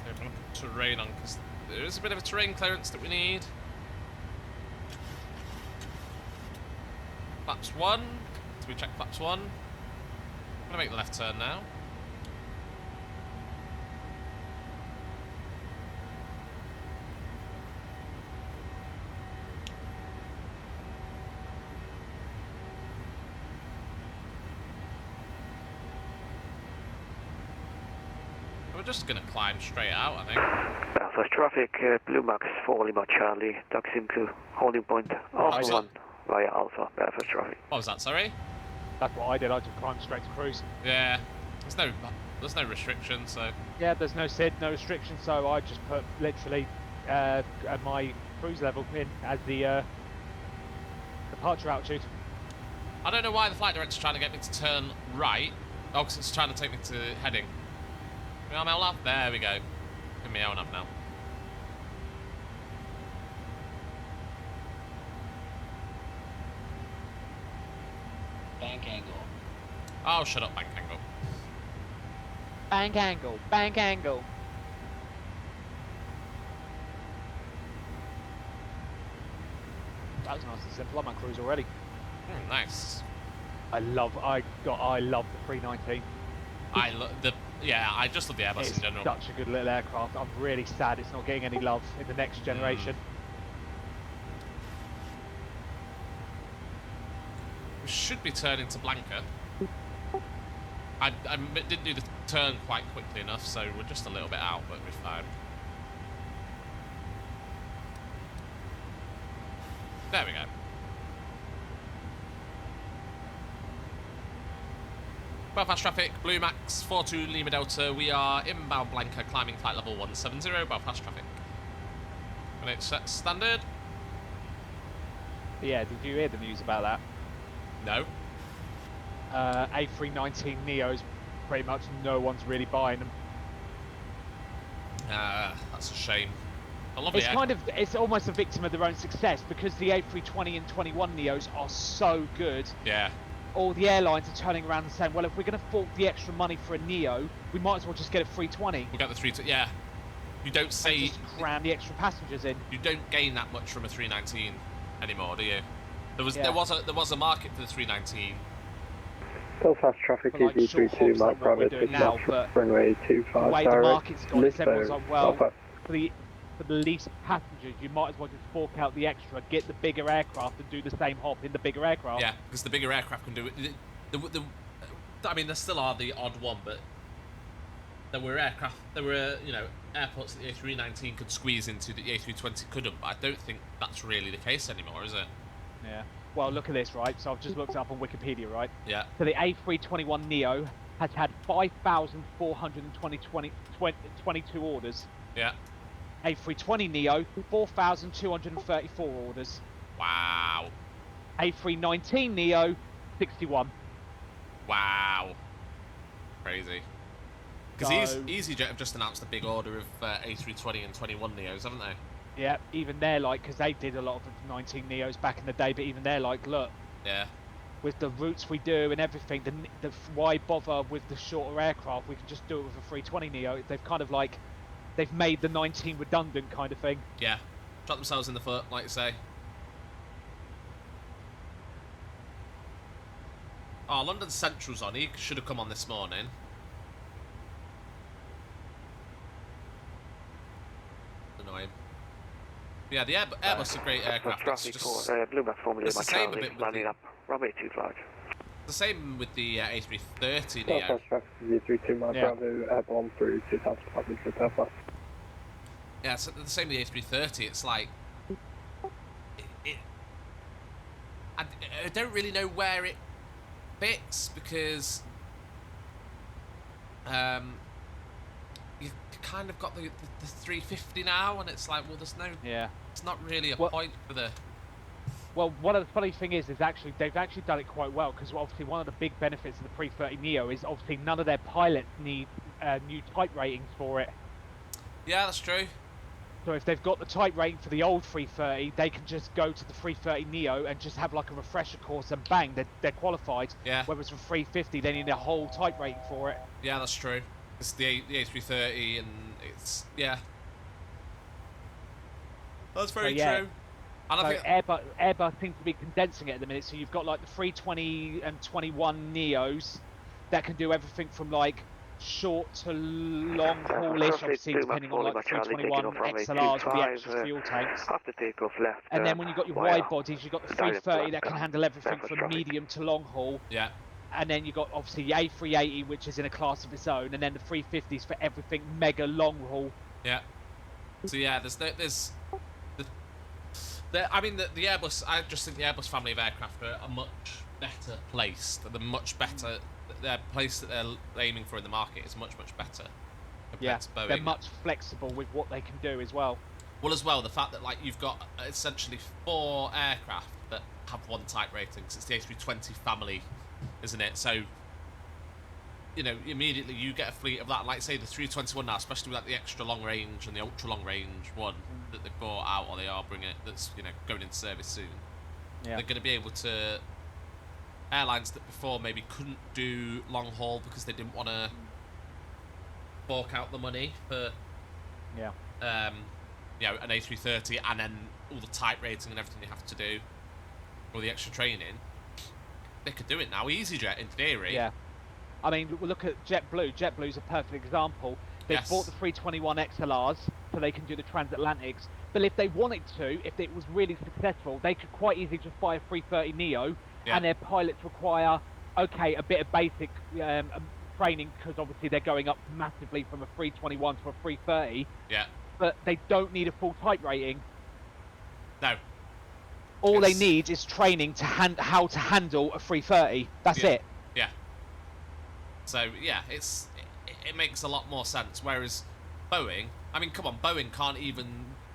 Open up terrain on, because there is a bit of a terrain clearance that we need. Flaps 1. So we check flaps 1. I'm gonna make the left turn now. We're just gonna climb straight out, I think. Belfast traffic, Blue Max 4 Lima Charlie, taxiing to holding point, Alpha 1 via Alpha, Belfast traffic. What was that, sorry? That's what I did. I just climbed straight to cruise. Yeah. There's no restriction, so... Yeah, there's no SID, no restriction, so I just put literally my cruise level in as the departure altitude. I don't know why the flight director's trying to get me to turn right. Oh, because it's trying to take me to heading. Meow, meow, laugh. There we go. Give me meow, now. Bank angle. Oh, shut up, bank angle. Bank angle, bank angle. That was nice and simple. I'm on cruise already. Nice. I love the 319. I just love the Airbus It's in general. such a good little aircraft. I'm really sad it's not getting any love in the next generation. We should be turning to Blanca. I didn't do the turn quite quickly enough, so we're just a little bit out, but we're fine. There we go. Belfast traffic, Blue Max, 42 Lima Delta. We are inbound Blanca, climbing flight level 170, Belfast traffic. And it's set standard. Yeah, did you hear the news about that? No. A319 Neos, pretty much no one's really buying them. That's a shame. I love It's it's almost a victim of their own success because the A320 and 21 Neos are so good. Yeah. All the airlines are turning around and saying, well, if we're going to fork the extra money for a Neo, we might as well just get a 320. We'll get the 320, yeah. You don't say... And just cram the extra passengers in. You don't gain that much from a 319 anymore, do you? There was a market for the 319. Belfast traffic is E32, Mike Bravo, taking off runway 25, the way the market's gone is everyone's Lisbon, like, well, Belfast. for the least passengers, you might as well just fork out the extra, get the bigger aircraft and do the same hop in the bigger aircraft. Yeah, because the bigger aircraft can do it. I mean, there still are the odd one, but there were airports that the A319 could squeeze into that the A320 couldn't, but I don't think that's really the case anymore, is it? Yeah. Well, look at this, right? So I've just looked it up on Wikipedia, right? Yeah. So the A321 Neo has had 5,422 orders. Yeah. A320 Neo, 4,234 orders. Wow. A319 Neo, 61. Wow. Crazy. Because EasyJet have just announced a big order of A320 and 21 Neos, haven't they? Yeah, even they're like, because they did a lot of the 19 Neos back in the day, but even they're like, look, Yeah. with the routes we do and everything, why bother with the shorter aircraft? We can just do it with a 320 Neo. They've kind of like, they've made the 19 redundant kind of thing. Yeah. Shot themselves in the foot, like you say. Oh, London Central's on. He should have come on this morning. Annoying. Yeah, the Airbus are great aircraft. It's just Bluebird formula, it's the same a bit with landing up. Runway 2 large. the same with the A330 Neo. Belfast traffic is 32 Mike Bravo, airborne through 2000 public to Belfast. Yeah, it's the same with the A330. It's like I don't really know where it fits because you've kind of got the 350 now, and it's like, well, there's no. Yeah. It's not really a point for the. Well, one of the funny thing is actually they've actually done it quite well, because obviously one of the big benefits of the pre-30 Neo is obviously none of their pilots need new type ratings for it. Yeah, that's true. So if they've got the type rating for the old 330, they can just go to the 330 Neo and just have like a refresher course, and bang, they're qualified. Yeah. Whereas for 350, they need a whole type rating for it. Yeah, that's true. It's the A330, and it's That's very true. And So I think Airbus seems to be condensing it at the minute. So you've got like the 320 and 21 Neos that can do everything from like short to long haul-ish, obviously depending on like 321 XLRs with the extra fuel tanks. After takeoff left. And then when you've got your wide bodies, you've got the 330 that can handle everything from medium to long haul. Yeah. And then you've got obviously the A380, which is in a class of its own, and then the 350s for everything mega long haul. Yeah. So yeah, I mean, the Airbus. I just think the Airbus family of aircraft are much better placed. They're much better. Their place that they're aiming for in the market is much better. Yeah, to Boeing. they're much flexible with what they can do as well. Well, as well, the fact that like you've got essentially 4 aircraft that have one type rating. Cause it's the A320 family, isn't it? So, you know, immediately you get a fleet of that. Like say the 321 now, especially with like the extra long range and the ultra long range one that they've brought out, or they are bringing it. That's, you know, going into service soon. Yeah. They're going to be able to. Airlines that before maybe couldn't do long haul because they didn't want to fork out the money for you know, an A330 and then all the type rating and everything you have to do, or the extra training. They could do it now, EasyJet in theory. Yeah, I mean, look at JetBlue. JetBlue's a perfect example. They've bought the 321 XLRs so they can do the transatlantics. But if they wanted to, if it was really successful, they could quite easily just buy a 330 Neo. Yeah. And their pilots require, okay, a bit of basic training, because obviously they're going up massively from a 321 to a 330. Yeah. But they don't need a full type rating. No. All they need is training to how to handle a 330. That's it. Yeah. So yeah, it makes a lot more sense. Whereas Boeing, I mean, come on, Boeing can't even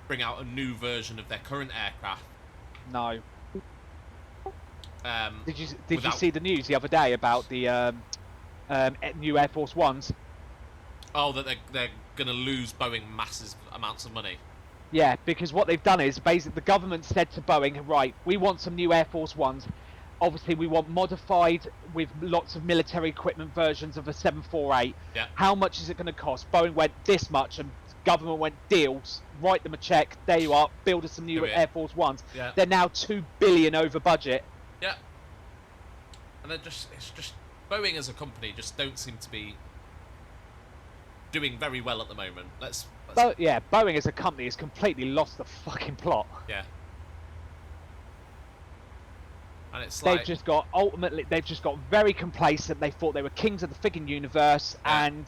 bring out a new version of their current aircraft. No. Did you without... see the news the other day about the new Air Force Ones? Oh, that they're going to lose Boeing massive amounts of money. Yeah, because what they've done is basically the government said to Boeing, right, we want some new Air Force Ones. Obviously, we want modified with lots of military equipment versions of a 748. Yeah. How much is it going to cost? Boeing went this much, and government went deals. Write them a check. There you are. Build us some new Air Force Ones. Yeah. They're now $2 billion over budget. Yeah. And it's just Boeing as a company just don't seem to be doing very well at the moment. Yeah, Boeing as a company has completely lost the fucking plot. Yeah. And it's they've just got very complacent. They thought they were kings of the frigging universe, and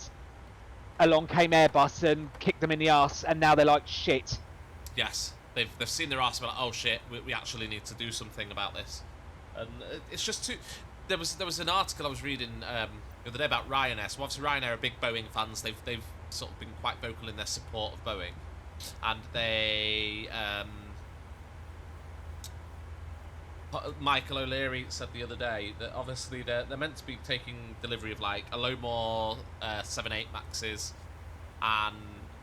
along came Airbus and kicked them in the arse, and now they're like shit. Yes, they've seen their arse and like, oh shit, we actually need to do something about this. And it's just too. There was an article I was reading the other day about Ryanair. So obviously Ryanair are big Boeing fans. They've sort of been quite vocal in their support of Boeing, and they Michael O'Leary said the other day that obviously they're meant to be taking delivery of like a load more 787 Maxes and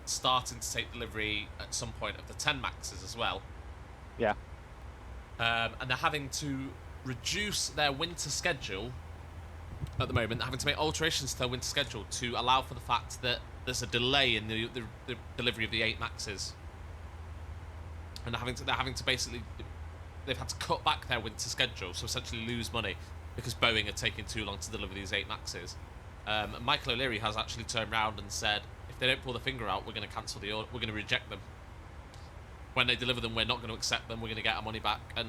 starting to take delivery at some point of the 10 Maxes as well. Yeah. And they're having to reduce their winter schedule at the moment, having to make alterations to their winter schedule to allow for the fact that there's a delay in the delivery of the 8 Maxes. And they're having to basically, they've had to cut back their winter schedule, so essentially lose money because Boeing are taking too long to deliver these 8 Maxes. Michael O'Leary has actually turned around and said, if they don't pull the finger out, we're going to cancel the order, we're going to reject them. When they deliver them, we're not going to accept them, we're going to get our money back and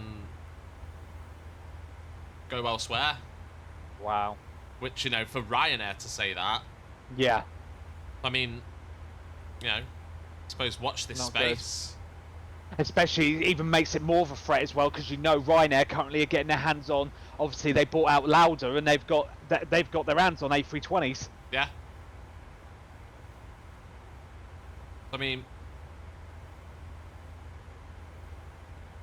go elsewhere. Wow. Which, you know, for Ryanair to say that... Yeah. I mean, you know, I suppose watch this space. Good. Especially, it even makes it more of a threat as well, because you know Ryanair currently are getting their hands on... Obviously, they bought out Lauda, and they've got their hands on A320s. Yeah. I mean...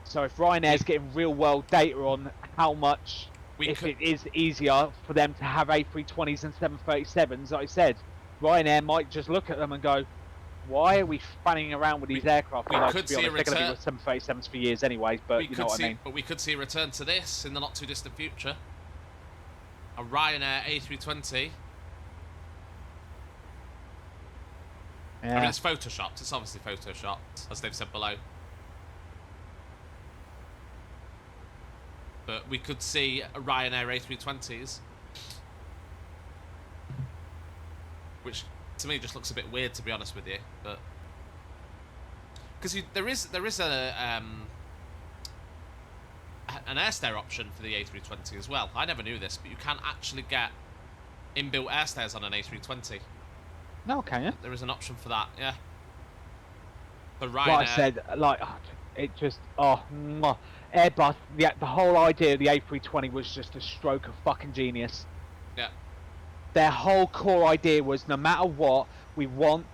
So if Ryanair's getting real-world data on how much... it is easier for them to have A320s and 737s, like I said, Ryanair might just look at them and go, why are we fanning around with these aircraft? We like, could to be see honest, they're going to be with 737s for years anyway, but you know what I mean. But we could see a return to this in the not-too-distant future. A Ryanair A320. Yeah. I mean, it's photoshopped. It's obviously photoshopped, as they've said below. But we could see a Ryanair A320s, which to me just looks a bit weird, to be honest with you. But because there is an airstare option for the A320 as well. I never knew this, but you can actually get inbuilt airstares on an A320. No, can you? There is an option for that, yeah. For Ryanair. Like I said, like it just Airbus. The whole idea of the A320 was just a stroke of fucking genius. Yeah. Their whole core idea was, no matter what, we want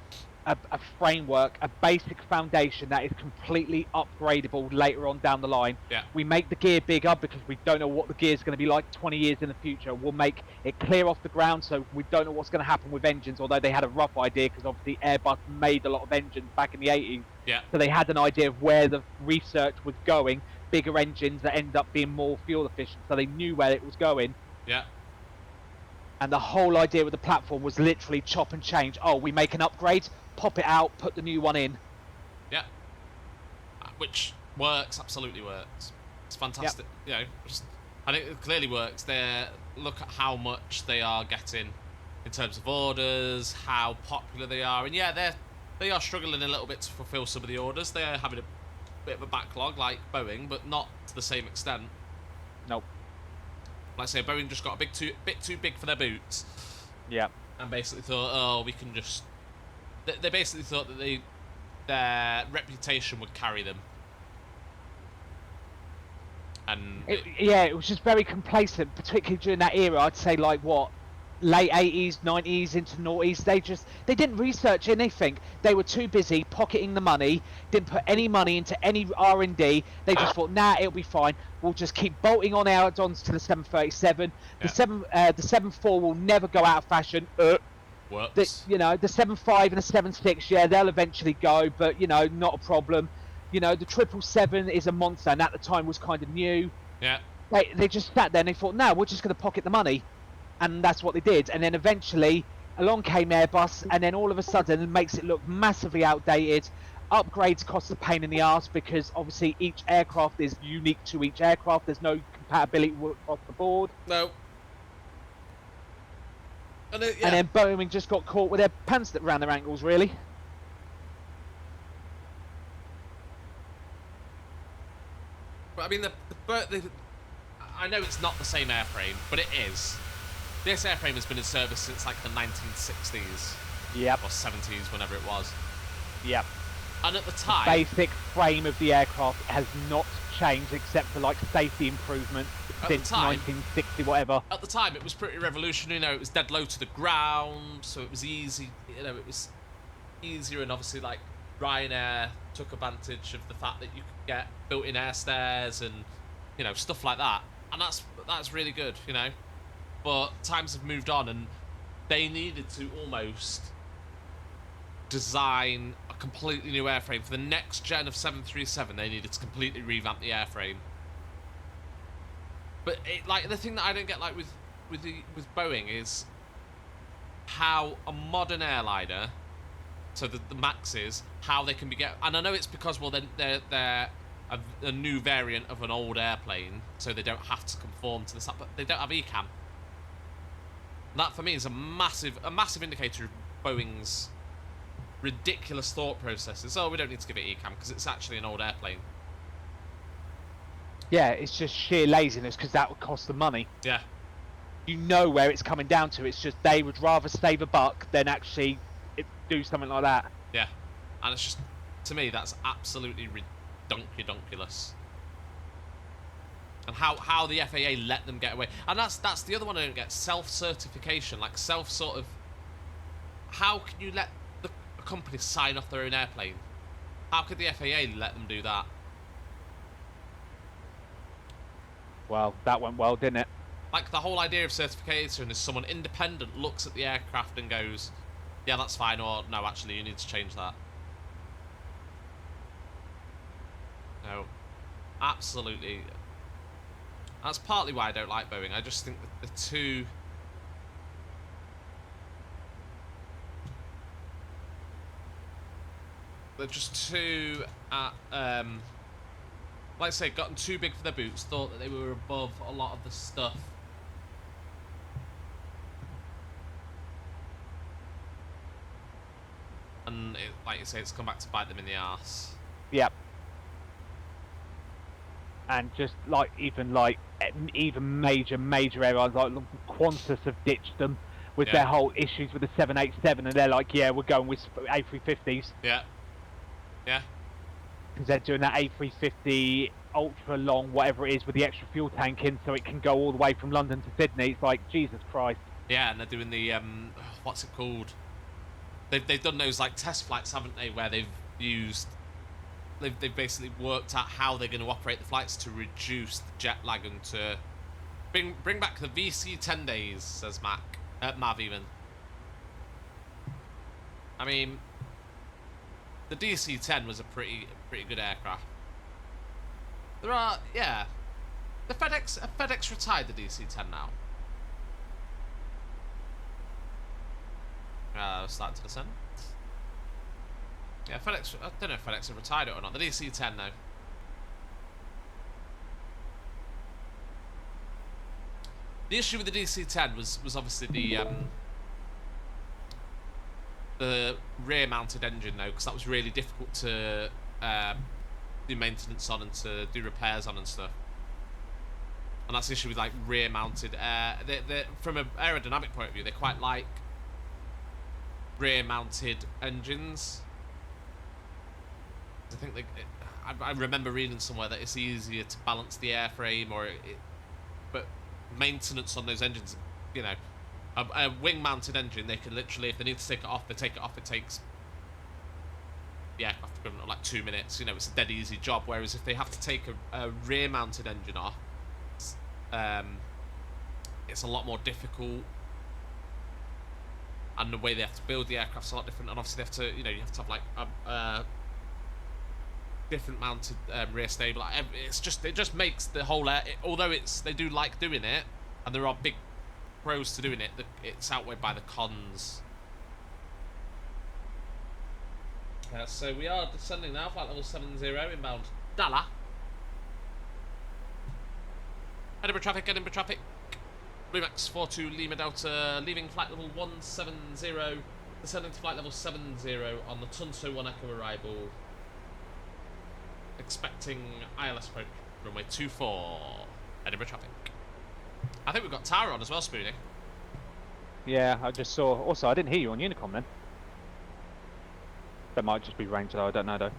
a framework, a basic foundation that is completely upgradable later on down the line. Yeah. We make the gear bigger because we don't know what the gear is going to be like 20 years in the future. We'll make it clear off the ground, so we don't know what's going to happen with engines, although they had a rough idea because obviously Airbus made a lot of engines back in the 80s. Yeah. So they had an idea of where the research was going, bigger engines that ended up being more fuel efficient, so they knew where it was going. Yeah. And the whole idea with the platform was literally chop and change. Oh, we make an upgrade, pop it out, put the new one in. Yeah. Which works, absolutely works. It's fantastic. Yep. You know, and it clearly works. Look at how much they are getting in terms of orders, how popular they are. And yeah, they are struggling a little bit to fulfill some of the orders. They are having a bit of a backlog like Boeing, but not to the same extent. Nope. Like I say, Boeing just got a bit too big for their boots. Yeah. And basically thought, oh, we can just... They basically thought that their reputation would carry them. And... it was just very complacent, particularly during that era. I'd say, like, what? Late 80s, 90s, into noughties. They didn't research anything. They were too busy pocketing the money, didn't put any money into any R&D. They just thought, nah, it'll be fine. We'll just keep bolting on add-ons to the 737. Yeah. The 7.4 will never go out of fashion. Works. The 7.5 and the 7.6, yeah, they'll eventually go, but, not a problem. The 777 is a monster, and at the time was kind of new. Yeah. They just sat there and they thought, no, we're just going to pocket the money. And that's what they did. And then eventually, along came Airbus, and then all of a sudden, it makes it look massively outdated. Upgrades cost a pain in the arse because obviously each aircraft is unique to each aircraft. There's no compatibility across the board. No. And then Boeing just got caught with their pants that ran their ankles, really. But I mean, I know it's not the same airframe, but it is. This airframe has been in service since like the 1960s. Yep. Or 70s, whenever it was. Yep. And at the time... The basic frame of the aircraft has not changed except for like safety improvements since 1960, whatever. At the time, it was pretty revolutionary. It was dead low to the ground, so it was easy. It was easier, and obviously, like, Ryanair took advantage of the fact that you could get built-in air stairs and, stuff like that. And that's really good, But times have moved on, and they needed to almost design a completely new airframe. For the next gen of 737, they needed to completely revamp the airframe. But like the thing that I don't get like with Boeing is how a modern airliner, so the Maxes, how they can be and I know it's because, well, they're a new variant of an old airplane, so they don't have to conform to this, but they don't have ECAM. That for me is a massive indicator of Boeing's ridiculous thought processes. Oh, we don't need to give it ECAM because it's actually an old airplane. Yeah, it's just sheer laziness because that would cost them money. Yeah. You know where it's coming down to. It's just they would rather save a buck than actually do something like that. Yeah, and it's just, to me, that's absolutely redonkulous. And how the FAA let them get away. And that's the other one I don't get. Self-certification, like sort of... How can you let a company sign off their own airplane? How could the FAA let them do that? Well, that went well, didn't it? Like, the whole idea of certification is someone independent looks at the aircraft and goes, yeah, that's fine, or no, actually, you need to change that. No. Absolutely. That's partly why I don't like Boeing. I just think that the two... They're just too... like I say, gotten too big for their boots, thought that they were above a lot of the stuff. And like you say, it's come back to bite them in the arse. Yep. And just like even major airlines like Qantas have ditched them with their whole issues with the 787, and they're like, yeah, we're going with A350s. Yeah. Yeah. Because they're doing that A350 ultra long, whatever it is, with the extra fuel tank in, so it can go all the way from London to Sydney. It's like, Jesus Christ. Yeah, and they're doing the what's it called? They've done those like test flights, haven't they? Where they've basically worked out how they're going to operate the flights to reduce the jet lag and to bring back the VC 10 days, says Mav even. I mean, the DC-10 was a pretty good aircraft. There are, yeah. FedEx retired the DC-10 now. Starting to descend. Yeah, FedEx, I don't know if FedEx have retired it or not. The DC-10 though. The issue with the DC-10 was obviously the rear-mounted engine though, because that was really difficult to do maintenance on and to do repairs on and stuff. And that's the issue with like rear-mounted. From an aerodynamic point of view, they quite like rear-mounted engines. I think I remember reading somewhere that it's easier to balance the airframe, but maintenance on those engines, you know, a wing-mounted engine, they can literally, if they need to take it off, they take it off. It takes the aircraft equivalent of like 2 minutes. You know, it's a dead easy job. Whereas if they have to take a rear-mounted engine off, it's a lot more difficult. And the way they have to build the aircraft's a lot different. And obviously they have to, you know, you have to have like different mounted rear stable. It just makes the whole although they do like doing it, and there are big pros to doing it, it's outweighed by the cons. So we are descending now, flight level 70 inbound Dalla. Edinburgh traffic. Bluemax 42 Lima Delta, leaving flight level 170, descending to flight level 70 on the Tunso 1 Echo arrival. Expecting ILS approach, runway 24, Edinburgh traffic. I think we've got Tara on as well, Spoonie. Yeah, I just saw. Also, I didn't hear you on Unicom then. That might just be range though, I don't know though.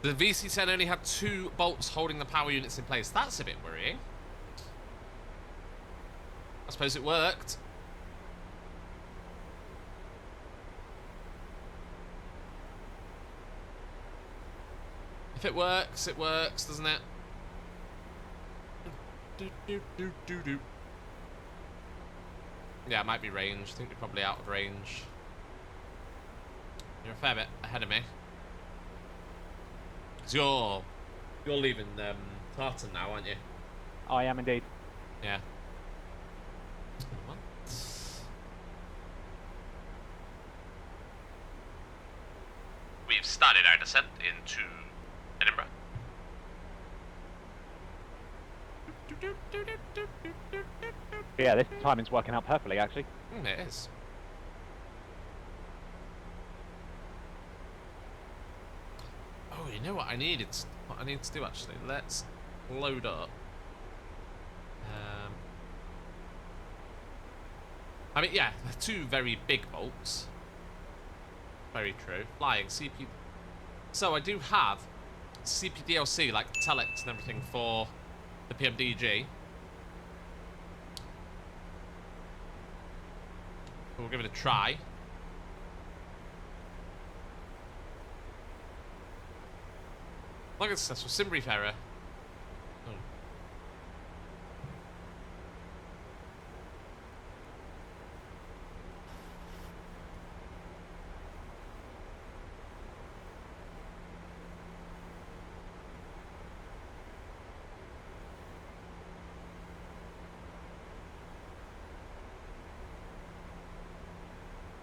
The VC-10 only had 2 bolts holding the power units in place. That's a bit worrying. I suppose it worked. If it works, doesn't it? Yeah, it might be range. I think you're probably out of range. You're a fair bit ahead of me. Because you're leaving Tartan now, aren't you? I am indeed. Yeah. We've started our descent into Edinburgh. Yeah, this timing's working out perfectly, actually. It is. Oh, you know what I needed? What I need to do actually? Let's load up. I mean, yeah, they're two very big bolts. Very true. Flying CP. So I do have CPDLC, like telex and everything for the PMDG. We'll give it a try. Look at successful sim brief error. Oh.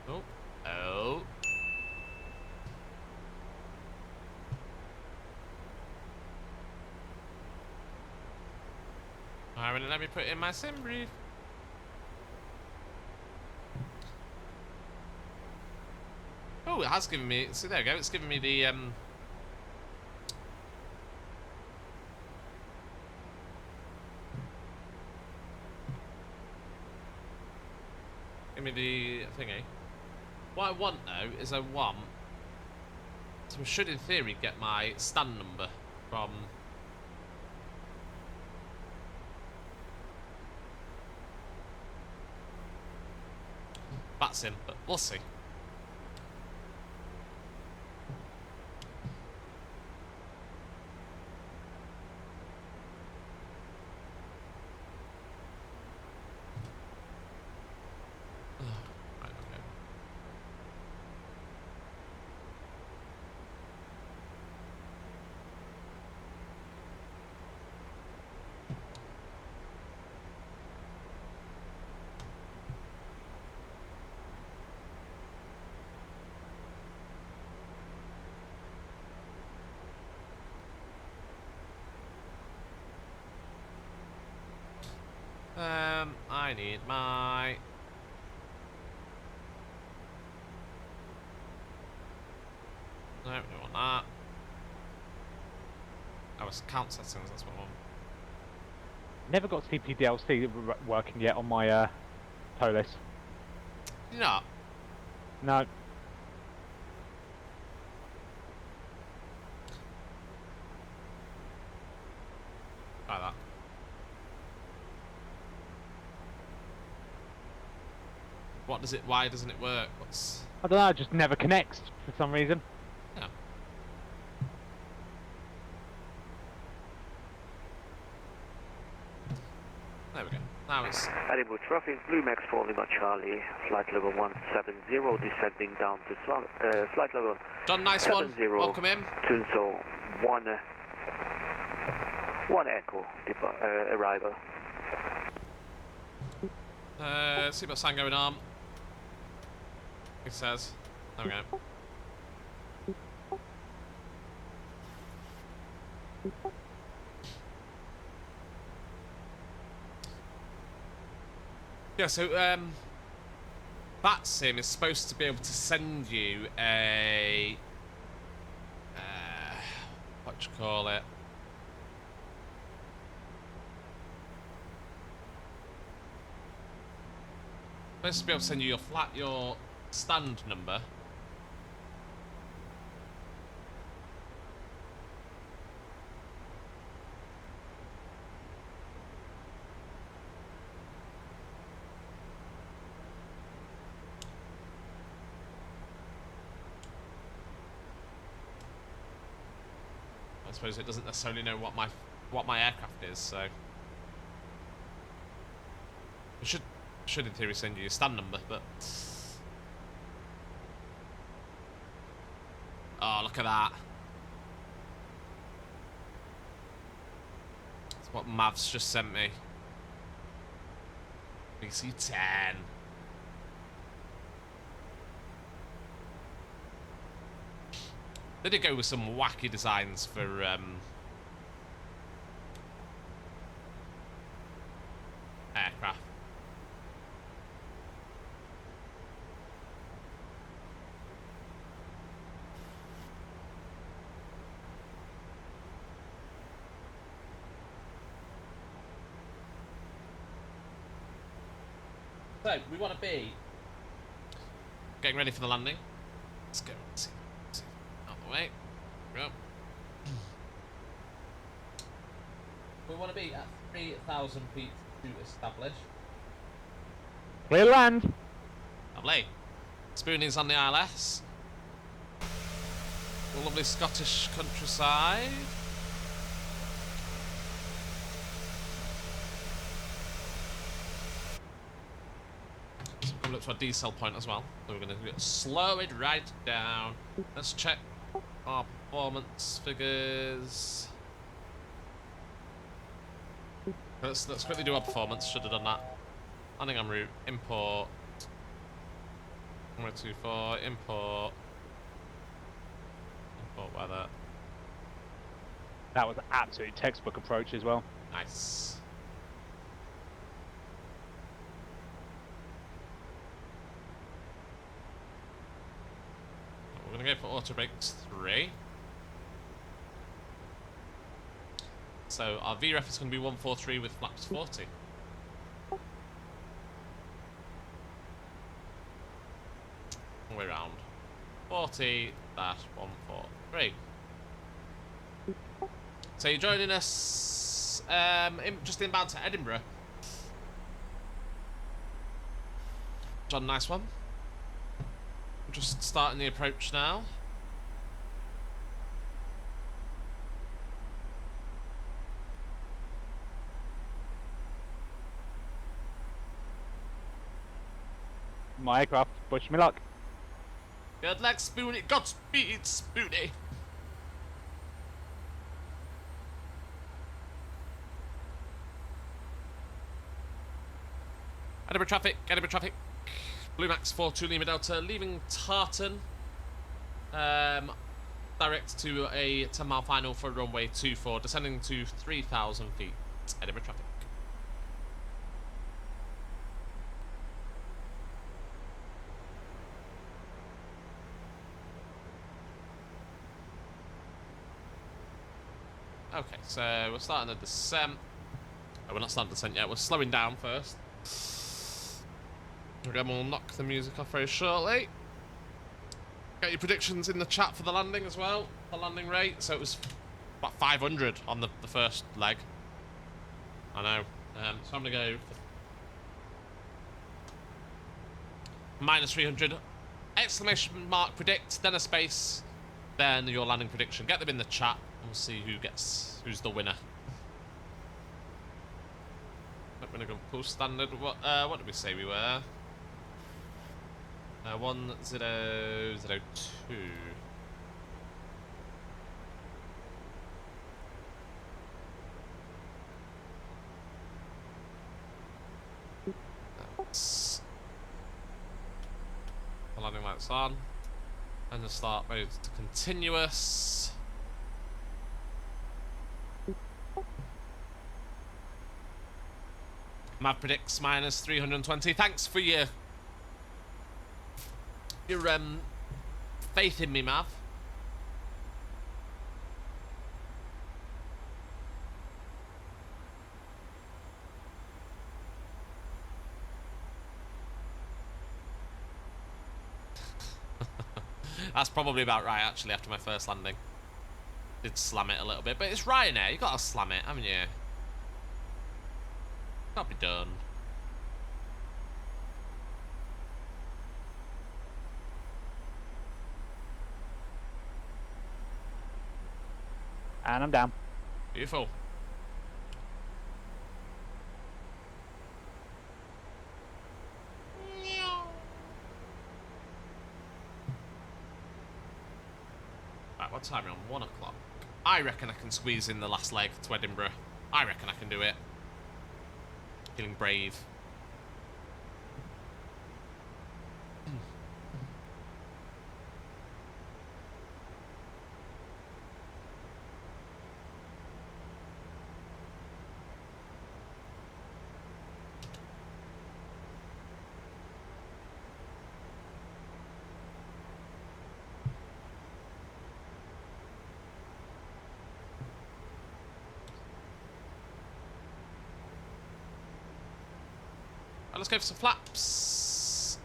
Oh. Oh. Alright, let me put in my sim brief. Oh, it has given me. So there we go. It's given me the give me the thingy. What I want though is so I should in theory get my stand number from Batsim, but we'll see. Right, okay. I need my... No, we don't want that. Oh, it's count settings, that's what I want. Never got CPDLC working yet on my tow list. You not? No. Like that. What does it? Why doesn't it work? What's? I don't know. It just never connects for some reason. Yeah. There we go. Now it's. Edinburgh traffic, Blue Max for Lima Charlie, flight level 170, descending down to flight level. John, nice one. Welcome in. Tunso 1 Echo arrival. Seatbelt sign going on. It says. There we go. Yeah, so Batsim is supposed to be able to send you a what do you call it? Supposed to be able to send you your stand number. I suppose it doesn't necessarily know what my aircraft is, so Should in theory send you your stand number, but... Oh, look at that. That's what Mavs just sent me. BC10. They did go with some wacky designs for aircraft. So, we want to be getting ready for the landing. Let's go. See. Out the way. Go. We want to be at 3,000 feet to establish. Clear land. Lovely. Spoonies on the ILS. The lovely Scottish countryside. Coming up to our decel point as well. So we're going to slow it right down. Let's check our performance figures. Let's quickly do our performance. Should have done that. Landing en route. Import. 124. Import. Import weather. That was an absolute textbook approach as well. Nice. We're going to go for auto brakes 3. So our VRF is going to be 143 with flaps 40. All the way around. 40-143. So you're joining us just inbound to Edinburgh. John, nice one. Just starting the approach now. My aircraft, wish me luck. Good luck, Spoonie. Godspeed, Spoonie. Edinburgh traffic, Edinburgh traffic. Blue Max 42 Lima Delta, leaving Tartan. Direct to a 10-mile final for runway 24, descending to 3,000 feet. Edinburgh traffic. Okay, so we're starting the descent. Oh, we're not starting the descent yet. We're slowing down first. Again, we'll knock the music off very shortly. Get your predictions in the chat for the landing as well. The landing rate. So it was about 500 on the first leg. I know. So I'm going to go for -300. Exclamation mark predict, then a space, then your landing prediction. Get them in the chat. We'll see who's the winner. We're gonna go full standard. What did we say we were? 1002. That's the landing lights on, and the start mode to continuous. Mav predicts -320. Thanks for your faith in me, Mav. That's probably about right, actually, after my first landing. Did slam it a little bit, but it's Ryanair. You gotta slam it, haven't you? Can't be done. And I'm down. Beautiful. . what time are we on? 1 o'clock. I reckon I can squeeze in the last leg to Edinburgh. I reckon I can do it. Feeling brave. Let's go for some flaps.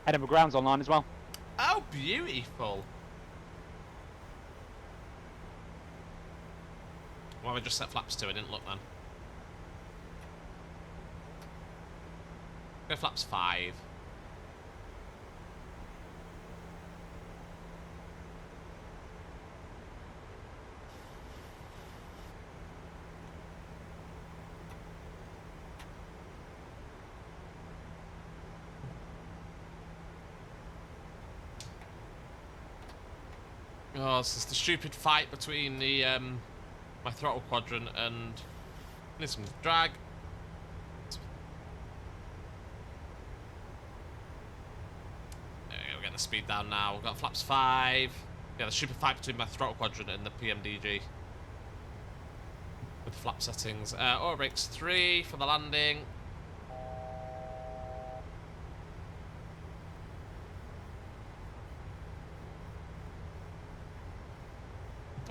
Edinburgh Ground's online as well. Oh, beautiful. Well, we just set flaps to. I didn't look then. Go flaps 5. Oh, this is the stupid fight between the my throttle quadrant and need some drag. There we go, we're getting the speed down now. We've got flaps 5. Yeah, the stupid fight between my throttle quadrant and the PMDG with the flap settings. Auto brakes 3 for the landing.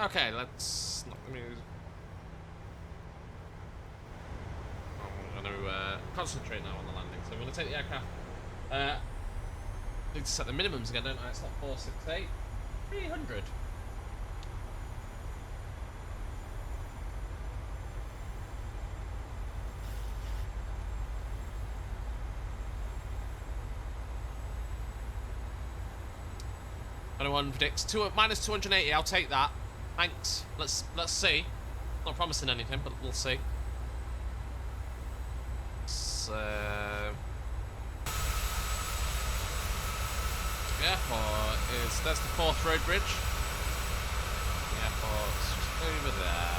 Okay, let's not the music. I'm going to concentrate now on the landing. So I'm going to take the aircraft. Need to set the minimums again, don't I? It's not 468. 300. Anyone predicts minus 280? I'll take that. Thanks. Let's see. Not promising anything, but we'll see. So, the airport is there's the 4th road bridge. The airport's just over there.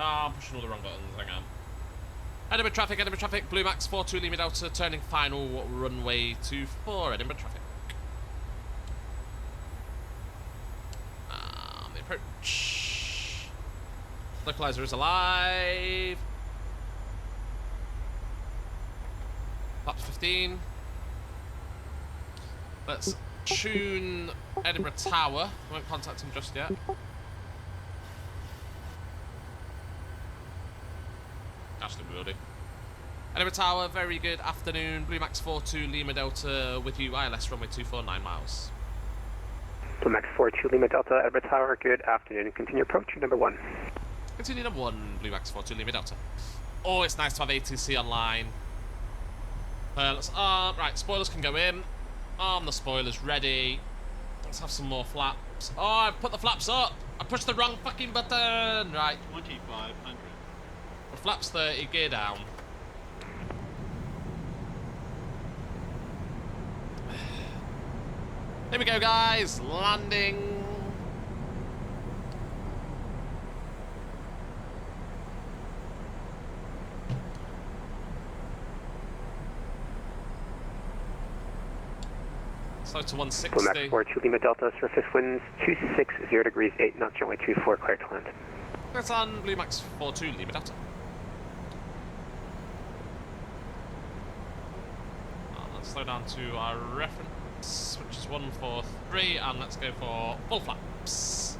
I'm pushing all the wrong buttons, hang on. Edinburgh traffic, Blue Max 42 Lima Delta, turning final runway 24, Edinburgh traffic. The approach. Localizer is alive. Flaps 15. Let's tune Edinburgh Tower. I won't contact him just yet. Absolutely will do. Edinburgh Tower, very good afternoon. Blue Max 42 Lima Delta with you, ILS runway 24, 9 miles. Blue Max 42 Lima Delta, Edinburgh Tower, good afternoon. Continue approach, number 1. Continue number 1, Blue Max 42 Lima Delta. Oh, it's nice to have ATC online. Right, spoilers can go in. Arm the spoilers ready. Let's have some more flaps. Oh, I put the flaps up. I pushed the wrong fucking button. Right. 2500. Flaps 30, gear down. Here we go, guys. Landing. Slow to 160. Blue Max 42 Lima Delta, surface winds 260 degrees, 8 knots, runway 24, clear to land. That's on Blue Max 42 Lima Delta. Let's slow down to our reference, which is 143, and let's go for full flaps.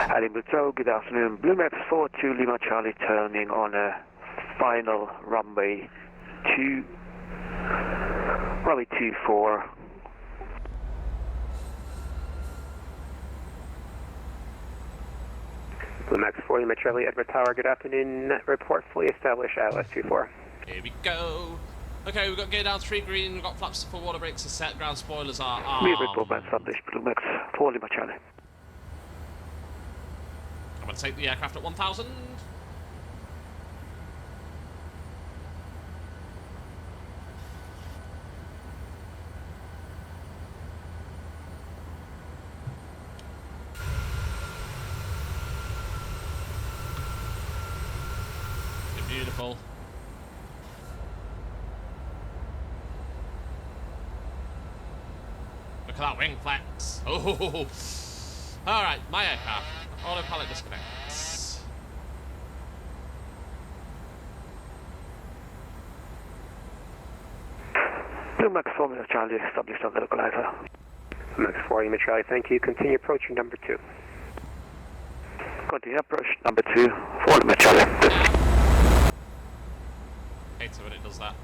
Edinburgh, good afternoon. Blue Max 42 Lima Charlie turning on a final runway 2 Raleigh 24. Blue Max 4, Lima Charlie, Edward Tower, good afternoon. Report fully established, ILS 24. Here we go. Okay, we've got gear down 3 green, we've got flaps for water brakes are set, ground spoilers are Report by established, Blue Max 4, Lima Charlie. I'm going to take the aircraft at 1,000. Beautiful. Look at that wing flex. Oh, all right, my aircraft. Autopilot disconnects. Blue Max 4, Lima Charlie, established on the localizer. Blue Max 4, Lima Charlie, thank you. Continue approaching number 2. Continue approach number 2, 4 Lima Charlie. Hates it when it does that.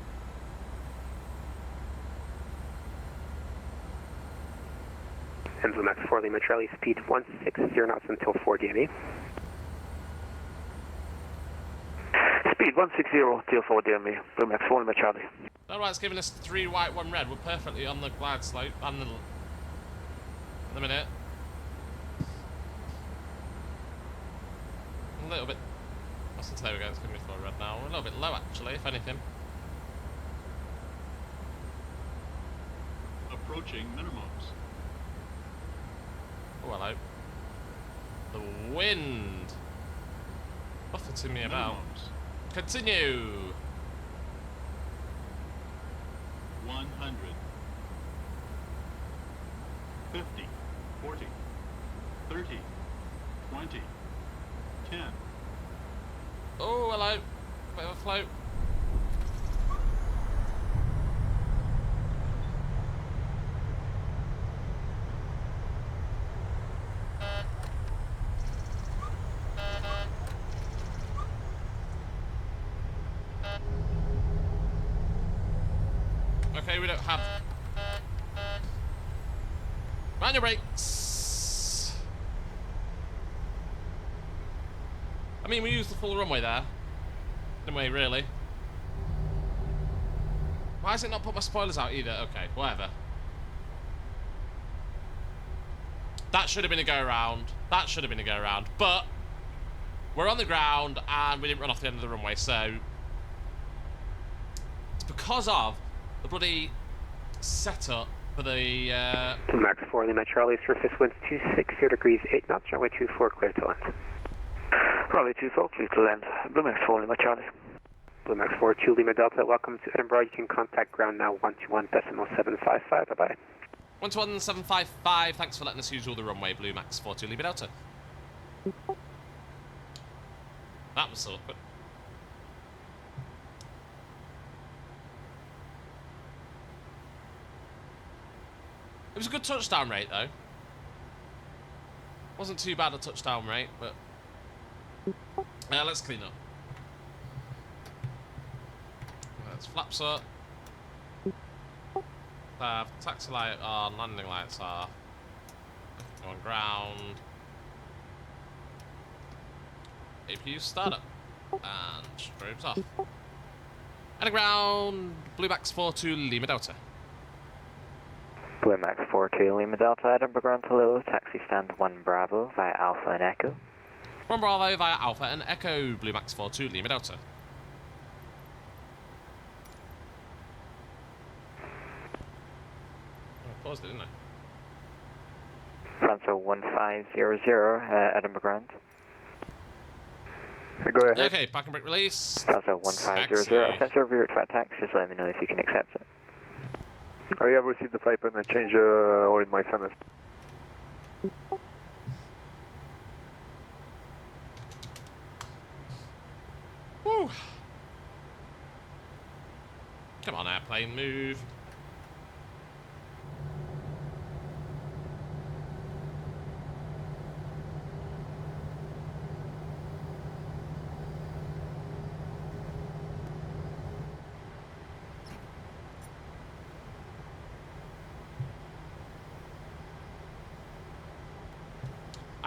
And Blue Max 4 Lima Charlie, speed 160 knots until 4 DME. Speed 160 till 4 DME, Blue Max 4 Lima Charlie. Alright, it's giving us 3 white, 1 red. We're perfectly on the glide slope and the minute. A little bit. There we go, it's giving me 4 red now. We're a little bit low actually, if anything. Approaching minimums. Oh, hello. The wind. Buffeting me about. Continue. 100. 50. 40. 30. 20. 10. Oh, hello. Bit of a float. Okay, we don't have manual brakes. I mean, we used the full runway there. Didn't we, really? Why has it not put my spoilers out either? Okay, whatever. That should have been a go-around. That should have been a go-around. But we're on the ground and we didn't run off the end of the runway, so it's because of the bloody setup for the Max 4 Lima Charlie, surface winds 260 degrees 8 knots, runway 24 clear to land. Runway 24 clear to land. Blue Max 4 Lima Charlie. Blue Max 4 2 Lima Delta, welcome to Edinburgh. You can contact ground now 121.755. Bye bye. 121.755. Thanks for letting us use all the runway. Blue Max 42 Lima Delta. That was awkward. It was a good touchdown rate, though. Wasn't too bad a touchdown rate, but let's clean up. Let's flaps up. Taxi light on, landing lights off. On ground. APU startup. And strobes off. And ground. Blue Max 42 Lima Delta. Blue Max 42 Lima Delta, Edinburgh Ground to Lilo, taxi stand 1 Bravo via Alpha and Echo. 1 Bravo via Alpha and Echo, Blue Max 42 Lima Delta. I paused it, didn't I? Franco 1500, Edinburgh Ground. Go ahead. Okay, park and brake release. Franco 1500, I've sent you over your track tax, just let me know if you can accept it. I have received the pipe and I change all in my SMS. Woo. Come on, airplane, move.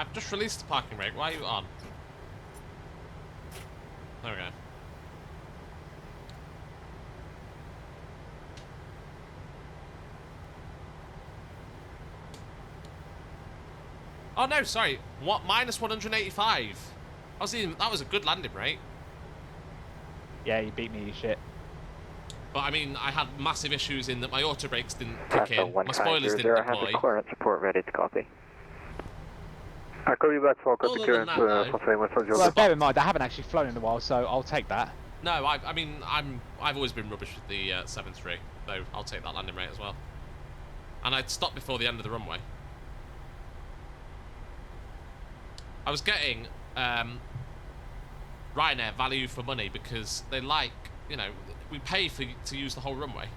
I've just released the parking brake. Why are you on? There we go. Oh no, sorry. What? Minus 185. That was a good landing rate. Yeah, you beat me, you shit. But I mean, I had massive issues in that my auto brakes didn't kick in. My 1500, spoilers didn't have deploy. the clearance support ready to copy. I call you back for copy Other clearance than that, for saying 140. Well, bear in mind, I haven't actually flown in a while, so I'll take that. No, I mean, I've always been rubbish with the 7.3, so I'll take that landing rate as well. And I'd stopped before the end of the runway. I was getting Ryanair value for money because they like, you know, we pay to use the whole runway.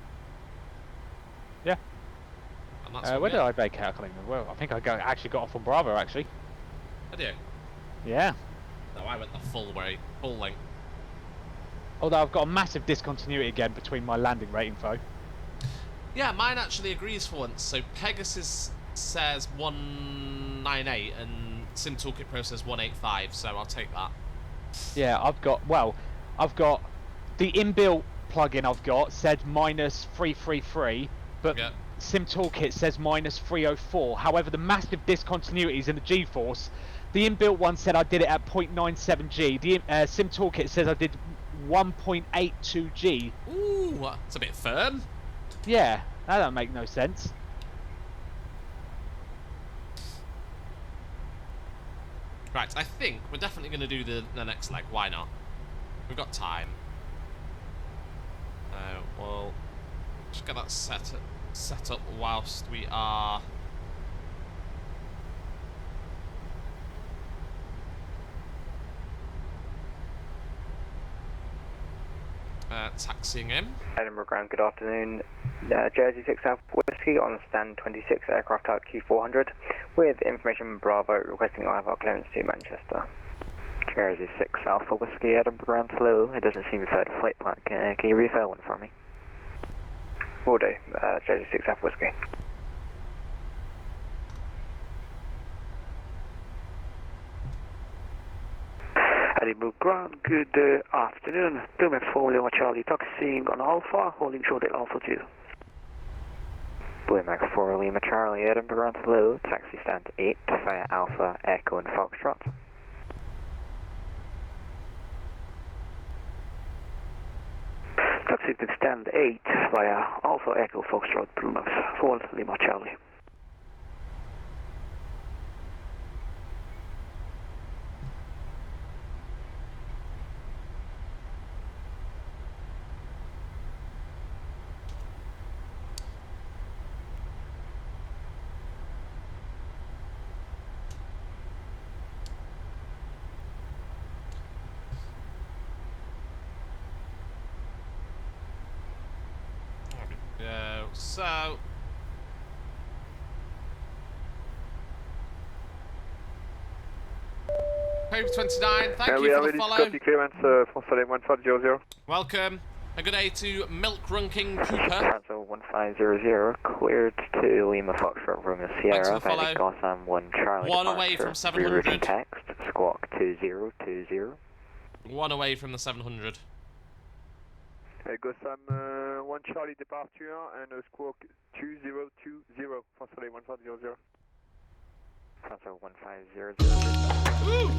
Yeah. And that's Where did I vacate? I can't even remember. Well, I think I actually got off on Bravo, actually. Did you? Yeah. No, I went the full way, full length. Although I've got a massive discontinuity again between my landing rate info. Yeah, mine actually agrees for once. So Pegasus says 198 and Sim Toolkit Pro says 185, so I'll take that. Yeah, I've got the inbuilt plugin I've got said minus 333, but yeah. Sim Toolkit says minus 304. However, the massive discontinuities in the G-force, the inbuilt one said I did it at 0.97 G. The Sim Toolkit says I did 1.82 G. Ooh, it's a bit firm. Yeah, that don't make no sense. Right, I think we're definitely going to do the next leg. Why not? We've got time. We'll just get that set up whilst we are... taxiing in. Edinburgh Ground, good afternoon. Jersey 6 Alpha Whiskey on stand 26, aircraft type Q400, with information Bravo requesting IFR clearance to Manchester. Jersey 6 Alpha Whiskey, Edinburgh Ground, hello. It doesn't seem you've heard a flight plan. Can you refill one for me? Will do. Jersey 6 Alpha Whiskey. Edinburgh Ground, good afternoon. Dumex 4 Lima Charlie, taxiing on Alpha, holding short at Alpha 2. Blue Max 4 Lima Charlie, Edinburgh Ground, hello. Taxi stand 8 via Alpha, Echo and Foxtrot. Taxi to stand 8 via Alpha Echo Foxtrot, Blue Max 4 Lima Charlie. So... Paper 29, thank you for the follow. Copy clearance for Soleil 1500. Welcome. A good day to Milk Runking Cooper. Transfer 1500, cleared to Lima Foxtrot Romeo Sierra, via Gotham 1 Charlie. One away from 700. Rerouting text, squawk 2020. One away from the 700. Gotham 1 Charlie departure and squawk 2020 for Soleil 1500. Transfer 1500. Woo!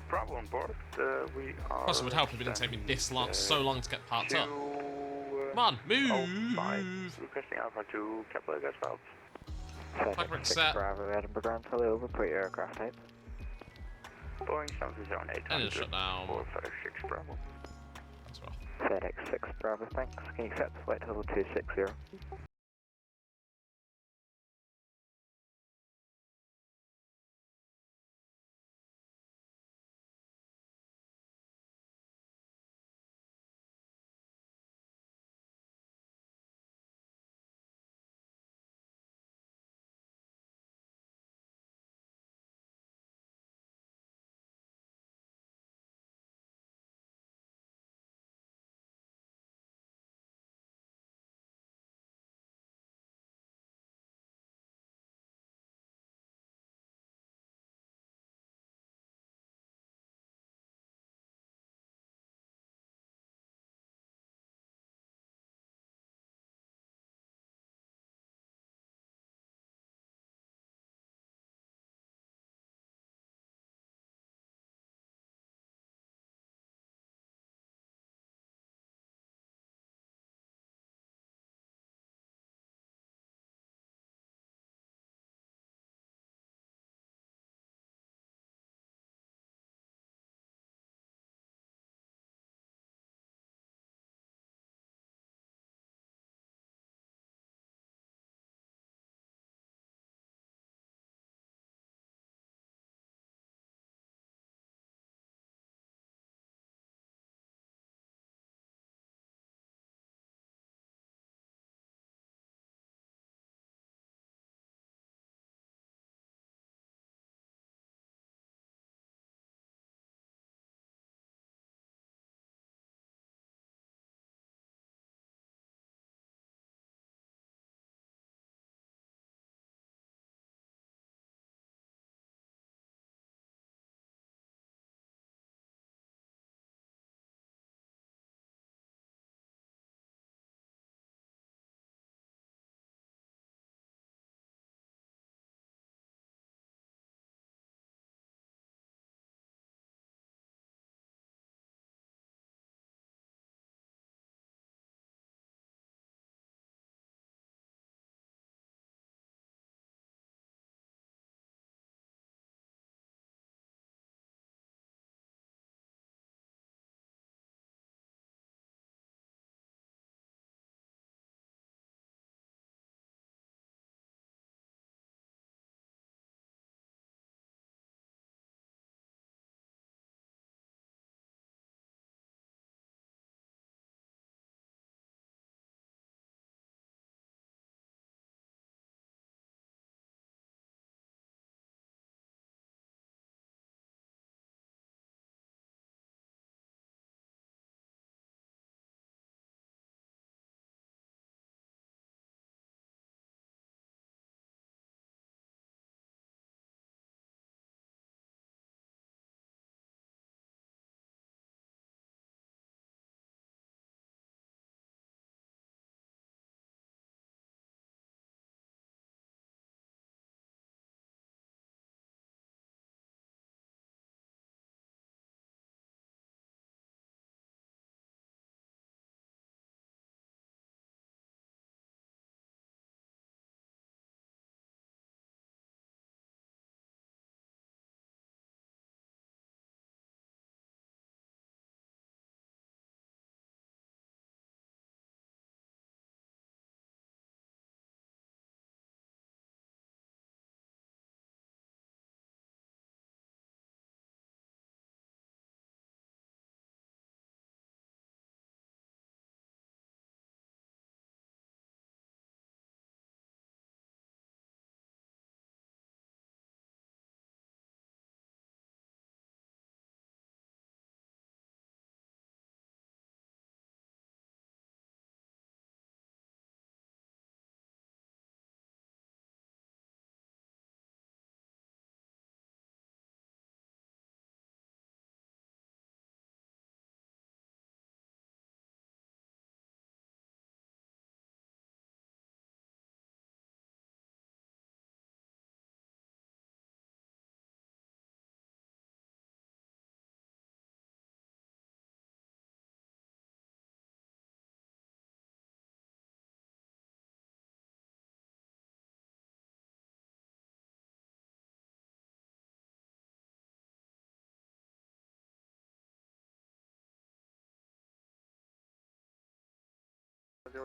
Bravo on board. We are. Plus, it would help if it didn't take me this long, so long to get parked up. Come on, move! Requesting Alpha 2, Kepler gas valves. Flagman set. Bravo, Edinburgh Grand Hello, over pre-aircraft type. Boeing 737-800. Engine shut down. 456 Bravo. That's rough. FedEx 6 Bravo, thanks. Can you accept flight level 260?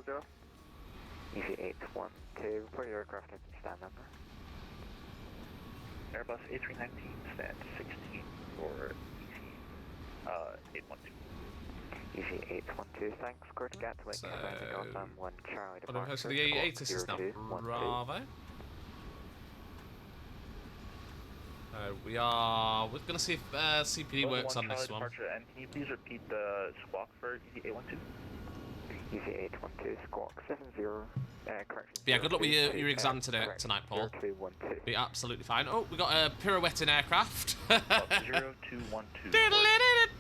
000. Easy 812, report your aircraft engine stand number. Airbus A319, stand 16 for easy 812. Easy 812, thanks. Kurt Gatwick, landing on 1 Charlie What am I departure. supposed to the A8 is now? Bravo. We're gonna see if CPD works on this one. Departure, and can you please repeat the squawk for Easy 812? Easy 812, squawk 70, correction. Yeah, good luck with your exam tonight, Paul. 0212. Be absolutely fine. Oh, we got a pirouetting aircraft. 0212.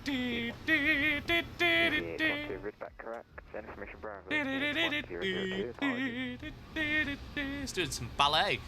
Easy 812, read back correct. Information Bravo. 1002, apologies. It's doing some ballet.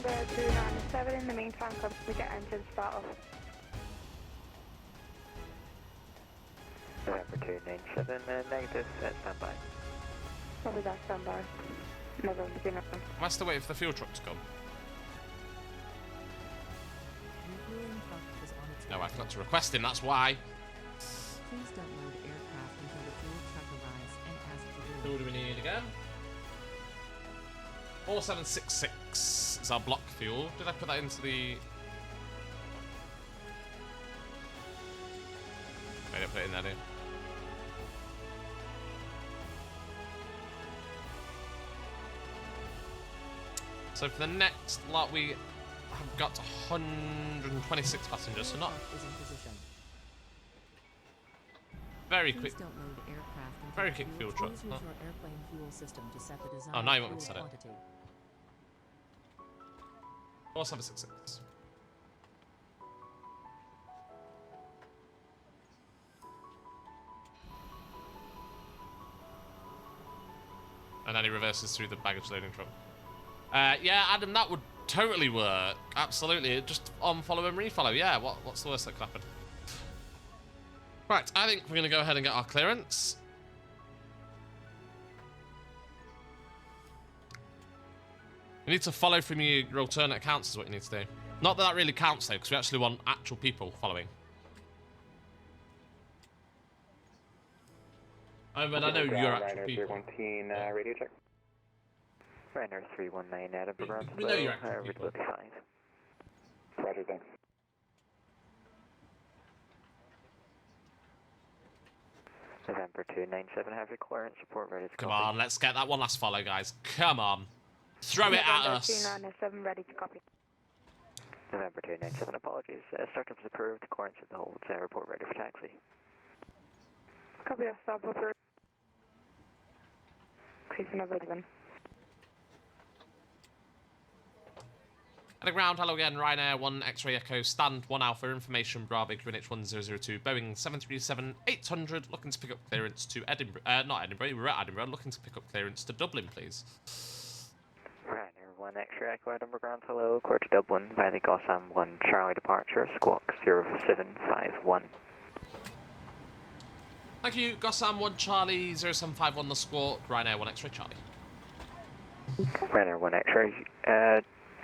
November 297, in the meantime, come we get engine start off. November 297, negative, standby. Probably that standby. November 297. Am I still waiting for the fuel truck to come? No, I forgot to request him, that's why. Please don't load aircraft until the fuel truck arrives and ask for Who do we need again? 4766 is our block fuel. Did I put that into the... I didn't put it in there, did I? So for the next lot, we have got 126 passengers, so not very quick. Very quick fuel truck. Huh? Oh, now you want me to set it. 4766. And then he reverses through the baggage loading truck. Yeah, Adam, that would totally work. Absolutely. Just on follow and refollow. Yeah, what's the worst that could happen? Right, I think we're going to go ahead and get our clearance. You need to follow from your alternate accounts is what you need to do. Not that that really counts, though, because we actually want actual people following. I mean, I know you're actual people. 319, radio check. Ryanair 319, Edinburgh ground We know you're actual people. Roger, thanks. November 297, have your clearance report ready to Come on, let's get that one last follow, guys. Come on. Throw it at us. 297, ready to copy. November 297, apologies. Startup is approved, clearance at the hold, report ready for taxi. Copy of stop approved. Increasing over 11. At the ground, hello again, Ryanair 1 X-ray Echo, stand 1 Alpha, information Bravo, Greenwich 1002, Boeing 737-800, looking to pick up clearance to Edinburgh, not Edinburgh, we're at Edinburgh, looking to pick up clearance to Dublin, please. Ryanair 1 X-ray Echo, Edinburgh ground, hello, clear to Dublin, by the Gotham 1 Charlie departure, squawk 0751. Thank you, Gotham 1 Charlie, 0751 the squawk, Ryanair 1 X-ray Charlie. Ryanair 1 X-ray,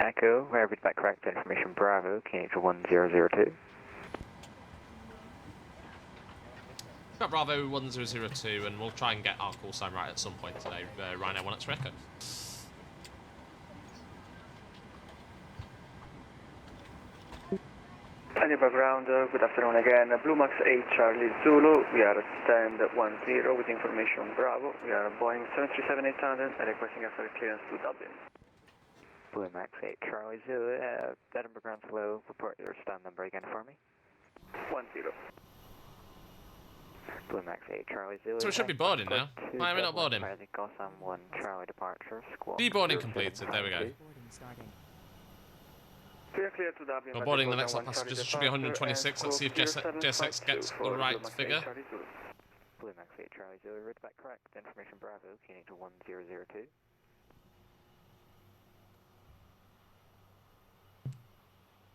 Echo, wherever it's back correct information, Bravo, Canadian 1002. Got Bravo 1002, and we'll try and get our call sign right at some point today, Ryanair 1 X-ray Echo. Edinburgh ground, good afternoon again. Blue Max 8 Charlie Zulu, we are at stand 10 with information Bravo. We are Boeing 737-800 and requesting a flight clearance to Dublin. Blue Max 8 Charlie Zulu, Edinburgh ground, hello, report your stand number again for me. 10. Blue Max 8 Charlie Zulu. So we should be boarding now. Why are we not boarding? Gotham 1 Charlie departure, squawk. Deboarding completed, there we go. Clear to Dublin. We're boarding the next lot passengers, it should be 126, let's see if JSX gets the right figure. Blue Max 8 Charlie Zulu, route back correct, information Bravo, Canadian 1002.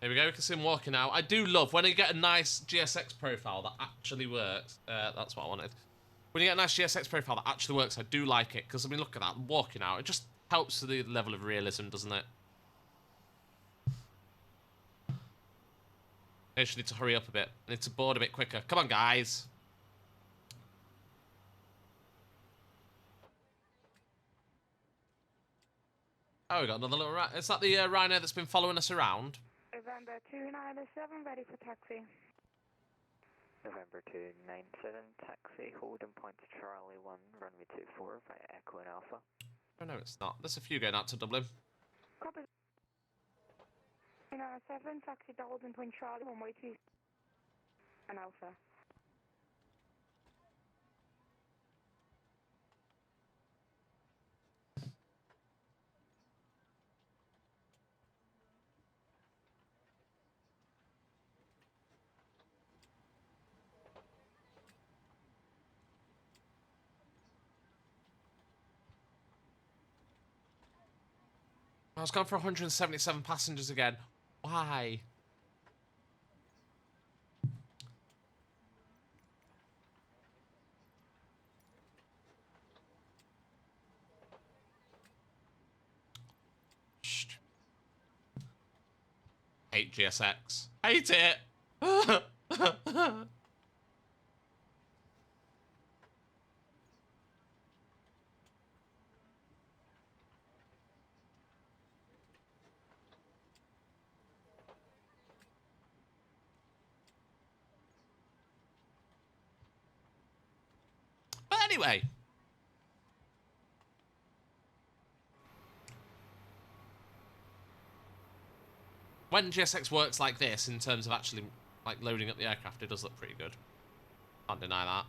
Here we go, we can see him walking now. I do love when you get a nice GSX profile that actually works. That's what I wanted. When you get a nice GSX profile that actually works, I do like it. Because, I mean, look at that, walking out. It just helps with the level of realism, doesn't it? I just need to hurry up a bit. I need to board a bit quicker. Come on, guys. Oh, we got another little rat. Is that the Ryanair that's been following us around? November 297, ready for taxi. November 297, taxi, holding point to Charlie 1, runway 24 via Echo and Alpha. Oh, no, it's not. There's a few going out to Dublin. Copy. 297, taxi to holding point Charlie, runway 2 and Alpha. was going for 177 passengers again. Why? Shh. Hate GSX. Hate it! But anyway. When GSX works like this, in terms of actually like loading up the aircraft, it does look pretty good. Can't deny that.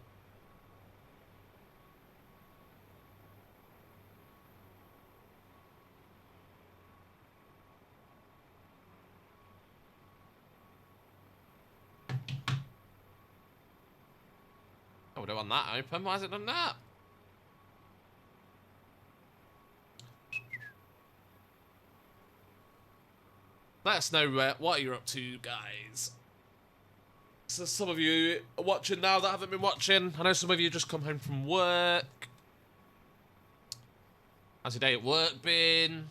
Oh, we don't want that open. Why has it done that? Let us know what you're up to, guys. So some of you are watching now that haven't been watching. I know some of you just come home from work. How's your day at work been?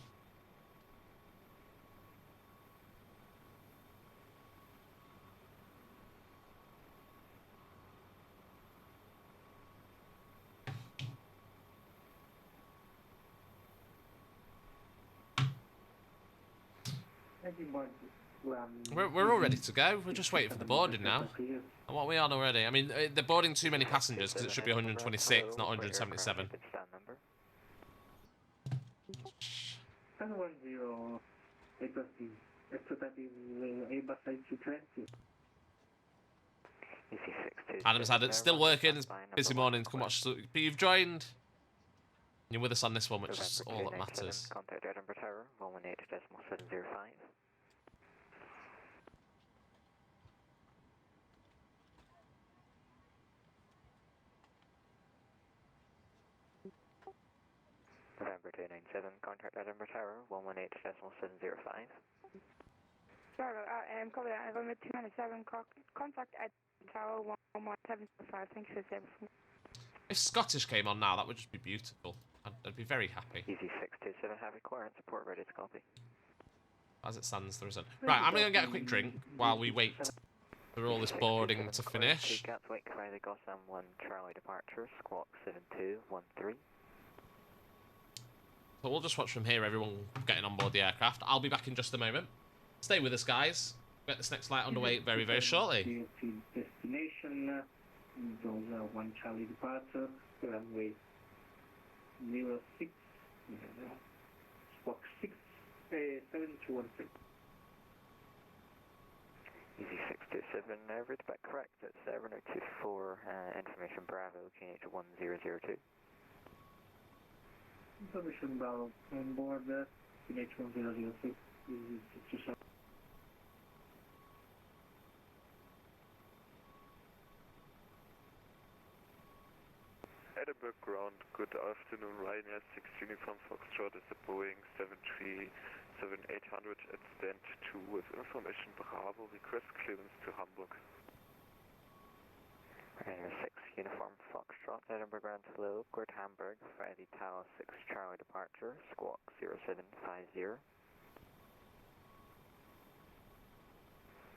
We're all ready to go. We're just waiting for the boarding now. And what are we on already? I mean, they're boarding too many passengers because it should be 126, not 177. Adam's had it still working. It's busy mornings. Come watch. But you've joined. You're with us on this one, which is all that matters. Contact Edinburgh Tower, 118.705. November 297, contact Edinburgh Tower, 118.705. Bravo, copy that. November 297, contact Edinburgh Tower, 11705. Thanks for the service. If Scottish came on now, that would just be beautiful. I'd be very happy. Easy 627, have required support ready to copy. As it stands, there isn't. Right, I'm going to get a quick drink while we wait for all this boarding to finish. Gatwick, Riley Gotham 1 Charlie departure, squawk 7213. So we'll just watch from here, everyone getting on board the aircraft. I'll be back in just a moment. Stay with us, guys. Get this next flight underway very, very shortly. Destination, 1 Charlie departure, runway 06, squawk 7216. Easy 627, read back correct, it's runway 24, information Bravo, QNH 1002. Information Bravo on board, QNH 1006, easy 627. Edinburgh ground, good afternoon, Ryanair 6 Uniform Foxtrot is a Boeing 737-800 at stand 2 with information Bravo, request clearance to Hamburg. Ryanair 6 Uniform Foxtrot, Edinburgh ground slow, Grid Hamburg, Friday Tower 6 Charlie departure, squawk 0750.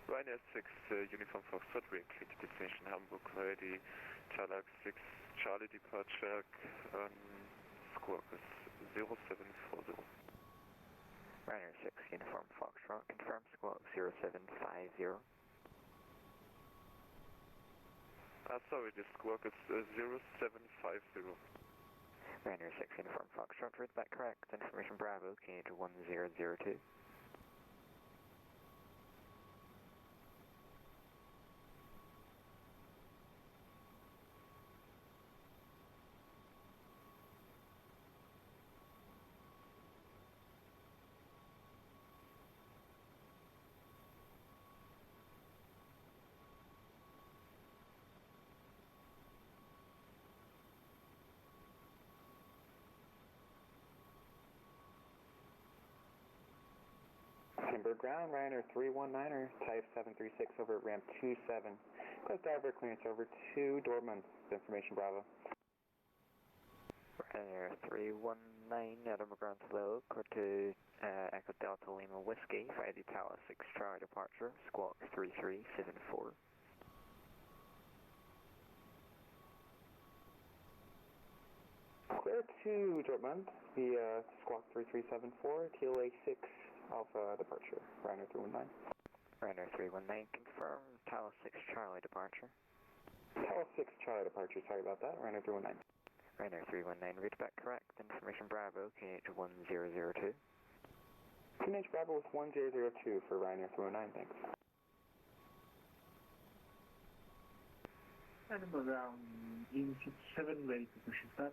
Ryanair 6 Uniform Foxtrot, we clear to destination Hamburg, ready, Talag 6 Charlie departure, squawk is 0740. Ryanair 6 Uniform Foxtrot, confirm squawk 0750. Sorry, the squawk is 0750. Ryanair 6 Uniform Foxtrot, read back correct, information Bravo, QNH 1002. Amber ground, Ryanair 319er, type 736 over at ramp 27. Close diver clearance over to Dortmund. Information Bravo. Ryanair 319, Amber ground hello, clear to Echo Delta Lima Whiskey, Friday Tower 6 Charlie departure, squawk 3374. Clear to Dortmund, via squawk 3374, TLA 6 Alpha departure, Ryanair 319. Ryanair 319, confirm Tower 6 Charlie departure. Tower 6 Charlie departure, sorry about that, Ryanair 319. Ryanair 319, read back correct, information Bravo, KH 1002. KH Bravo with 1002 for Ryanair 319, thanks. Animal ground, Easy 7, ready to push and start.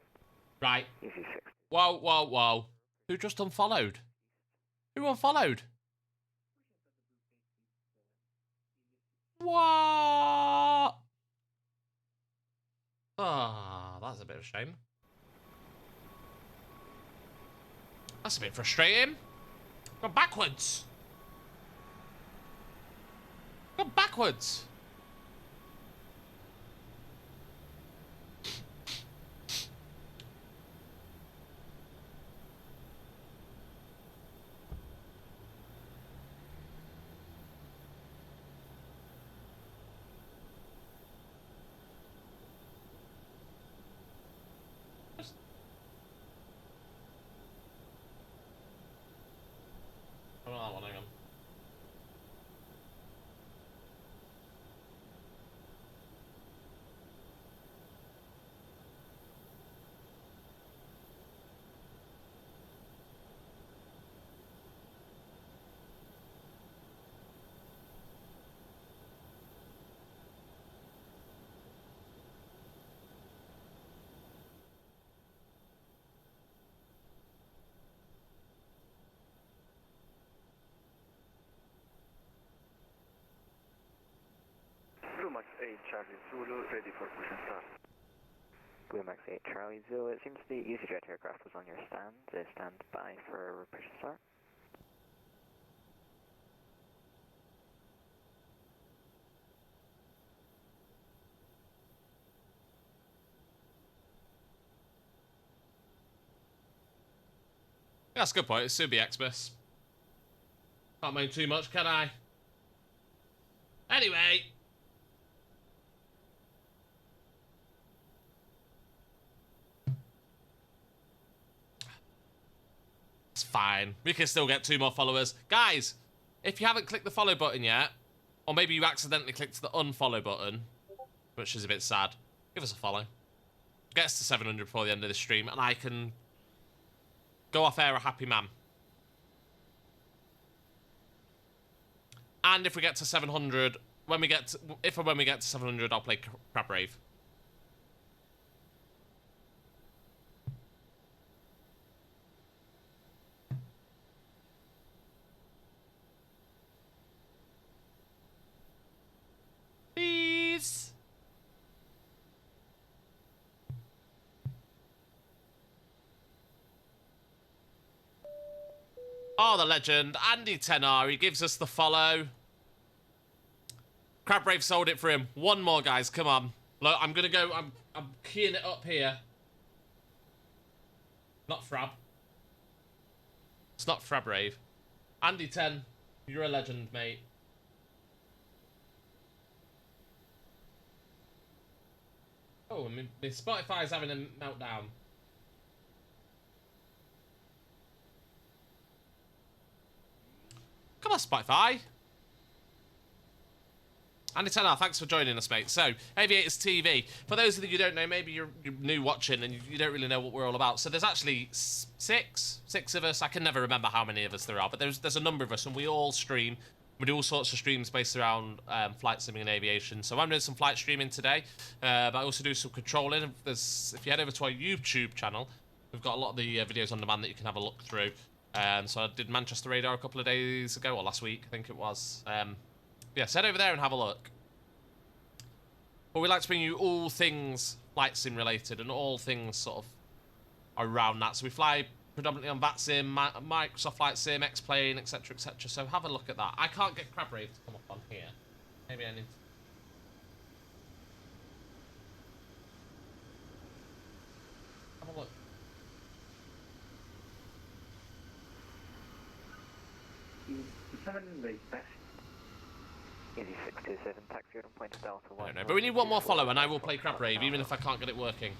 Right. Easy 6. Whoa, whoa, whoa. Who just unfollowed? Who unfollowed? What? Ah, that's a bit of a shame. That's a bit frustrating. Go backwards. Go backwards. I don't know that one, hang on. Max 8 Charlie Zulu, ready for push and start. Blue Max 8 Charlie Zulu, it seems the EasyJet aircraft was on your stand. Stand by for push and start. That's a good point. It's Subi Express. Can't moan too much, can I? Anyway. It's fine. We can still get 2 more followers. Guys, if you haven't clicked the follow button yet, or maybe you accidentally clicked the unfollow button, which is a bit sad, give us a follow. Get us to 700 before the end of the stream, and I can go off air a happy man. And if we get to 700, when we get to 700, I'll play Crab Rave. Please. Oh, the legend, Andy Tenar, he gives us the follow. Crab Rave sold it for him. 1 more, guys, come on. Look, I'm gonna go, I'm keying it up here. Not Frab. It's not Frab Rave. Andy 10, you're a legend, mate. Oh, my Spotify's having a meltdown. Come on, Spotify. Andy Tenar, thanks for joining us, mate. So, Aviators TV. For those of you who don't know, maybe you're new watching and you don't really know what we're all about. So there's actually six of us. I can never remember how many of us there are, but there's a number of us, and we all stream. We do all sorts of streams based around flight simming and aviation. So I'm doing some flight streaming today, but I also do some controlling. If you head over to our YouTube channel, we've got a lot of the videos on demand that you can have a look through. So I did Manchester Radar a couple of days ago, or last week, I think it was. Yeah, so head over there and have a look. But we like to bring you all things flight sim related and all things sort of around that. So we fly predominantly on VATSIM, Microsoft Flight Sim, X-Plane, etc., etc. So have a look at that. I can't get Crab Rave to come up on here. Maybe I need to... Have a look. Easy 627, taxi on point Delta 1. I don't know, but we need one more follow and I will play Crab Rave, even if I can't get it working.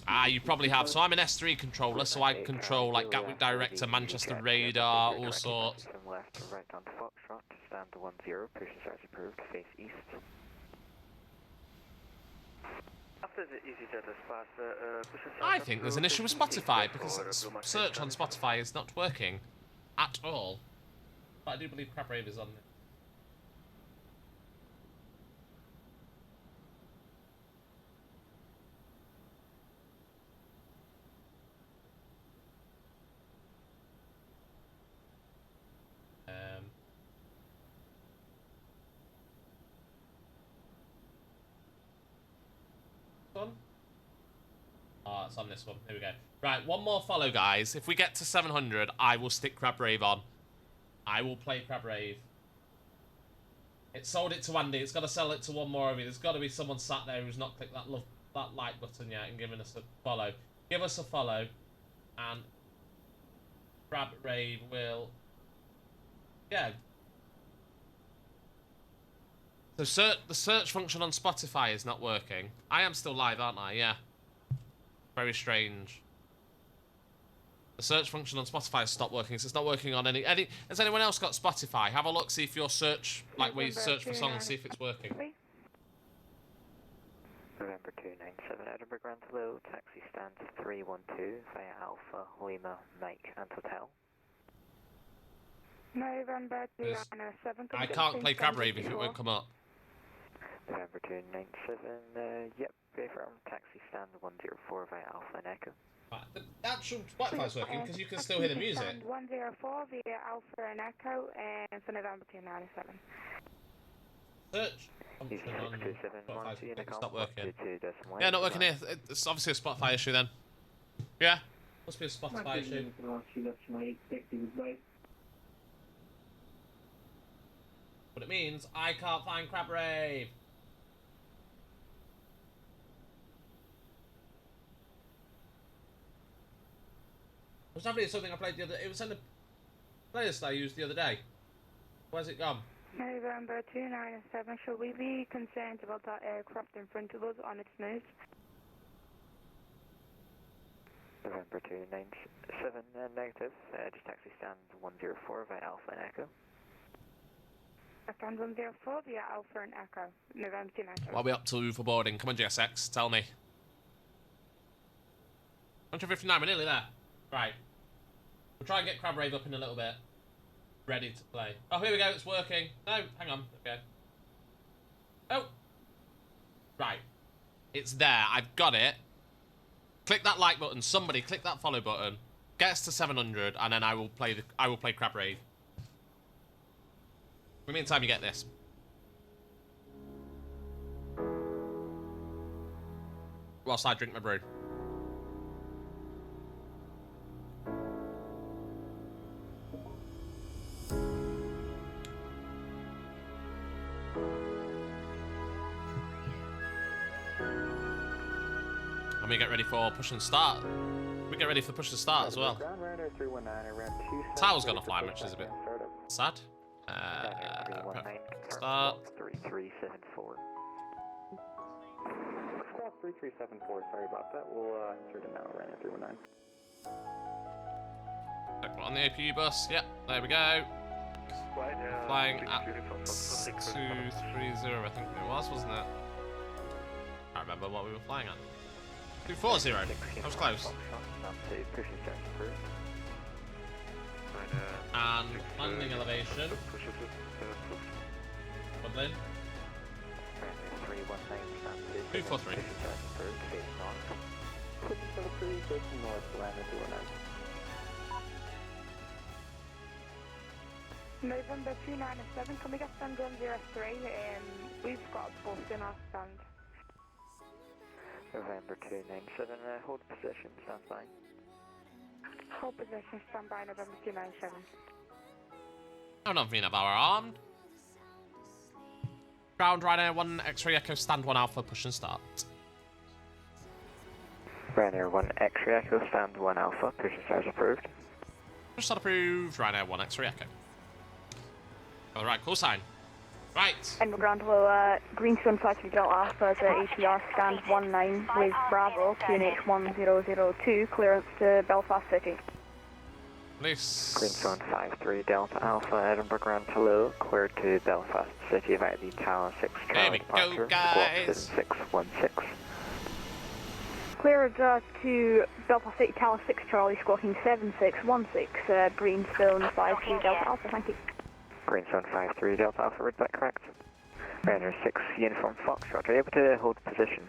Ah, you probably have. So I'm an S3 controller, so I control like Gatwick Director, Manchester Radar, all sorts. From left to right down to Foxtrot, stand to 10, push starts approved, face east. I think there's an issue with Spotify, because search on Spotify is not working at all. But I do believe Crab Rave is on there. Oh, it's on this one. Here we go. Right, one more follow, guys. If we get to 700, I will stick Crab Rave on. I will play Crab Rave. It sold it to Andy. It's got to sell it to one more of you. There's got to be someone sat there who's not clicked that like button yet and given us a follow. Give us a follow, and Crab Rave will... Yeah. So the search function on Spotify is not working. I am still live, aren't I? Yeah. Very strange. The search function on Spotify has stopped working, so it's not working on any... Has anyone else got Spotify? Have a look, see if your search, like where you search for songs, see if it's working. November 297, Edinburgh Grand Hello, taxi stands 312 via Alpha, Lima, Mike and Hotel. November 297. I can't play Crab Rave if it won't come up. November 297, yep, from taxi stand 104 via Alpha and Echo. The actual Spotify's working because you can still hear the music. Stand 104 via Alpha and Echo for November 297. Search function on Spotify's not working. Yeah, not working here. It's obviously a Spotify issue then. Yeah, must be a Spotify issue. But it means I can't find Crab Rave. I was having something I played the other... It was in the playlist I used the other day. Where's it gone? November 297, should we be concerned about that aircraft in front of us on its nose? November 297, negative, just taxi stand 104 via Alpha and Echo. Stand 104 via Alpha and Echo, November 297. What are we up to for boarding? Come on, GSX, tell me. 159, we're nearly there. Right. We'll try and get Crab Rave up in a little bit. Ready to play. Oh, here we go, it's working. No, hang on. Okay. Oh. Right. It's there, I've got it. Click that like button, somebody click that follow button. Get us to 700, and then I will play Crab Rave. In the meantime, you get this. Whilst I drink my brew. And we get ready for push and start. We get ready for push and start as well. Tower's gonna fly, which is a bit sad. Start. 3374. Start 3374, sorry about that. We'll insert it now, Ryanair 319. On the APU bus, yep, there we go. Flying at 230, I think it was, wasn't it? I can't remember what we were flying at. 240, that was close. And landing elevation. Dublin. 243. November 297, can we get stand 103? We've got a bus in our stand. November 297, hold position, stand by. Hold position, stand by, November 297. Oh, not Vina Bauer armed. Ground Ryanair 1 X-ray Echo stand 1 Alpha push and start. Ryanair 1 X-ray Echo stand 1 Alpha, push and start approved. Push and start approved, Ryanair 1 X-ray Echo. Alright, call sign. Right. And ground below, Greenstone 53 Delta Alpha is APR stand 19 with Bravo, QNH 1002, clearance to Belfast City. Police. Greenstone 53 Delta Alpha, Edinburgh Grand Hello, cleared to Belfast City via the Tower 6 Charlie departure, squawk 7616. Cleared to Belfast City Tower 6 Charlie, squawking 7616, Greenstone 53 Delta Alpha, thank you. Greenstone 53 Delta Alpha, read that correct. Ryanair 6 Uniform Foxtrot, are you able to hold position?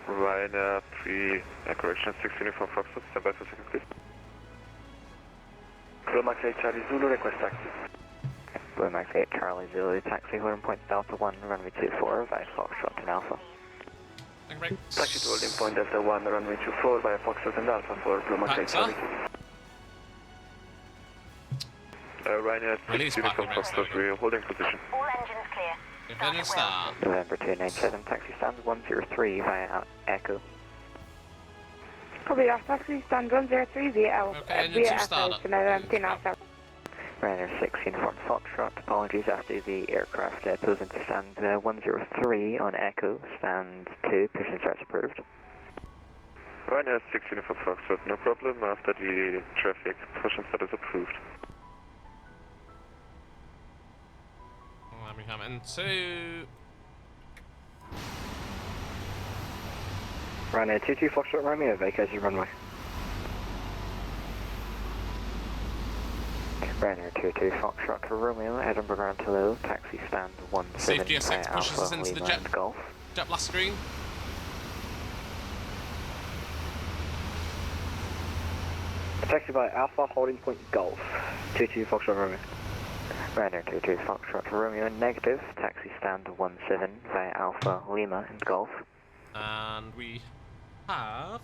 Ryanair 3, correction, 6 Uniform Foxtrot, stand by for a second, please. Blue Max 8 Charlie Zulu, request taxi. Blue Max 8 Charlie Zulu, taxi holding point Delta 1, runway 24, via Foxtrot and Alpha. Taxi to holding point Delta 1, runway 24, via Foxtrot and Alpha for Blue Max 8 Charlie Zulu. Ryanair 6 Uniform Foxtrot, we're holding position. All engines clear. Defending start. November 297, taxi stand 103 via Echo. Copy, our taxi stand 103 via engine start. November 297. Ryanair 6 Uniform Foxtrot, apologies after the aircraft pulls into stand 103 on Echo, stand 2, push and start approved. Ryanair 6 Uniform Foxtrot, no problem, after the traffic, push and start is approved. Let me come into... Ryanair 22 Foxtrot Romeo, vacating runway. Ryanair 22 Foxtrot Romeo, Edinburgh Grand Hello, taxi stand 17 Safety S6 pushes us into the jet, Golf. jet blast screen. Taxi by Alpha, holding point Golf. 22 Foxtrot Romeo. Ryanair 22 Foxtrot Romeo, negative, taxi stand 17 via Alpha Lima and Golf. And we have...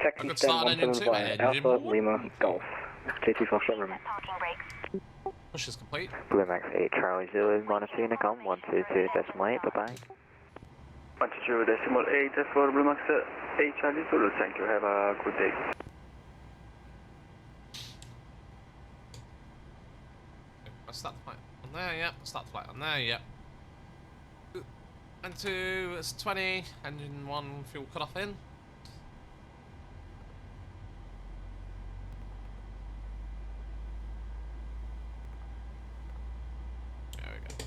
Taxi stand 17 via Alpha Lima Golf. 22 Foxtrot Romeo. Push is complete. Blue Max 8 Charlie Zulu, monitor Unicom 122.8, bye-bye. 122.8 for Blue Max 8 Charlie Zulu, thank you, have a good day. Start the flight on there, yep. Start the flight on there, yep. And 2, it's 20, engine 1, fuel cut off in. There we go.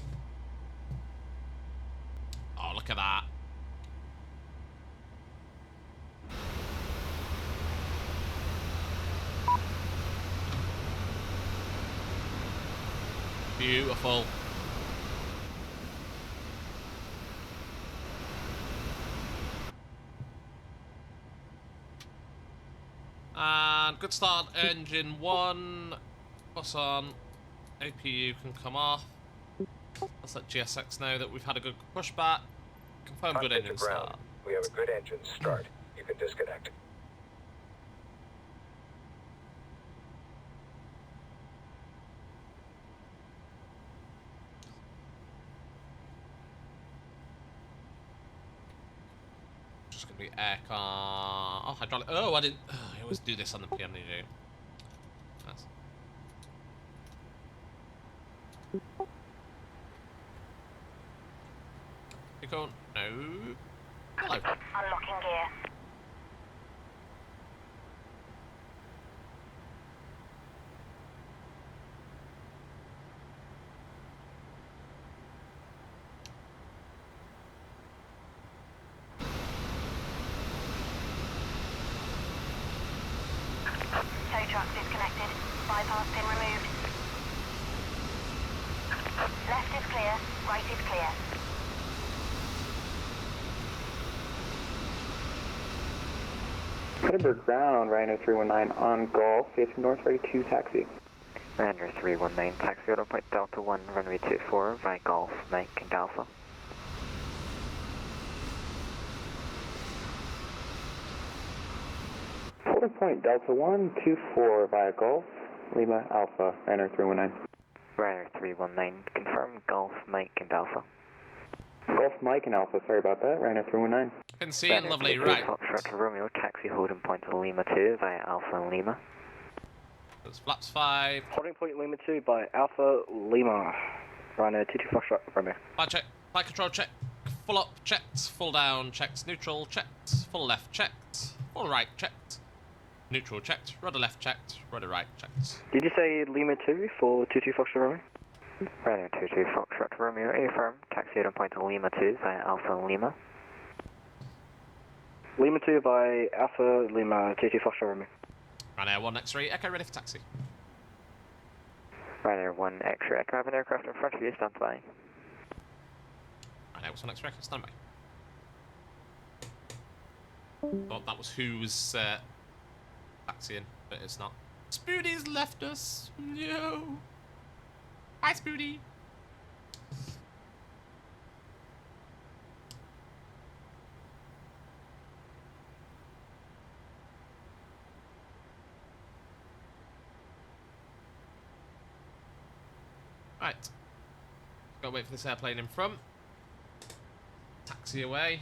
Oh, look at that. Beautiful. And good start, engine 1. Bus on. APU can come off. Let's let GSX know that we've had a good pushback. Confirm good engine start. We have a good engine start. You can disconnect. Just gonna be aircar. Oh, hydraulic. Oh, I didn't. Oh, I always do this on the PMDG. That's... You go. No. Hello. Unlocking gear. Tow truck disconnected. Bypass pin removed. Left is clear. Right is clear. Edinburgh ground, Ryanair 319 on Golf, facing north, ready to taxi. Ryanair 319, taxi out on point Delta 1, runway 24, via Golf, Mike and Alpha. Holding point Delta 1, 24 via Golf, Lima Alpha, Ryanair 319. Ryanair 319, confirm Golf, Mike and Alpha. Golf Mike and Alpha, sorry about that, Ryanair 319. Can see it, lovely, right. Foxtrot to Romeo, taxi holding point to Lima 2 via Alpha and Lima. That's flaps 5. Holding point Lima 2 by Alpha Lima. Ryanair 22 Foxtrot, Romeo. Flight check, flight control check, full up checked, full down checked, neutral checked, full left checked, full right checked, neutral checked, rudder left checked, rudder right checked. Did you say Lima 2 for 22 Foxtrot, Romeo? Ryanair 22 Foxtrot to Romeo, affirm, taxi holding point to Lima 2 via Alpha and Lima. Lima 2 by Alpha Lima 22 Foxtrot, Romeo. Ryanair 1 X-ray, Echo ready for taxi. Ryanair 1 X-ray, Echo, have an aircraft in front of you, stand by. Ryanair 1 X-ray, stand by. Thought that was who's taxiing, but it's not. Spoody's left us. No. Bye, Spoody. Right. Gotta wait for this airplane in front. Taxi away.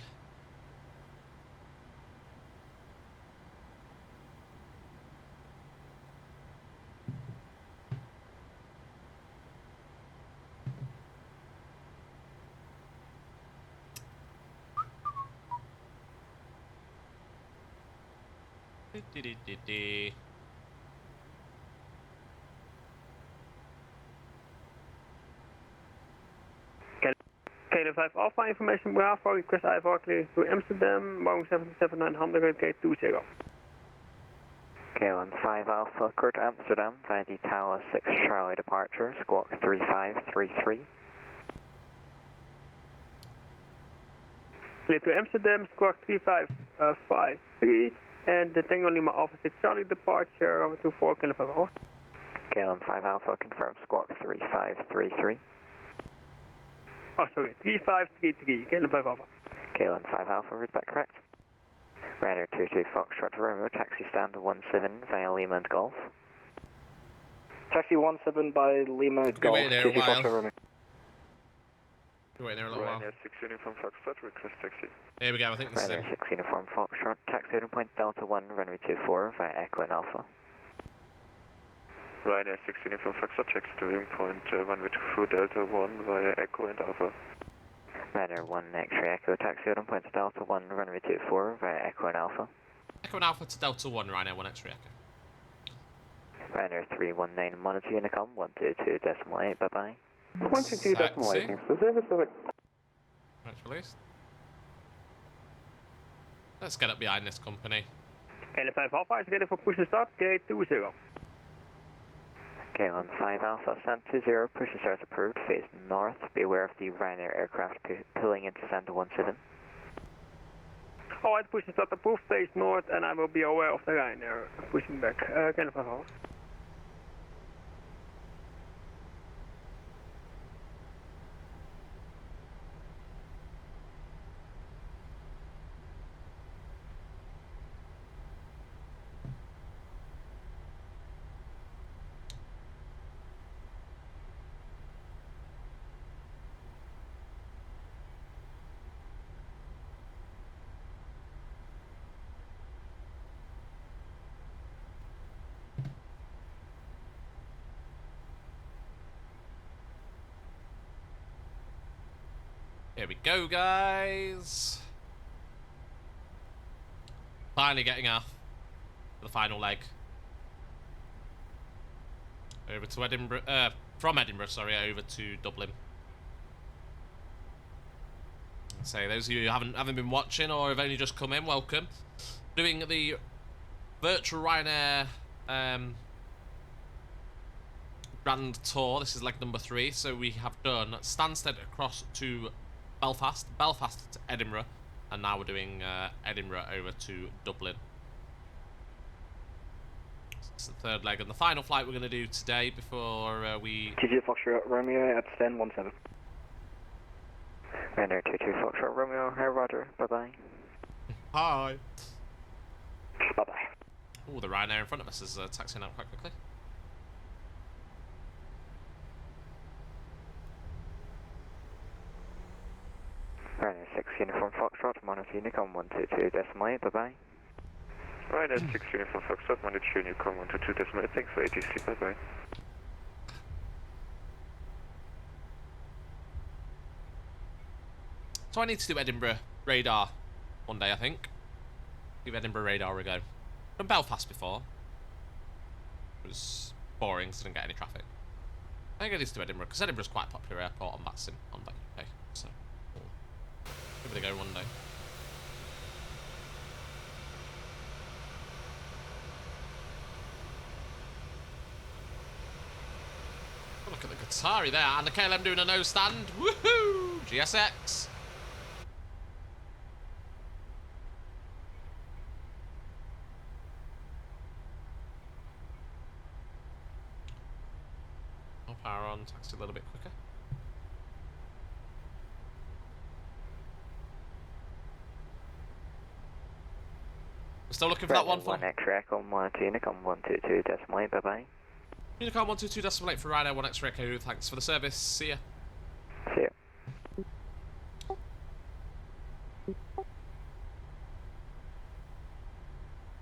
Kilo 5 Alpha information Bravo, request IVR clearance to Amsterdam, Boeing 777-900, gate 20. KLM 5 Alpha, clear to Amsterdam via the Tower 6 Charlie departure, squawk 3533. Clear to Amsterdam, squawk 3553, and the Tango Lima Alpha 6 Charlie departure over to 4 Kilo 5 Alpha. KLM 5 Alpha, confirm squawk 3533. Oh, sorry, 3533, Kilo 5 Alpha. KLM 5 Alpha, read back correct. Ryanair 22 Foxtrot to Romeo, taxi stand 17 via Lima and Golf. Taxi 17 by Lima Golf, 22 Foxtrot Romeo. You're waiting there a little while. Ryanair 6 Uniform Foxtrot, request taxi. Here we go, I think this is it. Ryanair 6 Uniform Foxtrot, taxi holding point Delta 1, runway 24 via Echo and Alpha. Ryanair 6 Uniform Foxtrot, taxi to wing point runway 24 Delta 1 via Echo and Alpha. Ryanair 1 X-ray Echo, taxi holding point Delta 1, runway 24 via Echo and Alpha. Echo and Alpha to Delta 1, Ryanair 1 X-ray Echo. Ryanair 319 monitor Unicom 122.8, bye bye. 122.8, thanks for service, over. That's released. Let's get up behind this company. Kilo 5 Alpha is ready for push and start, gate 20. KLM 5 Alpha, stand 20, push and start approved, face north. Be aware of the Ryanair aircraft pulling into stand 17. Alright, push and start approved, face north, and I will be aware of the Ryanair pushing back. Kilo 5 Alpha. Here we go, guys. Finally getting off the final leg. Over to Edinburgh, from Edinburgh, sorry, over to Dublin. So those of you who haven't been watching or have only just come in, welcome. Doing the virtual Ryanair Grand Tour. This is leg number 3. So we have done Stansted across to Belfast, Belfast to Edinburgh, and now we're doing Edinburgh over to Dublin. It's the third leg, and the final flight we're going to do today before we... TG Foxtrot Romeo at stand 17. Ryanair 22 Foxtrot Romeo, hey Roger, bye-bye. Hi. Bye-bye. Oh, the Ryanair in front of us is taxiing out quite quickly. Ryanair 6 Uniform Foxtrot, monitor Unicom 122.8, bye-bye. Ryanair 6 Uniform Foxtrot, monitor Unicom 122.8, thanks for ATC, bye-bye. So I need to do Edinburgh radar one day, I think. Give Edinburgh radar a go. Done Belfast before. It was boring, so didn't get any traffic. I think I need to do Edinburgh, because Edinburgh's quite a popular airport on that sim, on that UK. So, give it a go one day. Oh, look at the Qatari there, and the KLM doing a nose stand. Woohoo! GSX. Power on, taxi a little bit quicker. We're still looking for that one for 1 X-ray Echo 12 Unicom 122.8, bye-bye. Unicom 122.8 for Ryanair 1 X-ray Echo. Thanks for the service. See ya. See ya.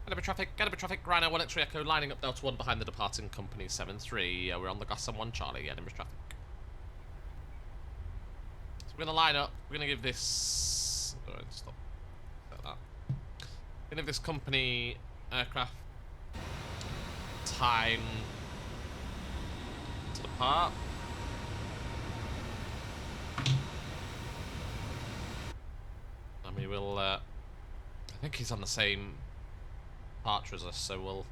Get a bit of traffic. Ryanair 1 X-ray Echo lining up Delta 1 behind the departing company 73. We're on the Gotham 1 Charlie, Edinburgh traffic. So we're going to line up. We're going to give this... Oh, stop. Like that. We're going to give this company aircraft time to depart. And we will... I think he's on the same... departure as us, so we'll...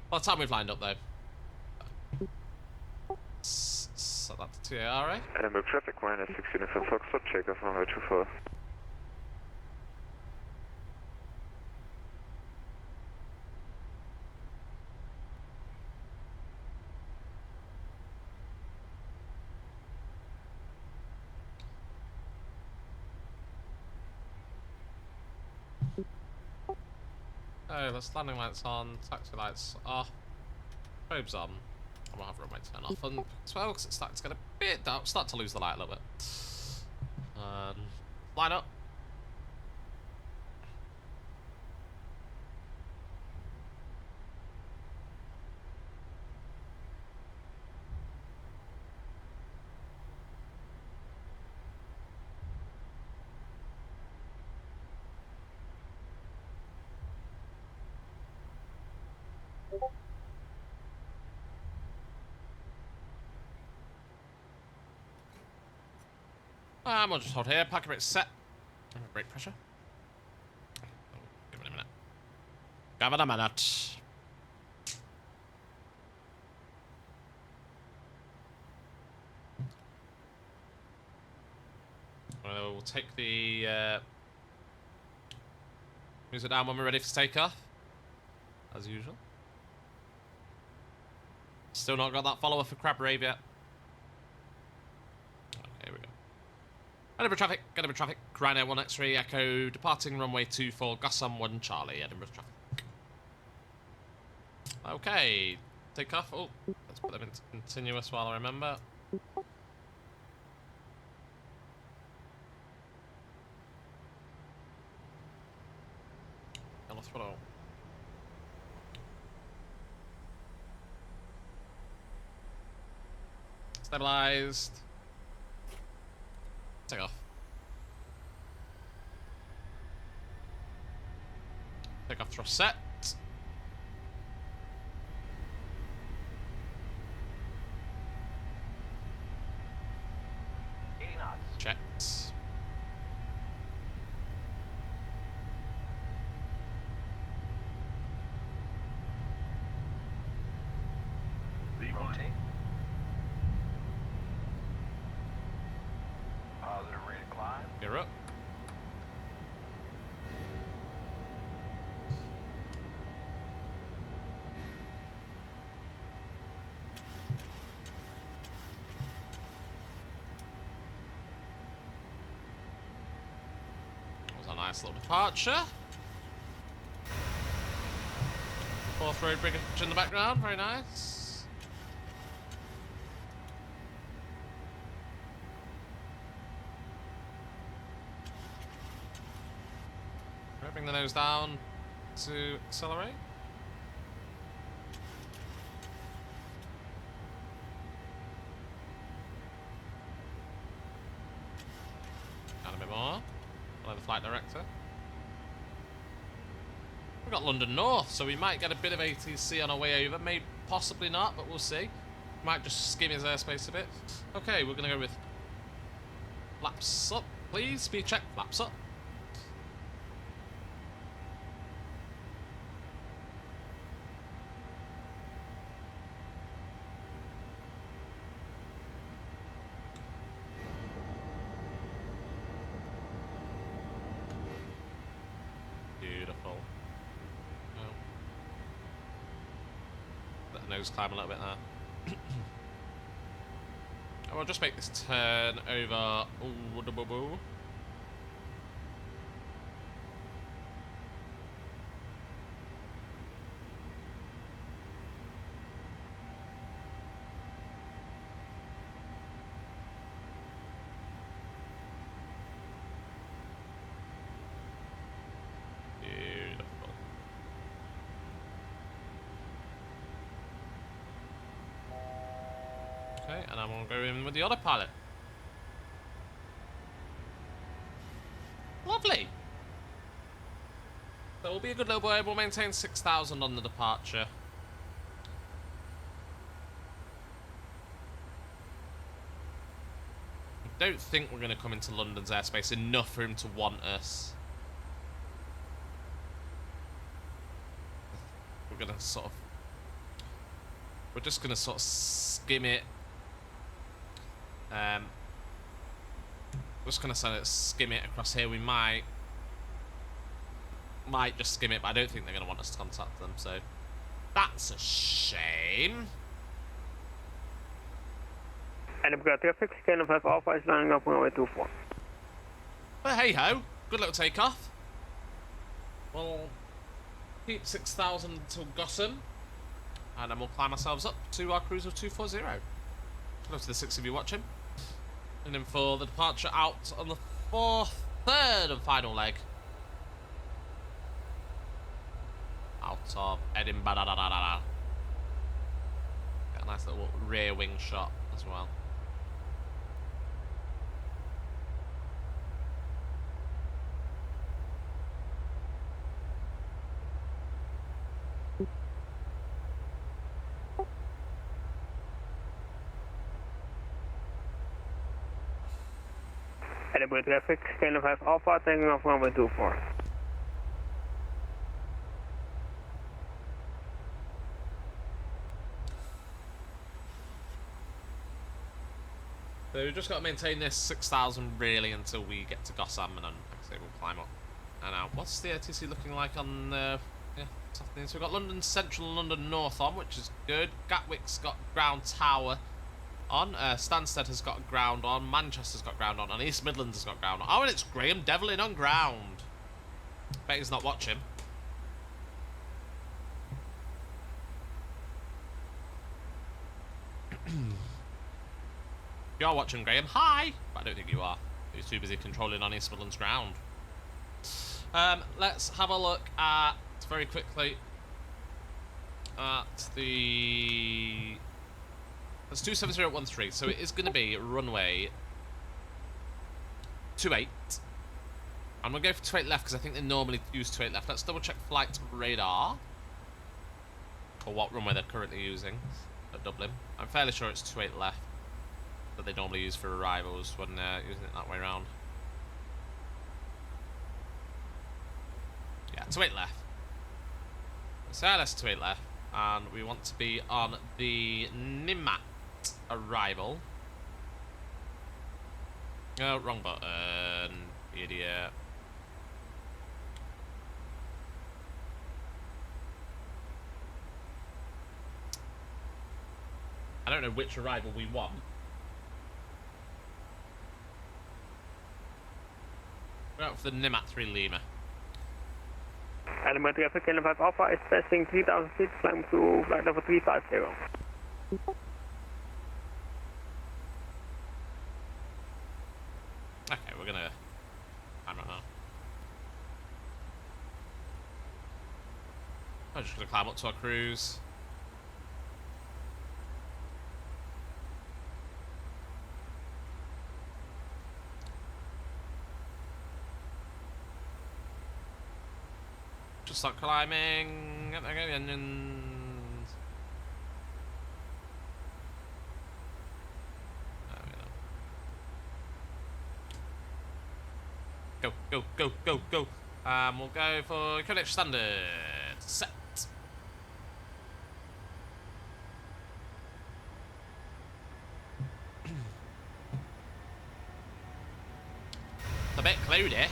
By the time we've lined up, though. Set that to TAR, right? Edinburgh traffic, Ryanair 6 Uniform Foxtrot, check off runway 24. Oh, there's landing lights on, taxi lights off, probes on. I'm gonna have runway turn off, and as well, because it's starting to get a bit dark, start to lose the light a little bit. Line up. We'll just hold here, parking brake set. Brake pressure. Oh, give it a minute. Give it a minute. We'll take the music down when we're ready for takeoff, as usual. Still not got that follower for Crab Rave yet. Okay, here we go. Edinburgh traffic, Ryanair 1 X-ray Echo, departing runway 24, Gotham 1 Charlie, Edinburgh traffic. Okay, take off. Oh, let's put them into continuous while I remember. Yellow throttle. Stabilized. Take off. Take off thrust set. Checked. Rotate. Positive rate of climb. Gear up. Nice little departure. Fourth road bridge in the background, very nice. Right, bring the nose down to accelerate. Down a bit more. Follow the flight director. We've got London North, so we might get a bit of ATC on our way over. Maybe, possibly not, but we'll see. Might just skim his airspace a bit. Okay, we're going to go with flaps up, please. Speed check, flaps up. Beautiful. Oh. Let the nose climb a little bit there. And we'll just make this turn over. Ooh, beautiful. Okay, and I'm gonna go in with the autopilot. Lovely. So we'll be a good little boy. We'll maintain 6,000 on the departure. I don't think we're going to come into London's airspace enough for him to want us. We're going to sort of... We're just going to sort of skim it. Just going to skim it across here. We might just skim it, but I don't think they're going to want us to contact them, so that's a shame. And we've got traffic, scan of 5 Alpha is lining up runway 24. But hey ho, good little takeoff. We'll keep 6,000 until Gotham, and then we'll climb ourselves up to our cruise of 240. Hello to the 6 of you watching. And then for the departure out on the third and final leg. Out of Edinburgh. Get a nice little rear wing shot as well. Edinburgh traffic, scan of 5 Alpha, taking off runway 24. So we've just got to maintain this 6,000 really until we get to Gotham, and then like I say, we'll climb up. And now, what's the ATC looking like on the this afternoon? So we've got London Central and London North on, which is good. Gatwick's got ground tower on. Stansted has got ground on. Manchester's got ground on. And East Midlands has got ground on. Oh, and it's Graham Devlin on ground. Bet he's not watching. If you're watching, Graham, hi! But I don't think you are. He's too busy controlling on East Midlands ground. Let's have a look at, very quickly, at the... That's 27013, so it is going to be runway 28. I'm going to go for 28 left because I think they normally use 28 left. Let's double check flight radar. Or what runway they're currently using at Dublin. I'm fairly sure it's 28 left that they normally use for arrivals when they're using it that way around. Yeah, 28 left. So that's 28 left. And we want to be on the Nimat arrival. Oh, wrong button. Idiot. I don't know which arrival we want. Go out for the Nimat 3 Lima. Element Traffic 5 Alpha is passing 3,000 feet, climb to flight level 350. Okay, we're gonna hammer now. I'm just gonna climb up to our cruise. Just start climbing. There go the engines. There we go. Go, go, go, go, go. We'll go for Codex Standard. Set. A bit cloudy.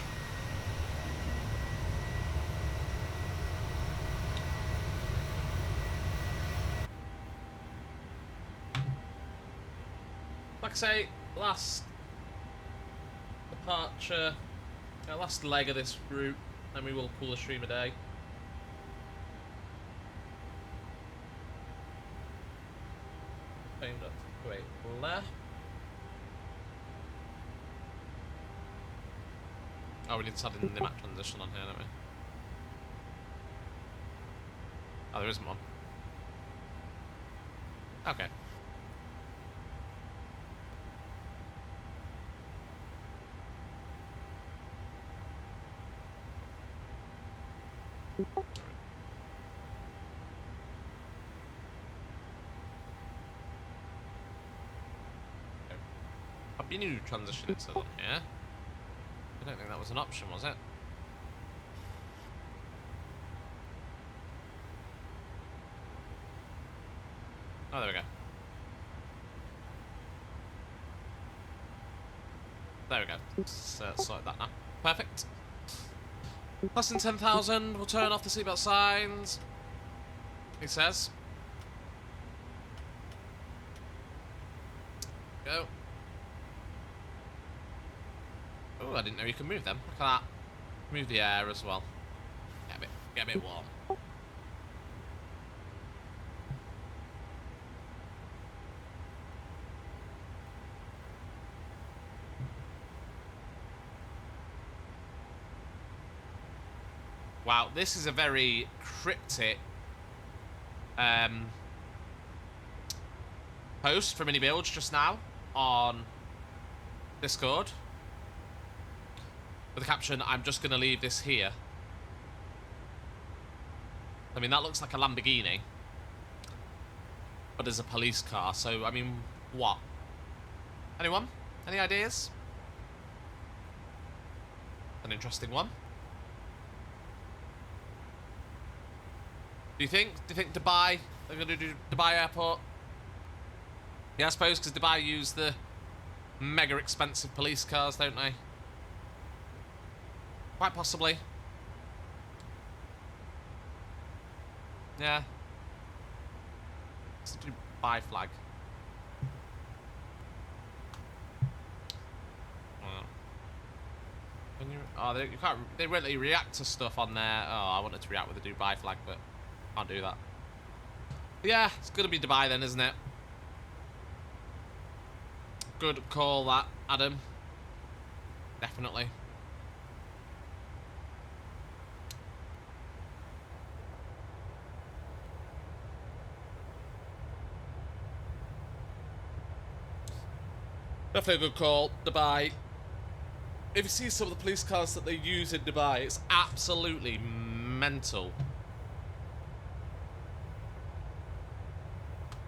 Like I say, last departure, last leg of this route, and we will pull a stream a day. Aimed up, wait, left. Oh, we need to add in the map transition on here, don't we? Oh, there isn't one. Okay. I've been new transition it says on here. I don't think that was an option, was it? Oh, there we go. There we go. Let's sort that now. Perfect. Less than 10,000. We'll turn off the seatbelt signs. He says. Go. Oh, I didn't know you could move them. Look at that. Move the air as well. Get a bit warm. Wow, this is a very cryptic post from Mini Builds just now on Discord. With the caption, I'm just going to leave this here. I mean, that looks like a Lamborghini. But there's a police car, so, I mean, what? Anyone? Any ideas? An interesting one. Do you think Dubai, they're going to do Dubai Airport? Yeah, I suppose, because Dubai use the mega expensive police cars, don't they? Quite possibly. Yeah. Let's do Dubai flag. Can you, oh, you can't. They really react to stuff on there. Oh, I wanted to react with the Dubai flag, but can't do that. But yeah, it's gonna be Dubai then, isn't it? Good call, that, Adam. Definitely. Definitely a good call, Dubai. If you see some of the police cars that they use in Dubai, it's absolutely mental.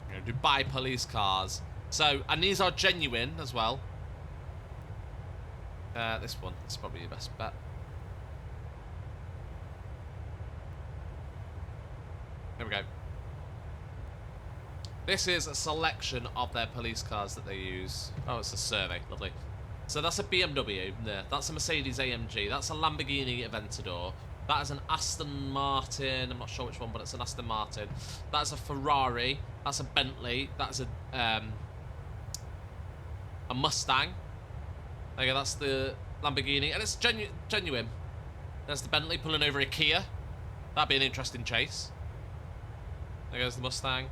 You know, Dubai police cars. So, and these are genuine as well. This one is probably your best bet. There we go. This is a selection of their police cars that they use. Oh, it's a survey. Lovely. So that's a BMW there. That's a Mercedes AMG. That's a Lamborghini Aventador. That is an Aston Martin. I'm not sure which one, but it's an Aston Martin. That's a Ferrari. That's a Bentley. That's a Mustang. Okay, that's the Lamborghini, and it's genuine. There's the Bentley pulling over a Kia. That'd be an interesting chase. There goes the Mustang.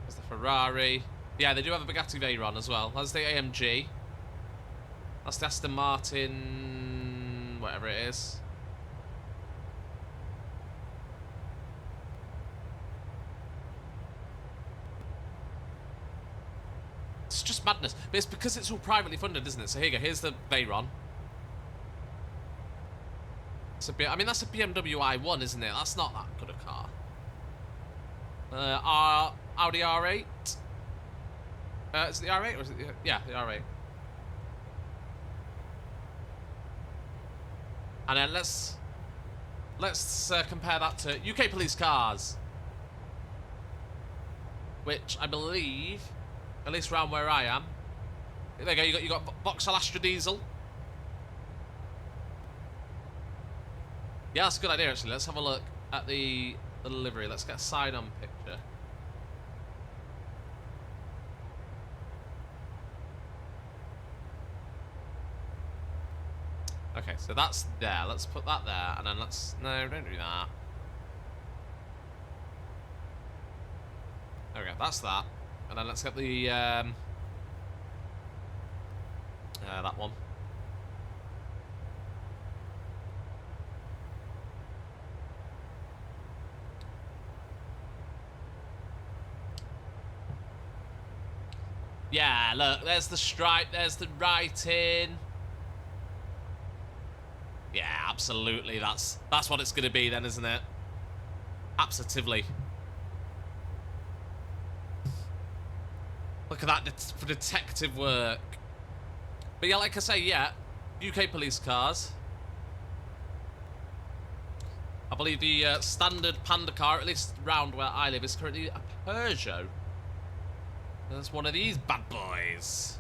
There's the Ferrari. Yeah, they do have a Bugatti Veyron as well. That's the AMG. That's the Aston Martin, whatever it is. It's just madness. But it's because it's all privately funded, isn't it? So here you go. Here's the Veyron. I mean, that's a BMW i1, isn't it? That's not that good a car. Audi R8. Is it the R8 or is it the... Yeah, the R8. And then let's compare that to UK police cars, which I believe, at least around where I am. There you go. You got Vauxhall Astra diesel. Yeah, that's a good idea actually. Let's have a look at the livery. Let's get a side-on picture. Okay, so that's there. Let's put that there, and then let's... No, don't do that. There we go, that's that. And then let's get the... that one. Yeah, look, there's the stripe, there's the writing. Yeah, absolutely. That's what it's going to be then, isn't it? Absolutely. Look at that for detective work. But yeah, like I say, yeah, UK police cars. I believe the standard Panda car, at least round where I live, is currently a Peugeot. That's one of these bad boys.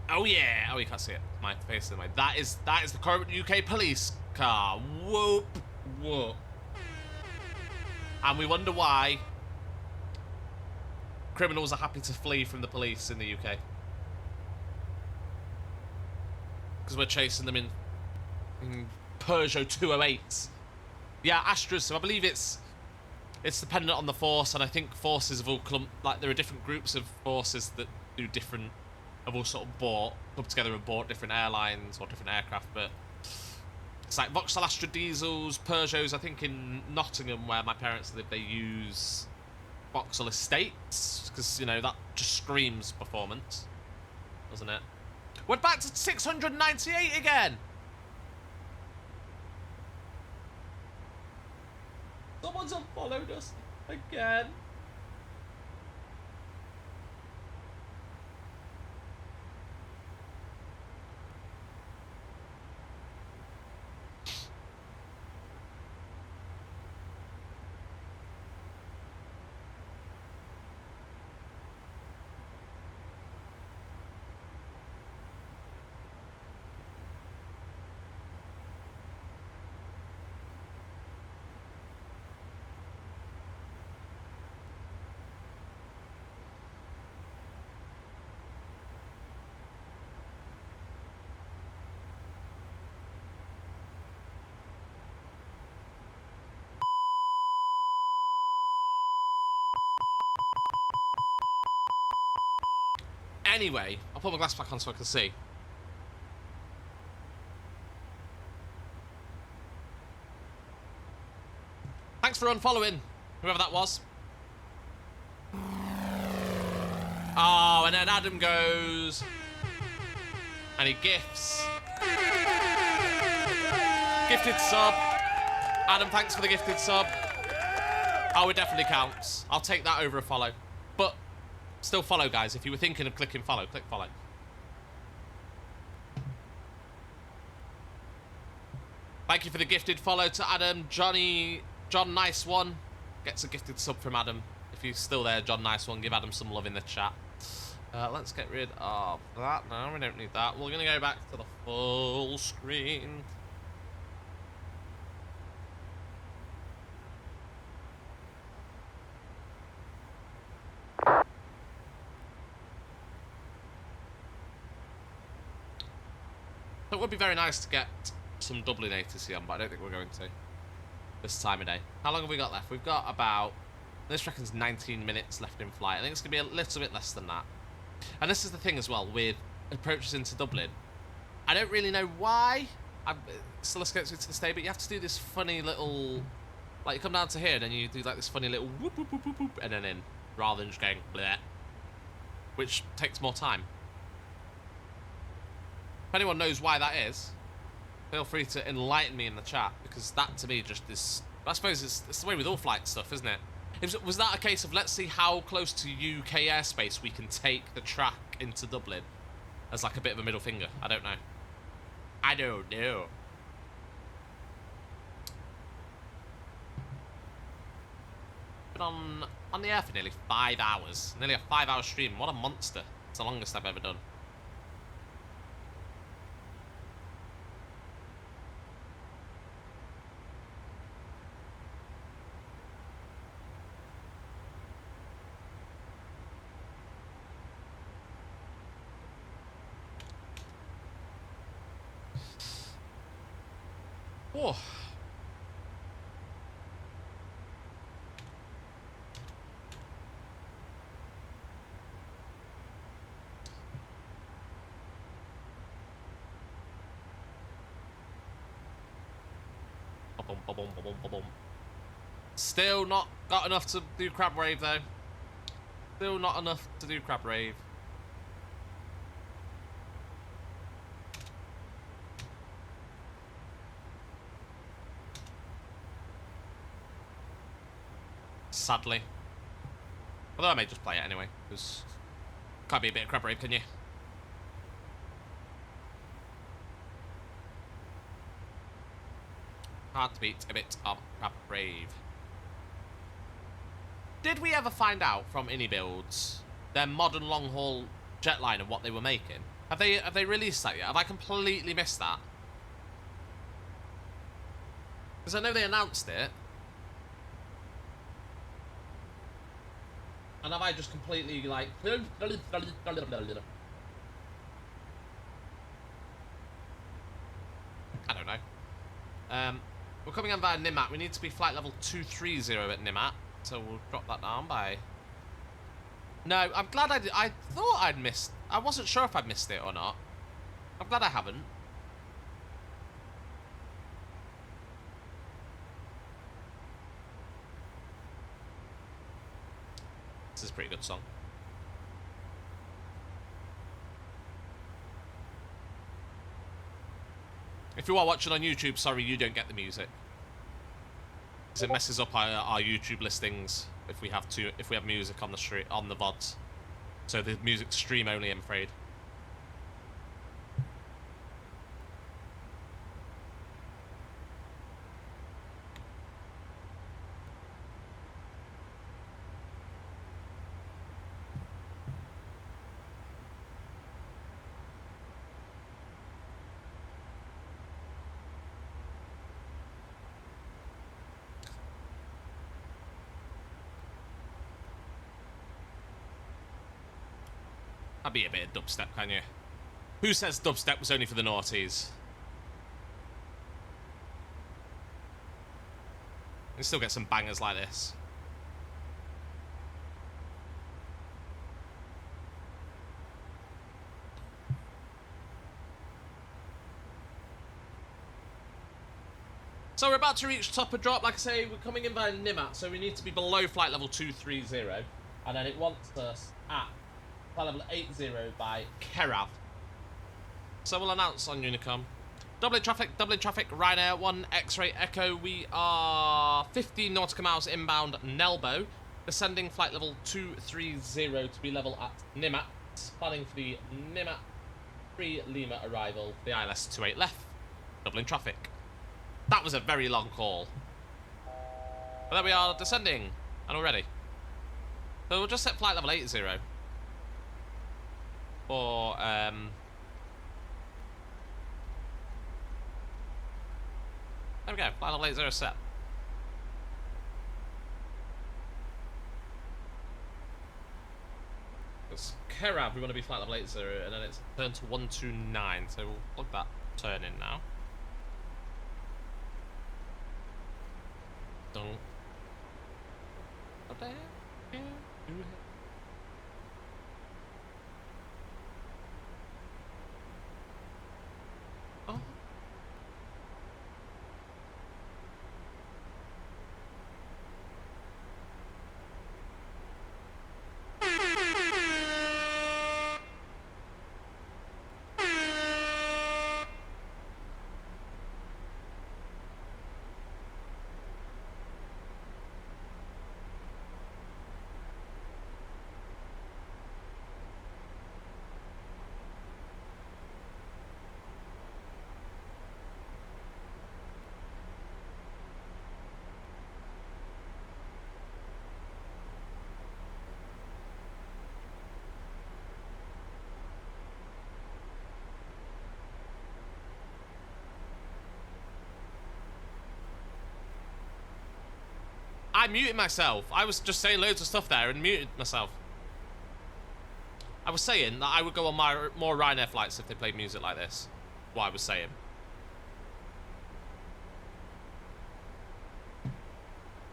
Oh yeah! Oh, you can't see it. My face in the way. That is the current UK police car. Whoop, whoop. And we wonder why criminals are happy to flee from the police in the UK. Because we're chasing them in Peugeot 208s. Yeah, Astras. So I believe it's dependent on the force, and I think forces have all like there are different groups of forces that do different. Have all sort of come together and bought different airlines or different aircraft, but it's like Vauxhall Astra diesels, Peugeots. I think in Nottingham, where my parents live, they use Vauxhall Estates, because, you know, that just screams performance, doesn't it? We're back to 698 again! Someone's unfollowed us again. Anyway, I'll put my glass back on so I can see. Thanks for unfollowing, whoever that was. Oh, and then Adam goes... and he gifts. Gifted sub. Adam, thanks for the gifted sub. Oh, it definitely counts. I'll take that over a follow. But... still follow, guys. If you were thinking of clicking follow, click follow. Thank you for the gifted follow to Adam. John Nice One gets a gifted sub from Adam. If you're still there, John Nice One, give Adam some love in the chat. Let's get rid of that. No, we don't need that. We're going to go back to the full screen. It would be very nice to get some Dublin ATC on, but I don't think we're going to this time of day. How long have we got left? We've got about, this reckons 19 minutes left in flight. I think it's going to be a little bit less than that. And this is the thing as well with approaches into Dublin. I don't really know why. It still escapes me to this day, but you have to do this funny little, like you come down to here and then you do like this funny little whoop whoop whoop whoop whoop and then in, rather than just going bleh, which takes more time. If anyone knows why that is, feel free to enlighten me in the chat, because that to me just is, I suppose it's the way with all flight stuff, isn't it? Was that a case of let's see how close to UK airspace we can take the track into Dublin as like a bit of a middle finger? I don't know. I don't know. Been on the air for nearly 5 hours. Nearly a 5-hour stream. What a monster. It's the longest I've ever done. Oh. Still not got enough to do crab rave though. Still not enough to do crab rave. Sadly. Although I may just play it anyway, because can't be a bit of crab rave, can you? Hard to beat a bit of crab rave. Did we ever find out from Builds their modern long haul jetliner what they were making? Have they released that yet? Have I completely missed that? Because I know they announced it. And have I just completely like I don't know. We're coming on via NIMAT. We need to be flight level 230 at NIMAT. So we'll drop that down by... No, I'm glad I did. I thought I'd missed... I wasn't sure if I'd missed it or not. I'm glad I haven't. This is a pretty good song. If you are watching on YouTube, sorry you don't get the music. Because it messes up our YouTube listings if we have music on the street on the VODs. So the music's stream only, I'm afraid. That'd be a bit of dubstep, can you? Who says dubstep was only for the noughties? You still get some bangers like this. So we're about to reach top of drop. Like I say, we're coming in by NIMAT, so we need to be below flight level 230. And then it wants us at flight level 80 by Kerav. So we'll announce on Unicom. Dublin traffic, Ryanair 1 X-ray Echo. We are 15 nautical miles inbound Nelbo. Descending flight level 230 to be level at NIMAT. Planning for the NIMAT 3 Lima arrival. The ILS 28 left. Dublin traffic. That was a very long call. But there we are, descending. And we're ready. So we'll just set flight level 80. For, there we go, flight level 80 set. It's Kerav, we want to be flight level 80, and then it's turned to 129, so we'll plug that Turn in now. Don't. What the heck? Oh. I muted myself. I was just saying loads of stuff there and muted myself. I was saying that I would go on my more Ryanair flights if they played music like this. What I was saying.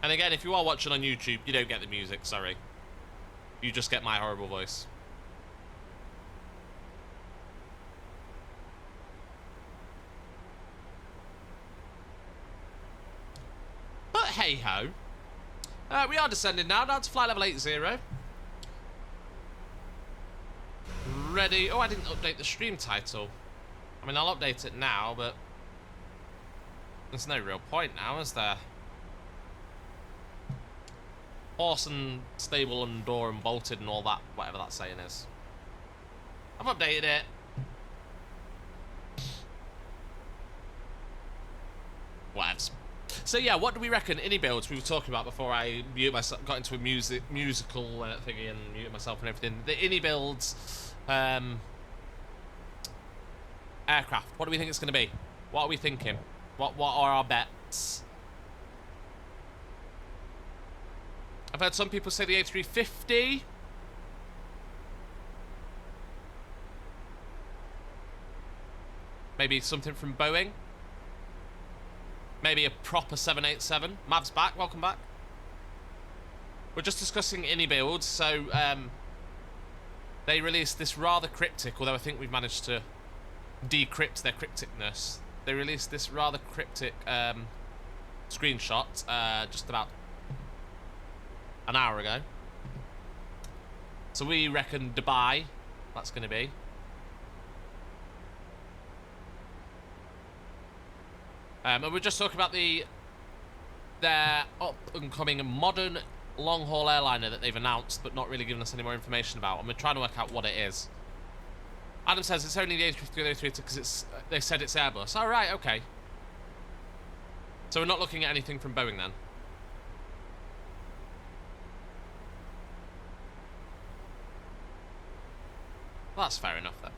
And again, if you are watching on YouTube, you don't get the music, sorry. You just get my horrible voice. But hey-ho. We are descending now, down to flight level 80. Ready. Oh, I didn't update the stream title. I mean, I'll update it now, but there's no real point now, is there? Horse and stable and door and bolted and all that, whatever that saying is. I've updated it. Whatevs. So yeah, what do we reckon? Innie builds we were talking about before I got into a musical thingy and muted myself and everything. The innie builds aircraft. What do we think it's going to be? What are we thinking? What are our bets? I've heard some people say the A350. Maybe something from Boeing. Maybe a proper 787. Mav's back. Welcome back. We're just discussing innie builds. So they released this rather cryptic, although I think we've managed to decrypt their crypticness. They released this rather cryptic screenshot just about an hour ago. So we reckon Dubai, that's going to be. And we're just talking about their up-and-coming modern long-haul airliner that they've announced but not really given us any more information about, and we're trying to work out what it is. Adam says it's only the A350 because they said it's Airbus. Oh, right, okay. So we're not looking at anything from Boeing then? Well, that's fair enough then.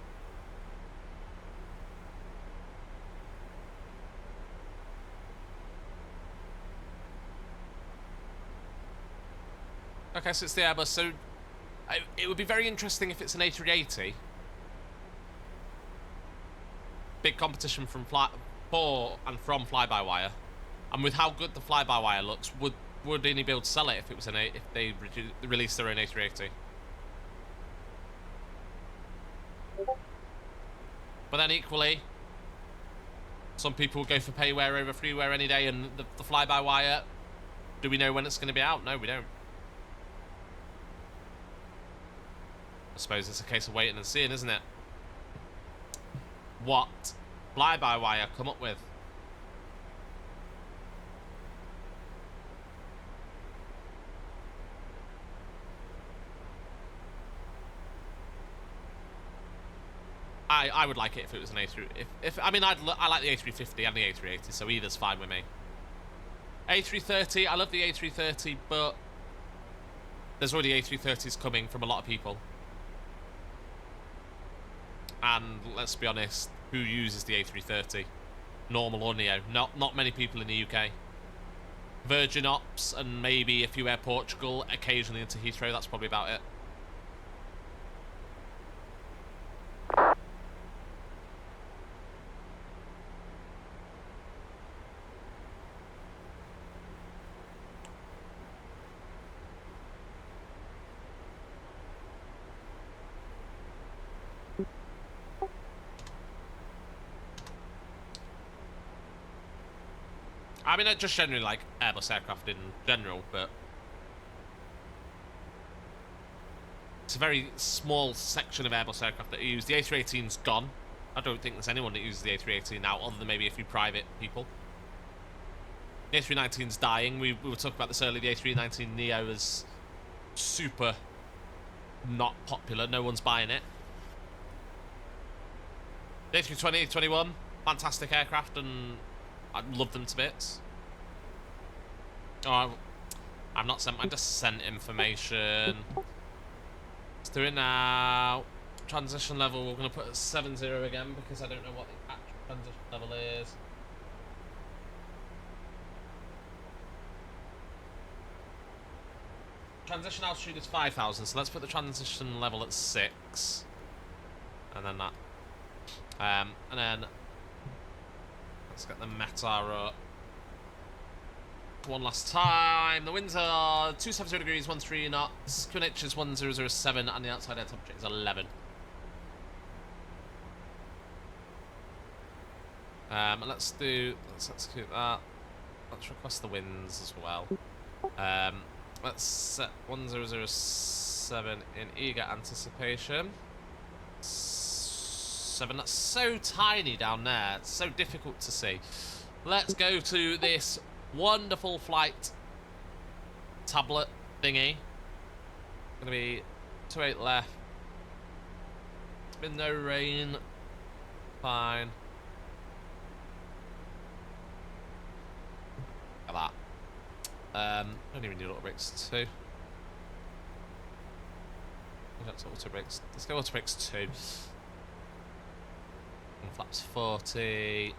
Okay, so it's the Airbus. So it would be very interesting if it's an A380. Big competition from for and from fly-by-wire, and with how good the fly-by-wire looks, would any be able to sell it if it was if they released their own A380? But then equally, some people will go for payware over freeware any day, and the fly-by-wire. Do we know when it's going to be out? No, we don't. I suppose it's a case of waiting and seeing, isn't it? What fly-by-wire come up with. I would like it if it was an A3. I mean, I like the A350 and the A380, so either's fine with me. A330, I love the A330, but there's already A330s coming from a lot of people. And let's be honest, who uses the A330? Normal or Neo? Not many people in the UK. Virgin Ops and maybe a few Air Portugal, occasionally into Heathrow, that's probably about it. I mean, I just generally like Airbus aircraft in general, but it's a very small section of Airbus aircraft that use. The A318's gone. I don't think there's anyone that uses the A318 now, other than maybe a few private people. The A319's dying. We were talking about this earlier. The A319neo is super not popular. No one's buying it. The A320, A321, fantastic aircraft, and I love them to bits. Oh, I've not sent my descent information. Let's do it now. Transition level, we're going to put at 70 again because I don't know what the actual transition level is. Transition altitude is 5,000, so let's put the transition level at 6. And then that. And then let's get the METAR up. One last time. The winds are 270 degrees, 13 knots. QNH is 1007, and the outside air temperature is 11. Let's execute that. Let's request the winds as well. Let's set 1007 in eager anticipation. 7. That's so tiny down there. It's so difficult to see. Let's go to this wonderful flight tablet thingy. Gonna be 28 left. It's been no rain. Fine. Look at that. Don't even need auto brakes 2. That's auto brakes. Let's go auto brakes 2. And flaps 40.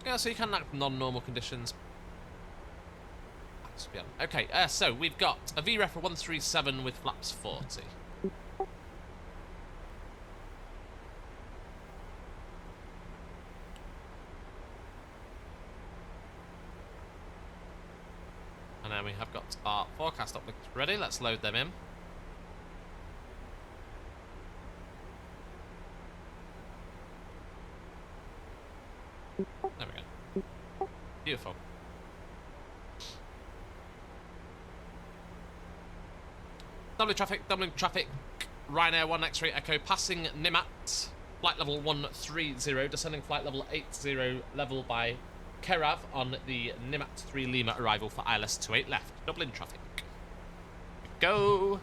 Yeah, so you can act non-normal conditions. Okay, so we've got a vRYR for 137 with flaps 40. And then we have got our forecast objects ready. Let's load them in. There we go. Beautiful. Doubling traffic, Ryanair 1 X-ray Echo passing Nimat, flight level 130, descending flight level 80, level by Kerav on the Nimat 3 Lima arrival for ILS 28 left. Dublin traffic. Go!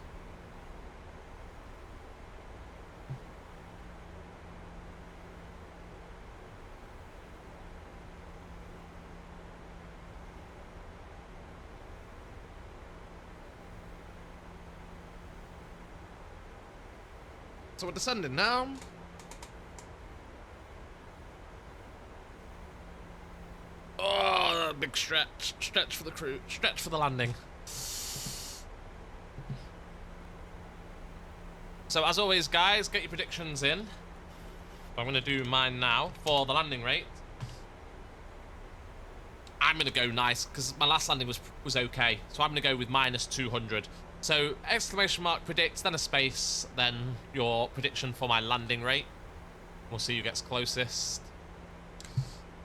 So we're descending now. Oh, big stretch. Stretch for the crew. Stretch for the landing. So as always, guys, get your predictions in. I'm going to do mine now for the landing rate. I'm going to go nice because my last landing was okay. So I'm going to go with -200. So, exclamation mark predicts, then a space, then your prediction for my landing rate. We'll see who gets closest.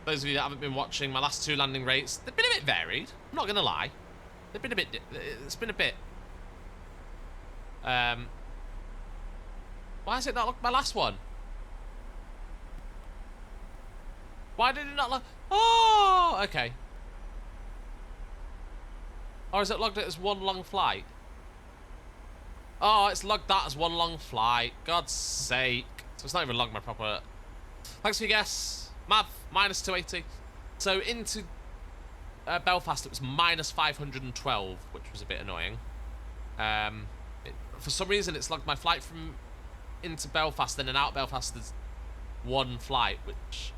Those of you that haven't been watching, my last 2 landing rates, they've been a bit varied. I'm not going to lie. They've been a bit... It's been a bit... Why has it not looked my last one? Why did it not look... Oh, okay. Or has it logged it as one long flight? Oh, it's logged that as one long flight. God's sake. So it's not even logged my proper... Thanks for your guess. Mav, -280. So into Belfast, it was -512, which was a bit annoying. For some reason, it's logged my flight from into Belfast, then out Belfast there's one flight, which...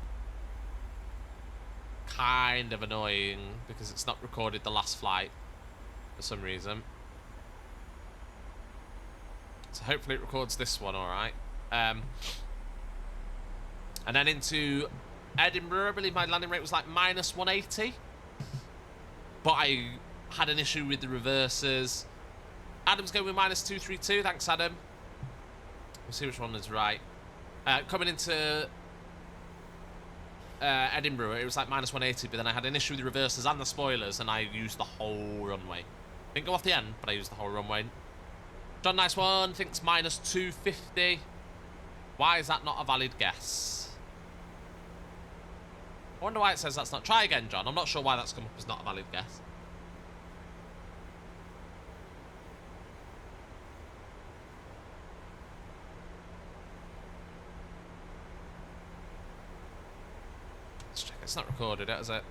kind of annoying, because it's not recorded the last flight for some reason. So hopefully it records this one alright. And then into Edinburgh, I believe my landing rate was like -180. But I had an issue with the reversers. Adam's going with -232, thanks Adam. We'll see which one is right. Coming into Edinburgh, it was like -180, but then I had an issue with the reversers and the spoilers, and I used the whole runway. Didn't go off the end, but I used the whole runway. John Nice One thinks -250. Why is that not a valid guess? I wonder why it says that's not. Try again, John. I'm not sure why that's come up as not a valid guess. Let's check. It's not recorded yet, is it?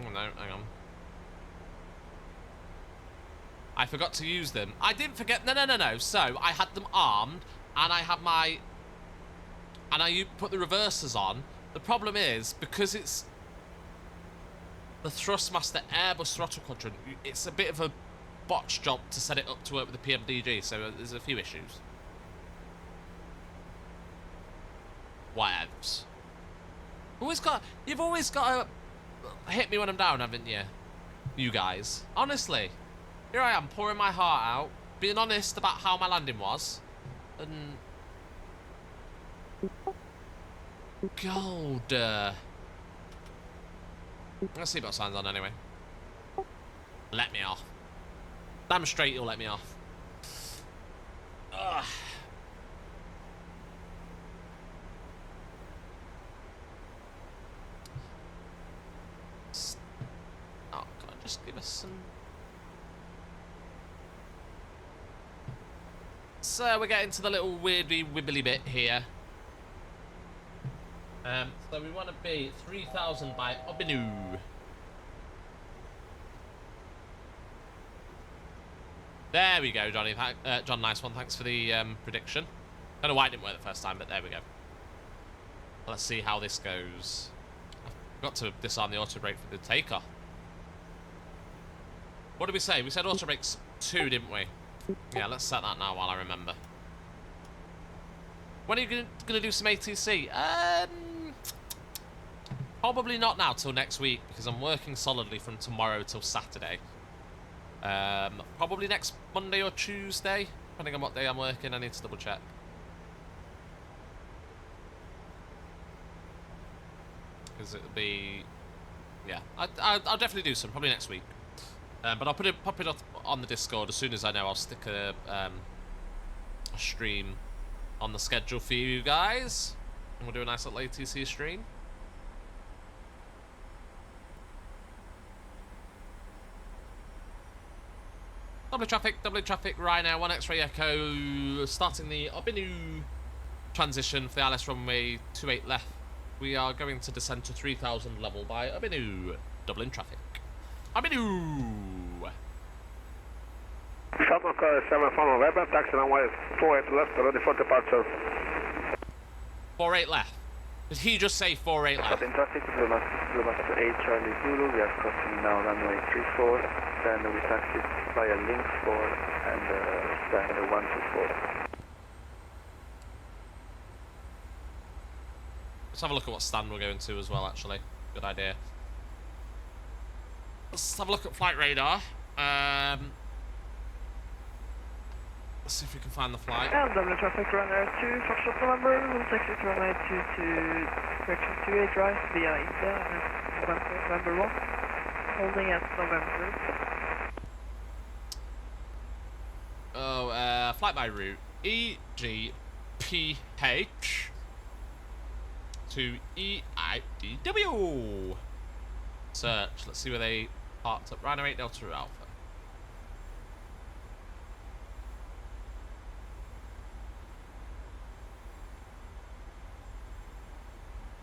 Oh no, hang on. I forgot to use them. I didn't forget. No. So I had them armed, and I had my, and I put the reversers on. The problem is because it's the Thrustmaster Airbus throttle quadrant. It's a bit of a botch job to set it up to work with the PMDG. So there's a few issues. Whatevs. You've always got to hit me when I'm down, haven't you? You guys. Honestly. Here I am, pouring my heart out, being honest about how my landing was, and... Gold. Let's see what signs on anyway. Let me off. Damn straight you'll let me off. Ugh. Oh, can I just give us some... So we're getting to the little weirdly wibbly bit here. So we want to be 3,000 by Obinu. There we go, Johnny. John, nice one. Thanks for the prediction. Don't know why it didn't work the first time, but there we go. Let's see how this goes. I forgot to disarm the auto brake for the takeoff. What did we say? We said auto brakes 2, didn't we? Yeah, let's set that now while I remember. When are you going to do some ATC? Probably not now till next week, because I'm working solidly from tomorrow till Saturday. Probably next Monday or Tuesday, depending on what day I'm working. I need to double check. Because it'll be... Yeah, I'll definitely do some, probably next week. But I'll pop it up on the Discord as soon as I know. I'll stick a stream on the schedule for you guys. And we'll do a nice little ATC stream. Double traffic, right now. 1 X-ray Echo, starting the Obinu transition for the Alice runway 28 left. We are going to descend to 3,000 level by Obinu. Dublin traffic. Obinu! Falcon 7 from November, taxi runway 48 left, ready for departure. 48 left. Did he just say 48 left? In traffic, Blue Max 8 Charlie Zulu, we are crossing now runway 34, then we taxi via link 4 and stand 124. Let's have a look at what stand we're going to as well, actually. Good idea. Let's have a look at flight radar. Let's see if we can find the flight. Dublin traffic runner 2, Foxtrot November, we'll take you to runway 22, correction 28 right via India and November 1, holding at November. Oh, flight by route EGPH to EIDW. Search. Let's see where they parked up. Rhino 8 Delta Alpha.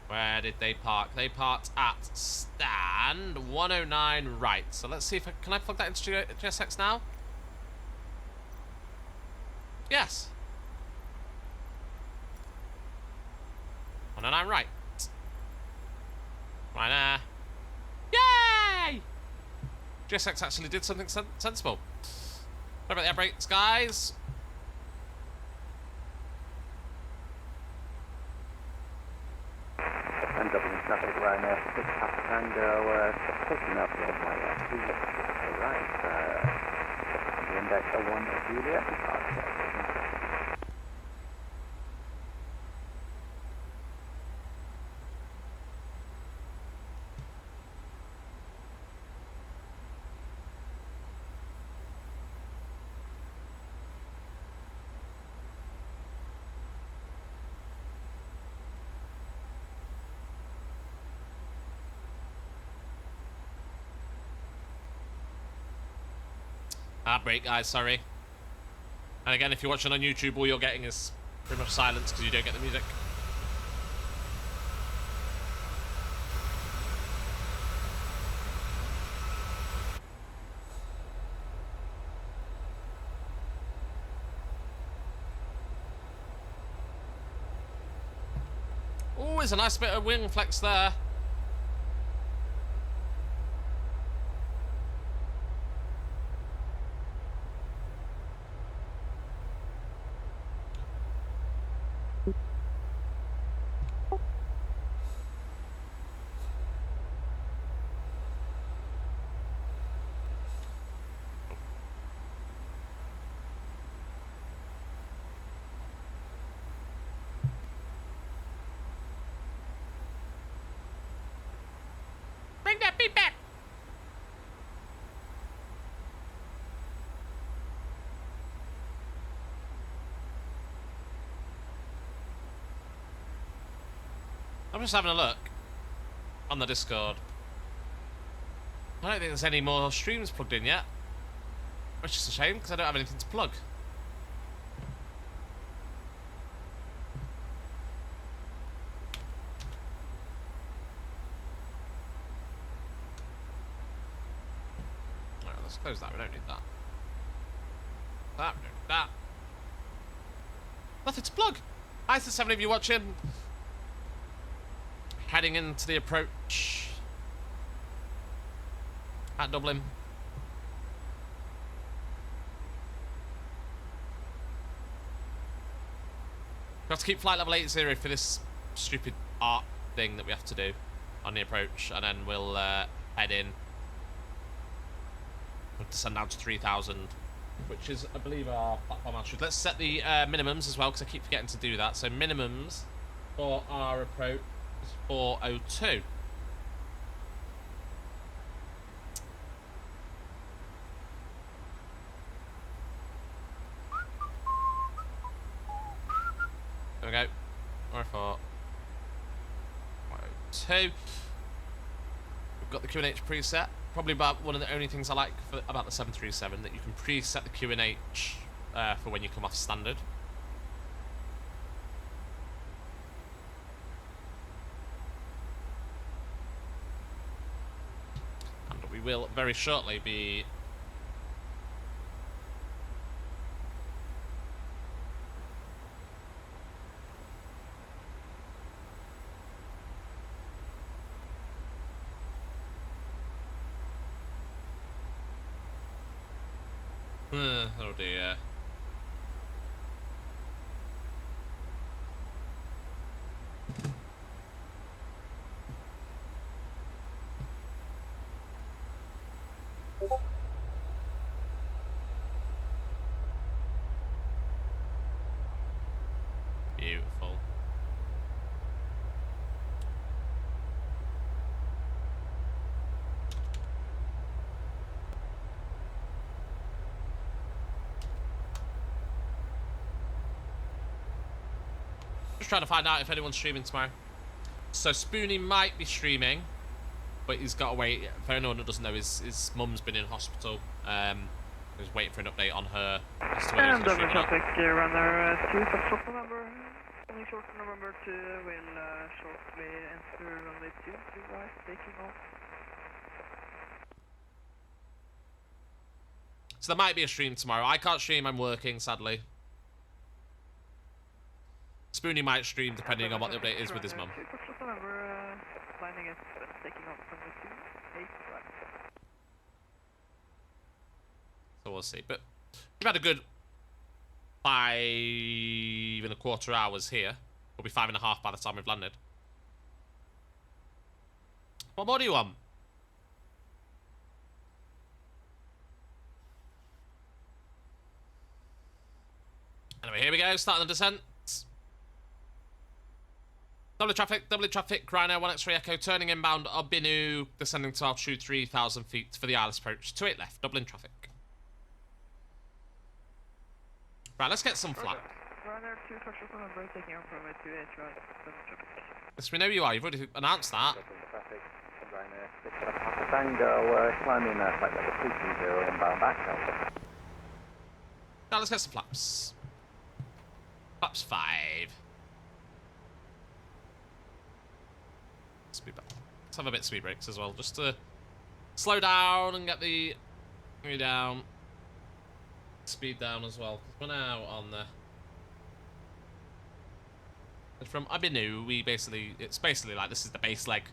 Where did they park? They parked at stand 109 right. So let's see if can I plug that into GSX now? Yes. 109 right. Right there. Yay! GSX actually did something sensible. Sorry about the air brakes, guys. And Dublin traffic right now, 6 past Tango, picking up on my right, the index 01 Julia, Break, guys, sorry. And again, if you're watching on YouTube, all you're getting is pretty much silence because you don't get the music. Oh, there's a nice bit of wing flex there. Bring that beat back. I'm just having a look on the Discord. I don't think there's any more streams plugged in yet, which is a shame because I don't have anything to plug. Alright, let's close that. We don't need that. We don't need that. Nothing to plug. Hi to 7 of you watching. Heading into the approach at Dublin. Got to keep flight level 80 for this stupid art thing that we have to do on the approach, and then we'll head in. We'll descend down to 3,000, which is, I believe, our platform altitude. Let's set the minimums as well, because I keep forgetting to do that. So minimums for our approach is 402. There we go. 404. 402. We've got the QNH preset. Probably about one of the only things I like about the 737, that you can preset the QNH for when you come off standard. And we will very shortly be oh dear. Beautiful. Just trying to find out if anyone's streaming tomorrow. So Spoonie might be streaming, but he's got to wait. For anyone who doesn't know, his mum's been in hospital. He's waiting for an update on her as to whether he's Dublin uh, traffic, runner 2, Foxtrot November. Only short November 2 will shortly enter runway 2, right, taking off. So there might be a stream tomorrow. I can't stream, I'm working, sadly. Spoonie might stream depending on what the update is with his mum. Landing at taking off from the 2, 8 right. So we'll see. But we've had a good 5.25 hours here. We'll be 5.5 by the time we've landed. What more do you want? Anyway, here we go. Starting the descent. Double traffic, Rhino 1X3 Echo, turning inbound Obinu, descending to altitude 3,000 feet for the ILS approach. 28 left, Dublin traffic. Right, let's get some flat. Runner 2, Foxtrot November, taking off from 28 right, Dublin traffic. Yes, we know you are, you've already announced that. Dublin traffic, Rhino 6 Tango, climbing flight level 220 inbound back. Now let's get some flaps. Flaps 5. Speed back. Let's have a bit of speed brakes as well, just to slow down and get the down. Speed down as well. We're now on the from Abinu. It's basically like this is the base leg,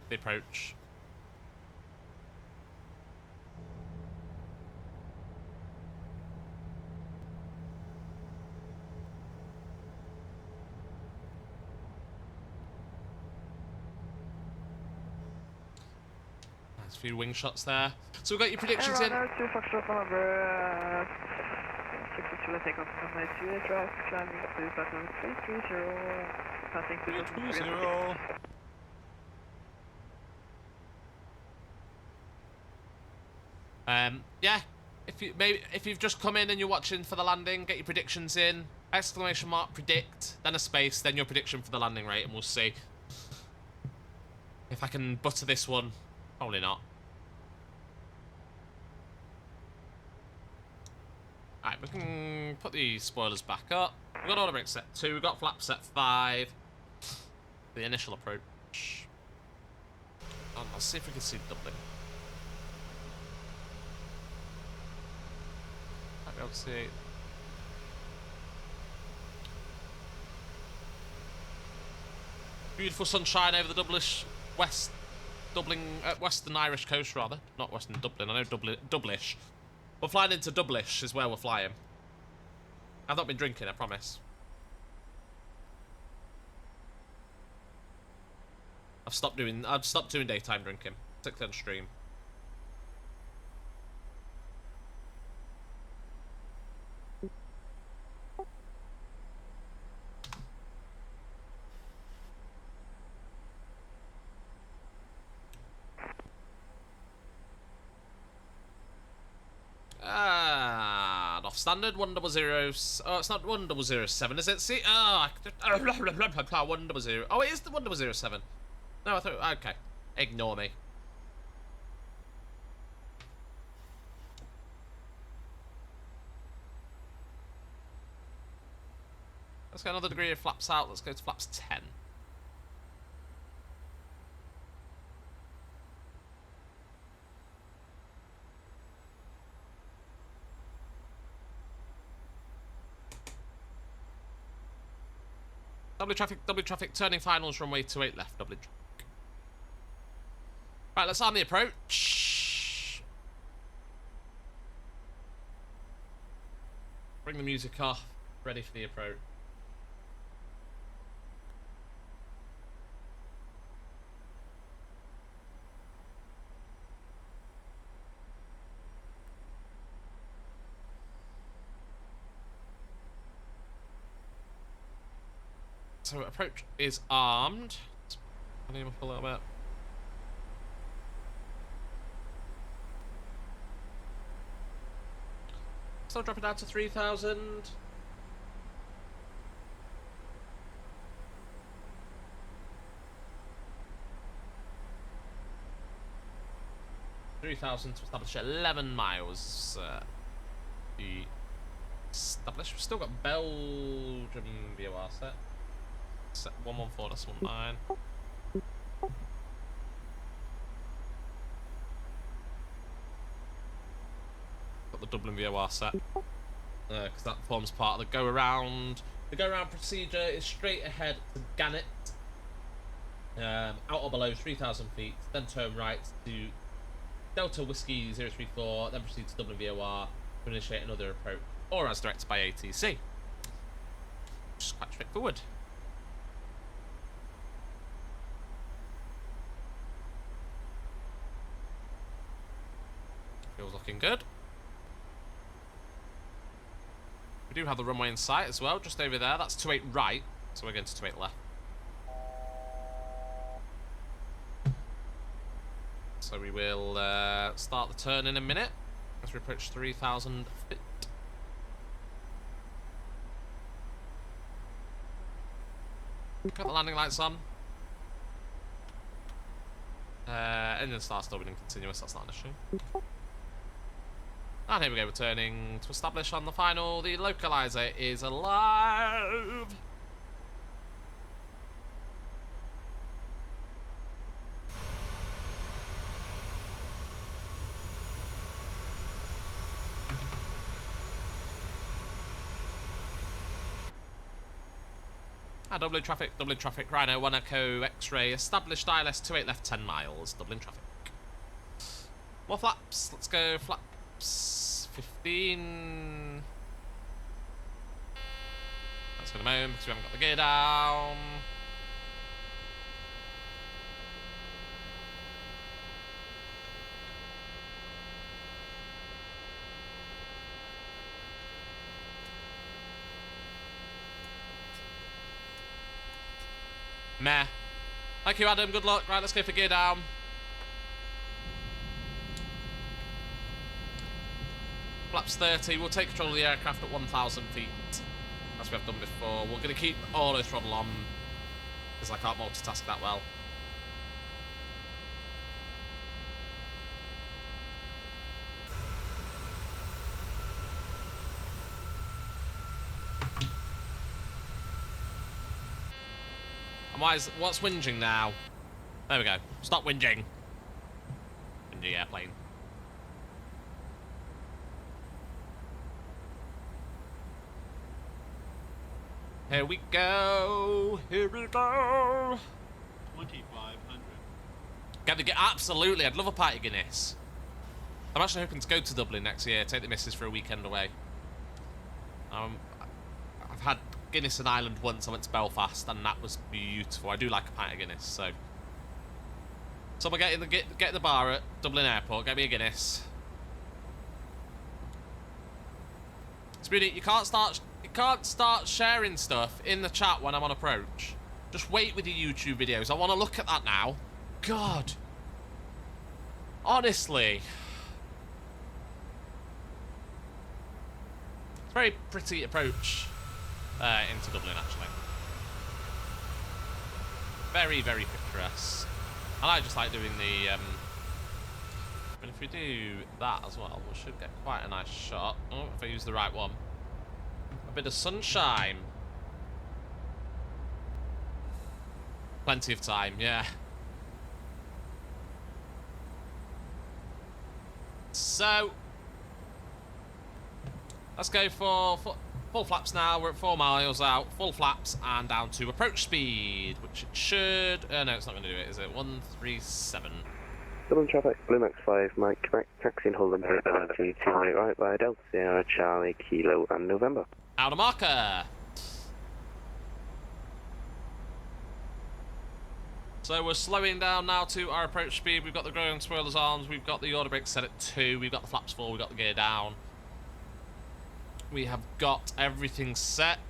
the approach. Nice few wing shots there. So we've got your predictions in. 2 Foxtrot number 62, let's take off from 2 drive, climbing to platform 330, passing 220. Yeah, if you've just come in and you're watching for the landing, get your predictions in. Exclamation mark predict, then a space, then your prediction for the landing rate, and we'll see if I can butter this one. Probably not. Alright, we can put the spoilers back up. We've got auto brake set 2, we've got flap set 5. The initial approach. Oh, let's see if we can see doubling. Might be able to see. Beautiful sunshine over the Western Irish coast, rather. Not Western Dublin, I know Dublish. We're flying into Dublish is where we're flying. I've not been drinking, I promise. I've stopped doing daytime drinking, particularly on stream. Off standard 100. Oh, it's not 1007, is it? See, 100. Oh, it is the 1007. No, I thought. Okay, ignore me. Let's get another degree of flaps out. Let's go to flaps 10. Double traffic, turning finals, runway 28 left, double traffic. Right, let's arm the approach. Bring the music off, ready for the approach. So approach is armed. Let's put him up a little bit. Still dropping down to 3,000. To establish 11 miles. Establish. We've still got Belgium VOR set. 114.9. Got the Dublin VOR set. Because that forms part of the go around. The go around procedure is straight ahead to Gannet. Out or below 3,000 feet. Then turn right to Delta Whiskey 034. Then proceed to Dublin VOR to initiate another approach. Or as directed by ATC. Which is quite straightforward. Feels looking good. We do have the runway in sight as well, just over there. That's 28 right, so we're going to 28 left. So we will start the turn in a minute as we approach 3,000 feet. Got the landing lights on. Engine starts still being continuous, that's not an issue. And here we go, returning to establish on the final. The localizer is alive. Dublin traffic, Rhino 1 Echo X-ray, established ILS 28 left 10 miles, Dublin traffic. More flaps, let's go flaps 15. That's going to moan because we haven't got the gear down. Meh. Thank you, Adam. Good luck. Right, let's go for gear down. Flaps 30. We'll take control of the aircraft at 1,000 feet, as we have done before. We're going to keep auto throttle on, because I can't multitask that well. And what's whinging now? There we go. Stop whinging. Whingy airplane. Here we go. Here we go. 2,500. Absolutely. I'd love a party Guinness. I'm actually hoping to go to Dublin next year. Take the missus for a weekend away. I've had Guinness in Ireland once. I went to Belfast and that was beautiful. I do like a pint of Guinness, so someone get in the bar at Dublin Airport. Get me a Guinness. Spoony, you can't start sharing stuff in the chat when I'm on approach. Just wait with your YouTube videos. I want to look at that now. God. Honestly. It's a very pretty approach into Dublin, actually. Very, very picturesque. And I just like doing the... but if we do that as well, we should get quite a nice shot. Oh, if I use the right one. A bit of sunshine. Plenty of time, yeah. So, let's go for full flaps now. We're at 4 miles out. Full flaps and down to approach speed, which it should... no, it's not going to do it, is it? 137. Dublin traffic, Blue Max 5, Mike, correct, taxi and Holden, to 2 right by Delta Sierra, Charlie, Kilo and November. Out of marker. So we're slowing down now to our approach speed. We've got the ground spoilers arms. We've got the order brake set at 2. We've got the flaps full. We've got the gear down. We have got everything set.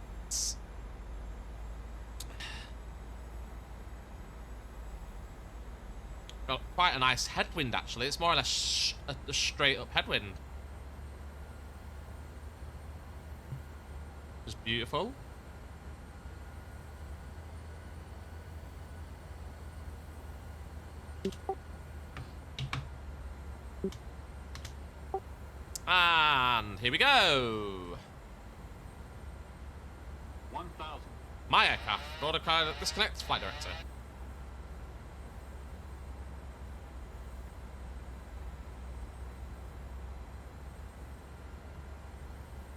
Got quite a nice headwind, actually. It's more or less a straight up headwind. Just beautiful. And here we go. 1,000. My aircraft. Border car disconnect. Flight director.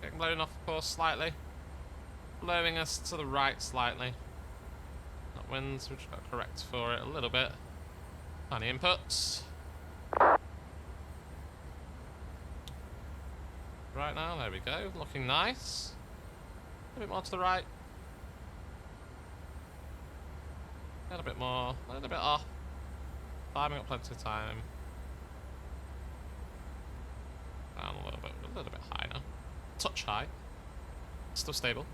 Getting blown off course slightly. Blowing us to the right slightly. That winds, we've just got to correct for it a little bit. Tiny inputs. Right now, there we go. Looking nice. A bit more to the right. A little bit more. A little bit off. Timing got plenty of time. Down a little bit high now. Touch high. Still stable.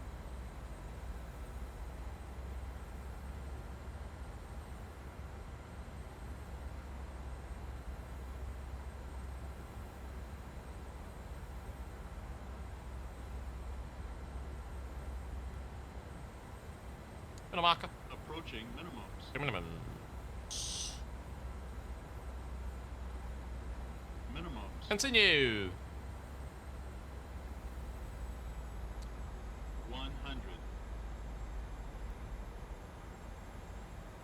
Marker. Approaching minimums. Minimums. Minimums. Continue.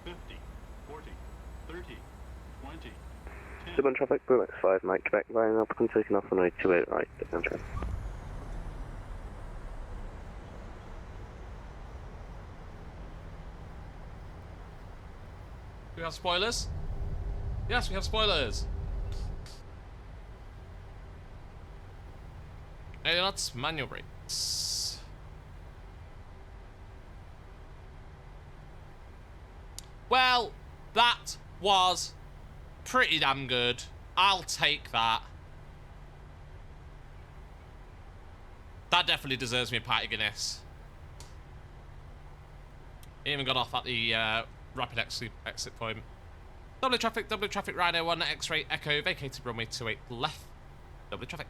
50, 40, 30, 20, 10. Suburban traffic, Blue X5, Mike, Quebec, line up, taking off runway 28 right, down traffic. Do we have spoilers? Yes, we have spoilers. Hey, that's manual brakes. Well, that was pretty damn good. I'll take that. That definitely deserves me a pint of Guinness. Even got off at the rapid exit point. Double traffic, Rhino 1, X-ray, Echo, vacated runway 28 left. Double traffic.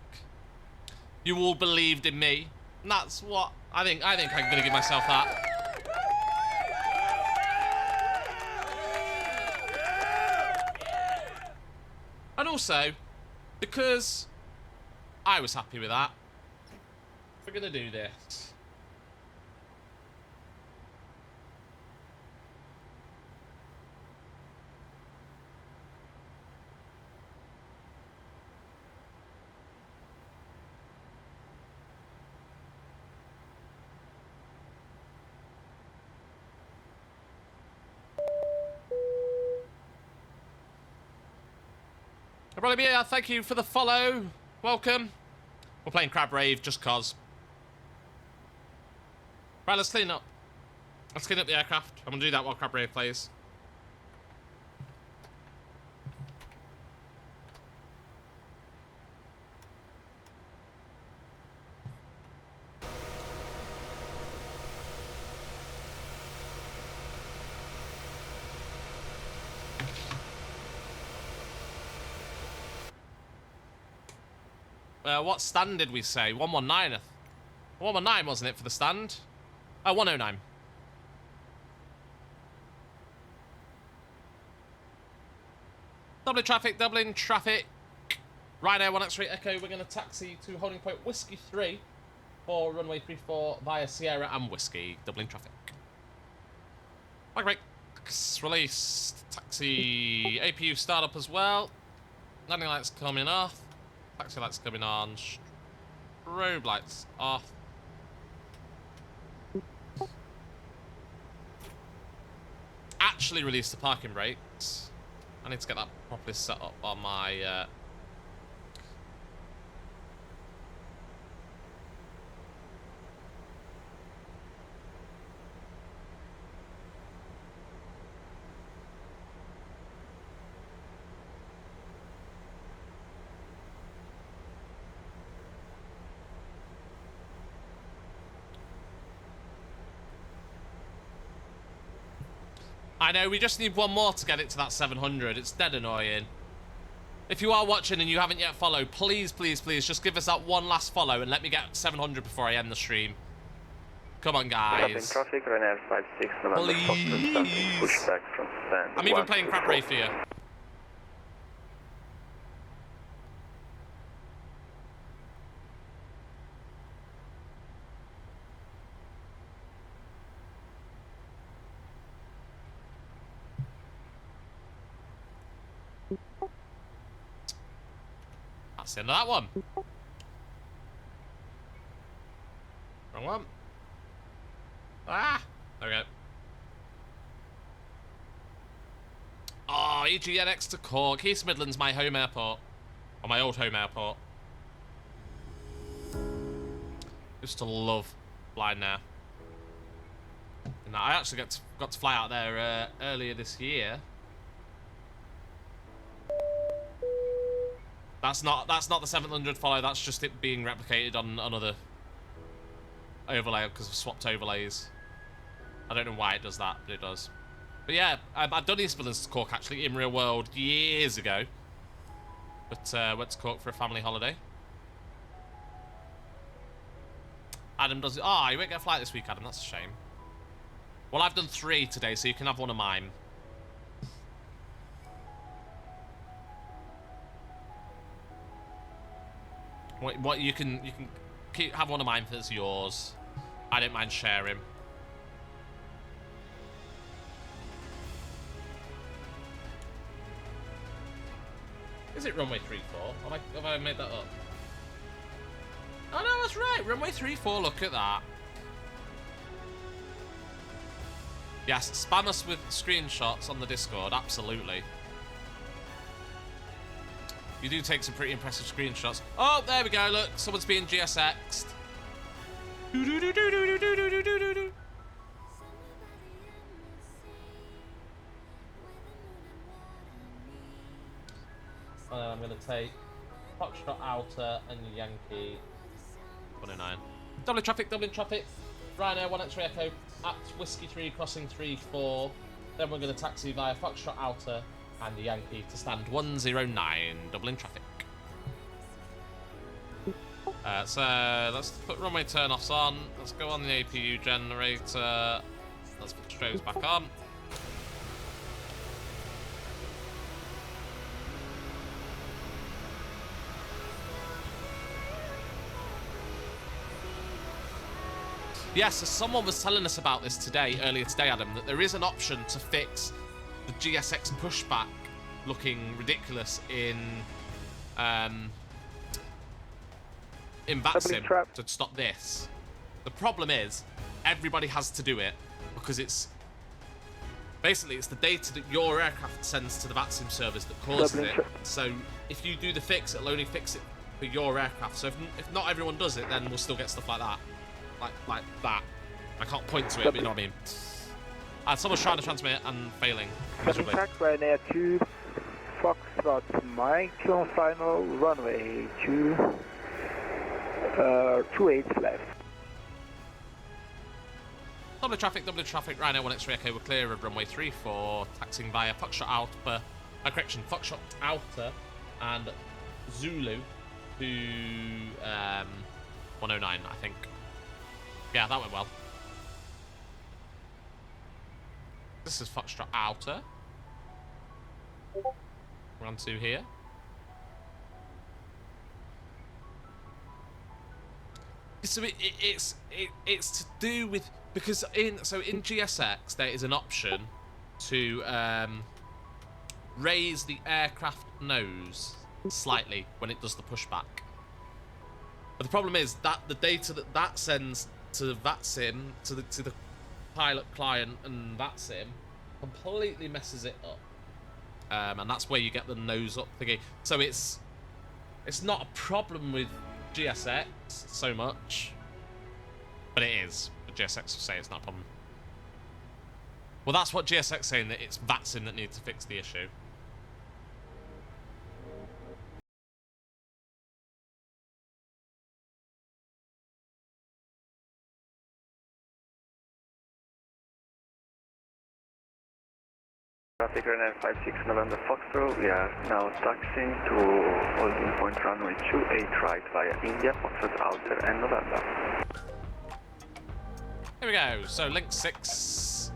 You all believed in me. And that's what I think I'm gonna give myself that. And also, because I was happy with that, we're gonna do this. Brother Beer, thank you for the follow. Welcome. We're playing Crab Rave just cause. Right, let's clean up. Let's clean up the aircraft. I'm gonna do that while Crab Rave plays. What stand did we say? 119. 119 wasn't it for the stand? Oh, 109. Doubling traffic. Rhino 1X-ray Echo, we're going to taxi to holding point Whiskey 3 for runway 34 via Sierra and Whiskey. Doubling traffic. Flag brakes released. Taxi APU startup as well. Landing lights coming off. Taxi lights coming on. Strobe lights off. Actually release the parking brakes. I need to get that properly set up on my I know, we just need one more to get it to that 700. It's dead annoying. If you are watching and you haven't yet followed, please, please, please, just give us that one last follow and let me get 700 before I end the stream. Come on, guys. Traffic, Ryanair 56, November, please. Pushback from stand. I'm even playing Crab Rave for you. That's the end of that one. Wrong one. Ah! There we go. Oh, EGNX to Cork. East Midlands, my home airport. Or my old home airport. Used to love flying there. And I actually got to fly out there earlier this year. That's not the 700 follow. That's just it being replicated on another overlay because I've swapped overlays. I don't know why it does that, but it does. But yeah, I've done East Midlands to Cork actually in real world years ago. But went to Cork for a family holiday. Adam does it. Oh, you won't get a flight this week, Adam. That's a shame. Well, I've done 3 today, so you can have one of mine. What you can have one of mine as yours. I don't mind sharing. Is it runway 34? Have I made that up? Oh no, that's right. Runway 34. Look at that. Yes, spam us with screenshots on the Discord. Absolutely. You do take some pretty impressive screenshots. Oh, there we go. Look, someone's being GSX'd. I'm going to take Foxtrot Outer and Yankee 109. Dublin traffic. Ryanair 1X-ray Echo at Whiskey 3 crossing 3-4. Then we're going to taxi via Foxtrot Outer and Yankee to stand 109 Dublin traffic. So let's put runway turn-offs on. Let's go on the APU generator. Let's put strobes back on. Yes, so someone was telling us about this earlier today, Adam, that there is an option to fix the GSX pushback looking ridiculous in VATSIM to stop this. The problem is, everybody has to do it because it's basically it's the data that your aircraft sends to the VATSIM servers that causes it. So if you do the fix, it'll only fix it for your aircraft. So if not everyone does it, then we'll still get stuff like that. Like that. I can't point to it, but you know what I mean. Someone's trying to transmit and failing. Contact Ryanair 2, Foxtrot Mike, on final, runway 28 left. Dublin traffic, Ryanair 1X-ray Echo, we're clear of runway 34, taxiing via Foxtrot Outer, Foxtrot Outer and Zulu to 109, I think. Yeah, that went well. This is Foxtrot Outer. We're on to here. So it's to do with because in GSX there is an option to raise the aircraft nose slightly when it does the pushback. But the problem is that the data that sends to VATSIM, to the pilot client and VATSIM, completely messes it up. And that's where you get the nose up thingy. So it's not a problem with GSX so much, but it is. But GSX will say it's not a problem. Well, that's what GSX is saying, that it's VATSIM that needs to fix the issue. Traffic Ryanair 56 November Foxtrot, we are now taxiing to holding point runway 28 right via India, Foxtrot Outer and November. Here we go, so link 6,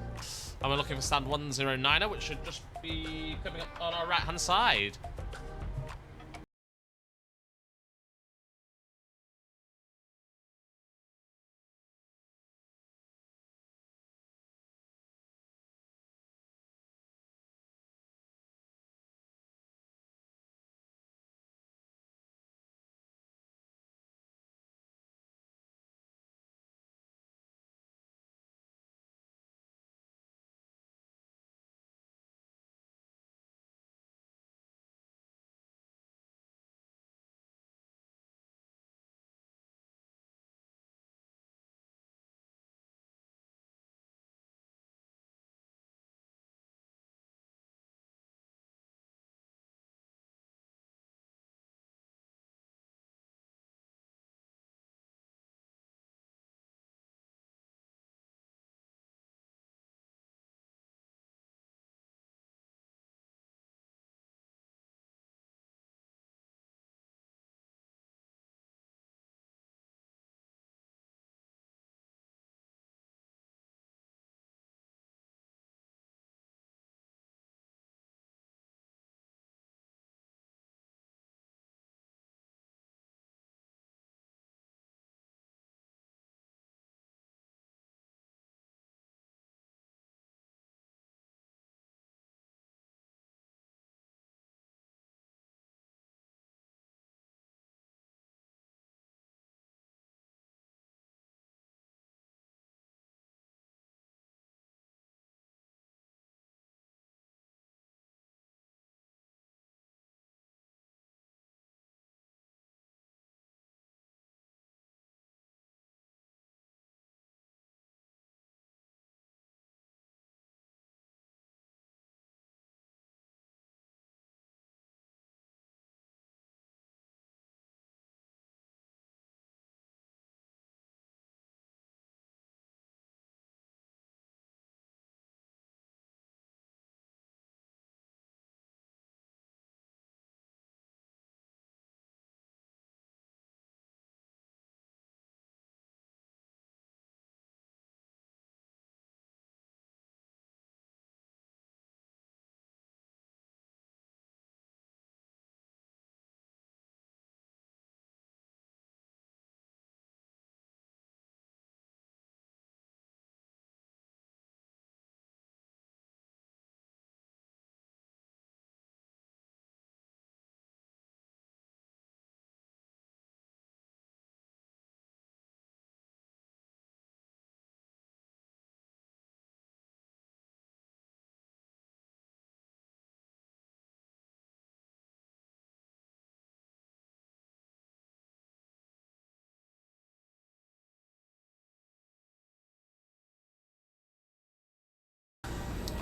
and we're looking for stand 109er, which should just be coming up on our right hand side.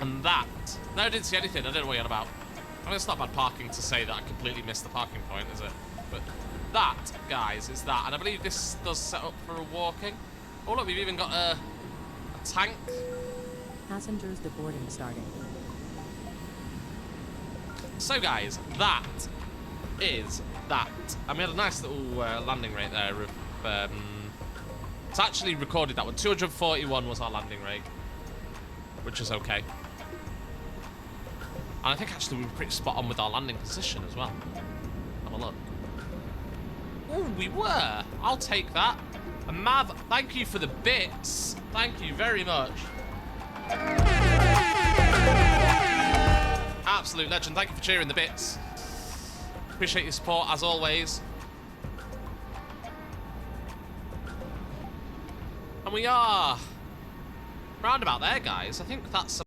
And that... No, I didn't see anything. I don't know what you're on about. I mean, it's not bad parking to say that I completely missed the parking point, is it? But that, guys, is that. And I believe this does set up for a walking. Oh, look, we've even got a tank. Passengers deboarding starting. So, guys, that is that. And we had a nice little landing rate there of... it's actually recorded that one. 241 was our landing rate, which is okay. And I think actually we were pretty spot on with our landing position as well. Have a look. Oh, we were. I'll take that. And Mav, thank you for the bits. Thank you very much. Absolute legend. Thank you for cheering the bits. Appreciate your support as always. And we are round about there, guys. I think that's